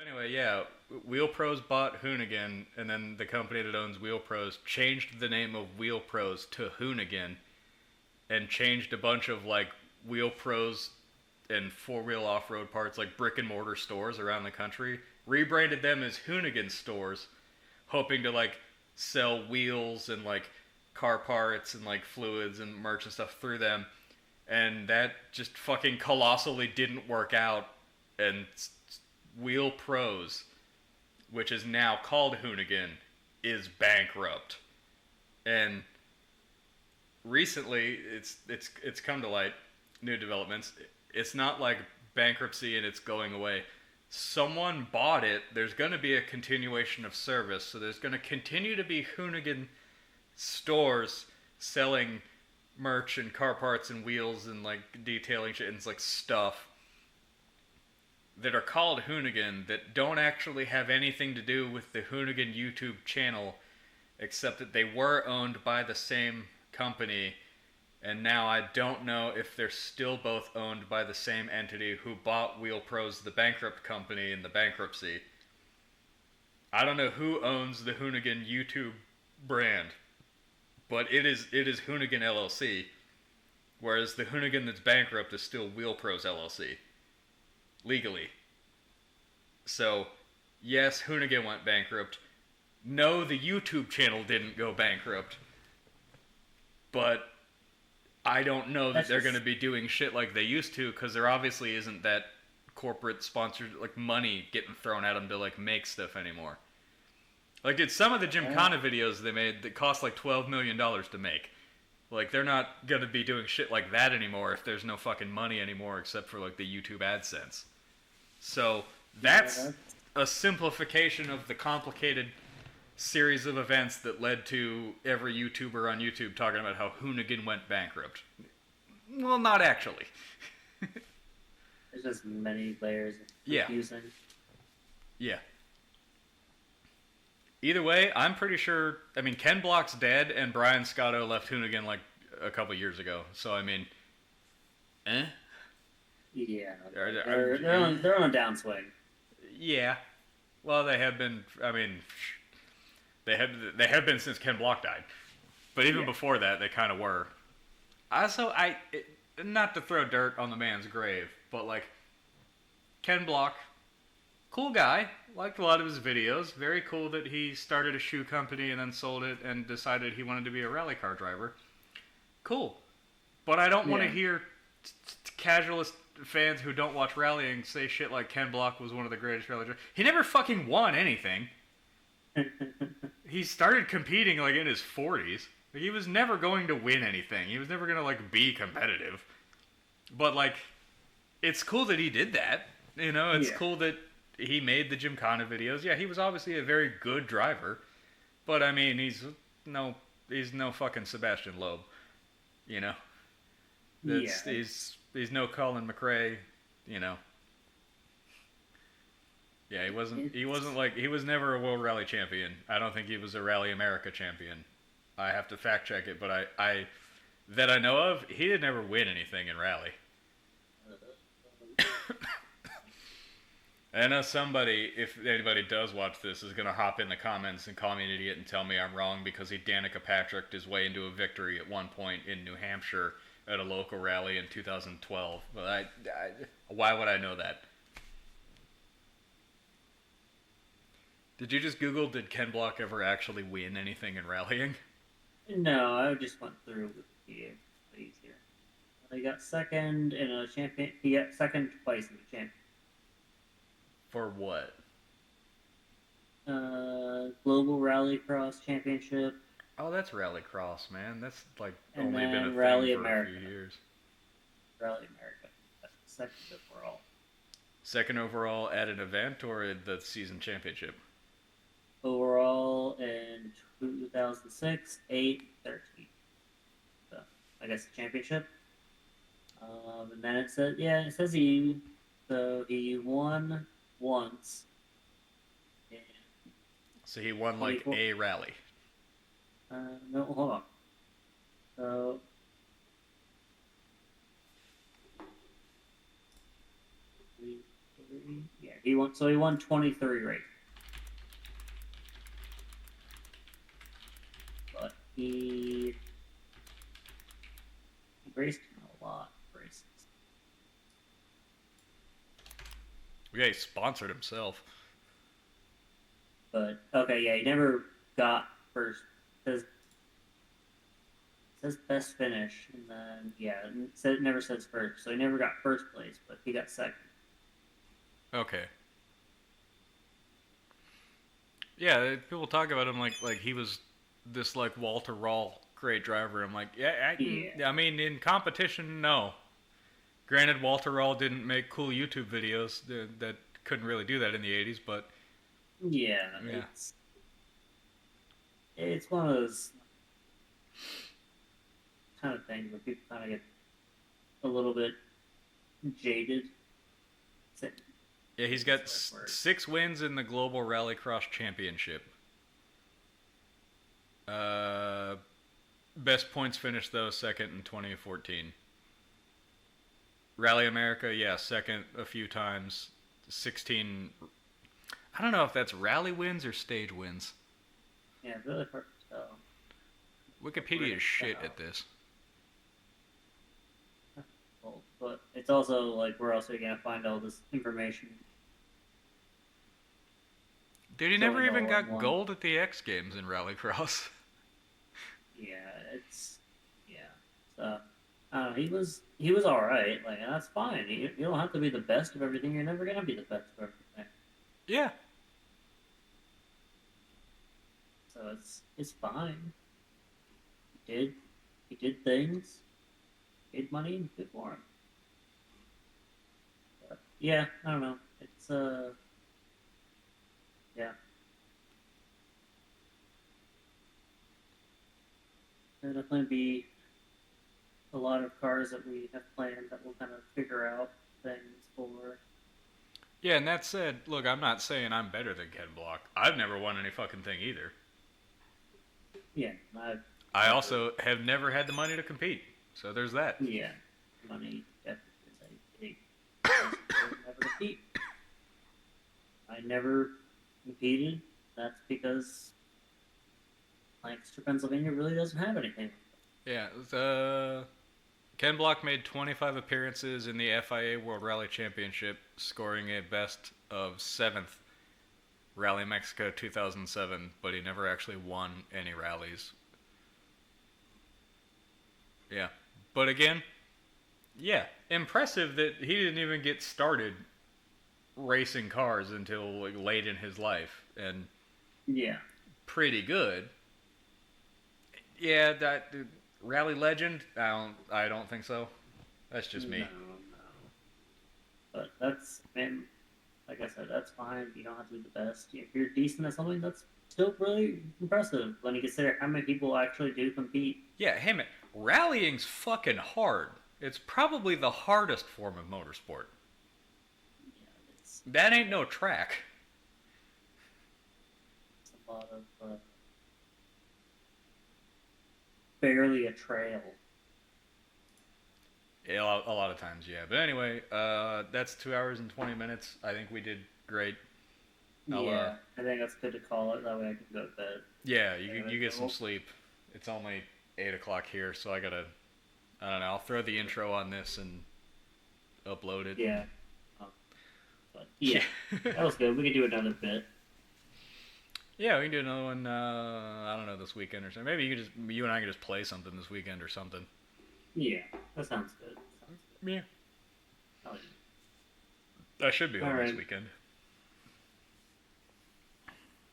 Anyway, yeah, Wheel Pros bought Hoonigan, and then the company that owns Wheel Pros changed the name of Wheel Pros to Hoonigan, and changed a bunch of like Wheel Pros and 4-wheel off-road parts, like brick and mortar stores around the country, rebranded them as Hoonigan stores, hoping to like sell wheels and like car parts and like fluids and merch and stuff through them, and that just fucking colossally didn't work out, and Wheel Pros, which is now called Hoonigan, is bankrupt. And recently it's come to light, new developments. It's not like bankruptcy and it's going away. Someone bought it. There's going to be a continuation of service, so there's going to continue to be Hoonigan stores selling merch and car parts and wheels and like detailing shit and like stuff that are called Hoonigan that don't actually have anything to do with the Hoonigan YouTube channel, except that they were owned by the same company, and now I don't know if they're still both owned by the same entity who bought Wheel Pros, the bankrupt company, in the bankruptcy. I don't know who owns the Hoonigan YouTube brand, but it is Hoonigan LLC, whereas the Hoonigan that's bankrupt is still Wheel Pros LLC. Legally. So, yes, Hoonigan went bankrupt. No, the YouTube channel didn't go bankrupt. But I don't know that they're going to be doing shit like they used to, because there obviously isn't that corporate sponsored like money getting thrown at them to like make stuff anymore. Like, did some of the Gymkhana videos they made that cost like $12 million to make? Like, they're not going to be doing shit like that anymore if there's no fucking money anymore except for, like, the YouTube AdSense. So, that's a simplification of the complicated series of events that led to every YouTuber on YouTube talking about how Hoonigan went bankrupt. Well, not actually. There's just many layers of Yeah. confusing. Yeah. Either way, I'm pretty sure. I mean, Ken Block's dead, and Brian Scotto left Hoonigan like a couple years ago. So I mean, Yeah, Are- they're on a downswing. Yeah. Well, they have been. I mean, they have been since Ken Block died. But even Yeah. before that, they kind of were. Not to throw dirt on the man's grave, but like Ken Block, cool guy. Liked a lot of his videos. Very cool that he started a shoe company and then sold it and decided he wanted to be a rally car driver. Cool. But I don't want to Yeah. hear casualist fans who don't watch rallying say shit like Ken Block was one of the greatest rally drivers. He never fucking won anything. He started competing like in his 40s. Like, he was never going to win anything. He was never going to like be competitive. But like, it's cool that he did that. You know, it's Yeah. cool that he made the Gymkhana videos. Yeah, he was obviously a very good driver. But I mean, he's no fucking Sebastian Loeb. You know, Yeah. he's no Colin McRae. You know. Yeah, he was never a World Rally champion. I don't think he was a Rally America champion. I have to fact check it, but I that I know of, he did never win anything in rally. I know somebody, if anybody does watch this, is gonna hop in the comments and call me an idiot and tell me I'm wrong because he Danica Patricked his way into a victory at one point in New Hampshire at a local rally in 2012. But why would I know that? Did you just Google, did Ken Block ever actually win anything in rallying? No, I just went through with the easier. He got second in a champion. He got second twice in the champion. For what? Global Rallycross Championship. Oh, that's Rallycross, man. That's like And only been a then thing Rally for America. a few years. Rally America. That's second overall. Second overall at an event or at the season championship? Overall in 2006, 8, 13. So, I guess the championship. And then it says he won once. And, So he won like 24. a rally. no, hold on. So, yeah, he won. So he won 23 races. But he raced in a lot of races. Yeah, he sponsored himself. But okay, yeah, he never got first. It says best finish, and then it never says first, so he never got first place, but he got second. Okay. Yeah, people talk about him like he was this like Walter Rall great driver. I'm like, I mean, in competition, no. Granted, Walter Rall didn't make cool YouTube videos that couldn't really do that in the 80s, but Yeah, Yeah. it's one of those kind of things where people kind of get a little bit jaded. yeah, he's got That's the right word. 6 wins in the Global Rallycross Championship. Best points finish though, second in 2014. Rally America, yeah, second a few times. 16. I don't know if that's rally wins or stage wins. Yeah, really hard to tell. Wikipedia is shit at this. Well, but it's also like we're also gonna find all this information. Dude, he Going never even all got in one. gold at the X Games in Rallycross. So he was all right. Like that's fine. You don't have to be the best of everything. You're never gonna be the best of everything. Yeah. So it's fine. He did things. Made money. Good for him. But, yeah, I don't know. It's yeah. There'll definitely be a lot of cars that we have planned that we'll kind of figure out things for. Yeah, and that said, look, I'm not saying I'm better than Ken Block. I've never won any fucking thing either. Yeah, I also have never had the money to compete. So there's that. yeah, money definitely is a big compete. I never competed. That's because Lancaster, Pennsylvania really doesn't have anything. Yeah, Ken Block made 25 appearances in the FIA World Rally Championship, scoring a best of 7th Rally Mexico 2007, but he never actually won any rallies. Yeah. But again, yeah, impressive that he didn't even get started racing cars until like, late in his life, and Yeah. pretty good. Yeah, that rally legend. I don't think so. That's just me. No. But that's, man, like I said, that's fine. You don't have to be the best. If you're decent at something, that's still really impressive when you consider how many people actually do compete. Yeah, hey man, rallying's fucking hard. It's probably the hardest form of motorsport. Yeah, it's That ain't no track. a lot of barely a trail. Yeah, a lot of times, yeah. But anyway, that's 2 hours and 20 minutes. I think we did great. I'll, Yeah, I think that's good to call it. That way I can go to bed. Yeah, you get some sleep. It's only 8 o'clock here, so I don't know, I'll throw the intro on this and upload it. Yeah. But yeah, that was good. We could do another bit. Yeah, we can do another one, I don't know, this weekend or something. Maybe you and I can just play something this weekend or something. Yeah, that sounds good. Yeah. Oh, yeah. I should be home this Alright. weekend.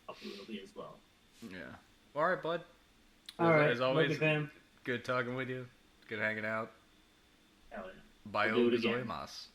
Hopefully it'll be as well. Yeah. Alright, bud. All right, As always, love you, fam. good talking with you. Good hanging out. Hell yeah. Bye, We'll do it again. gozaimasu.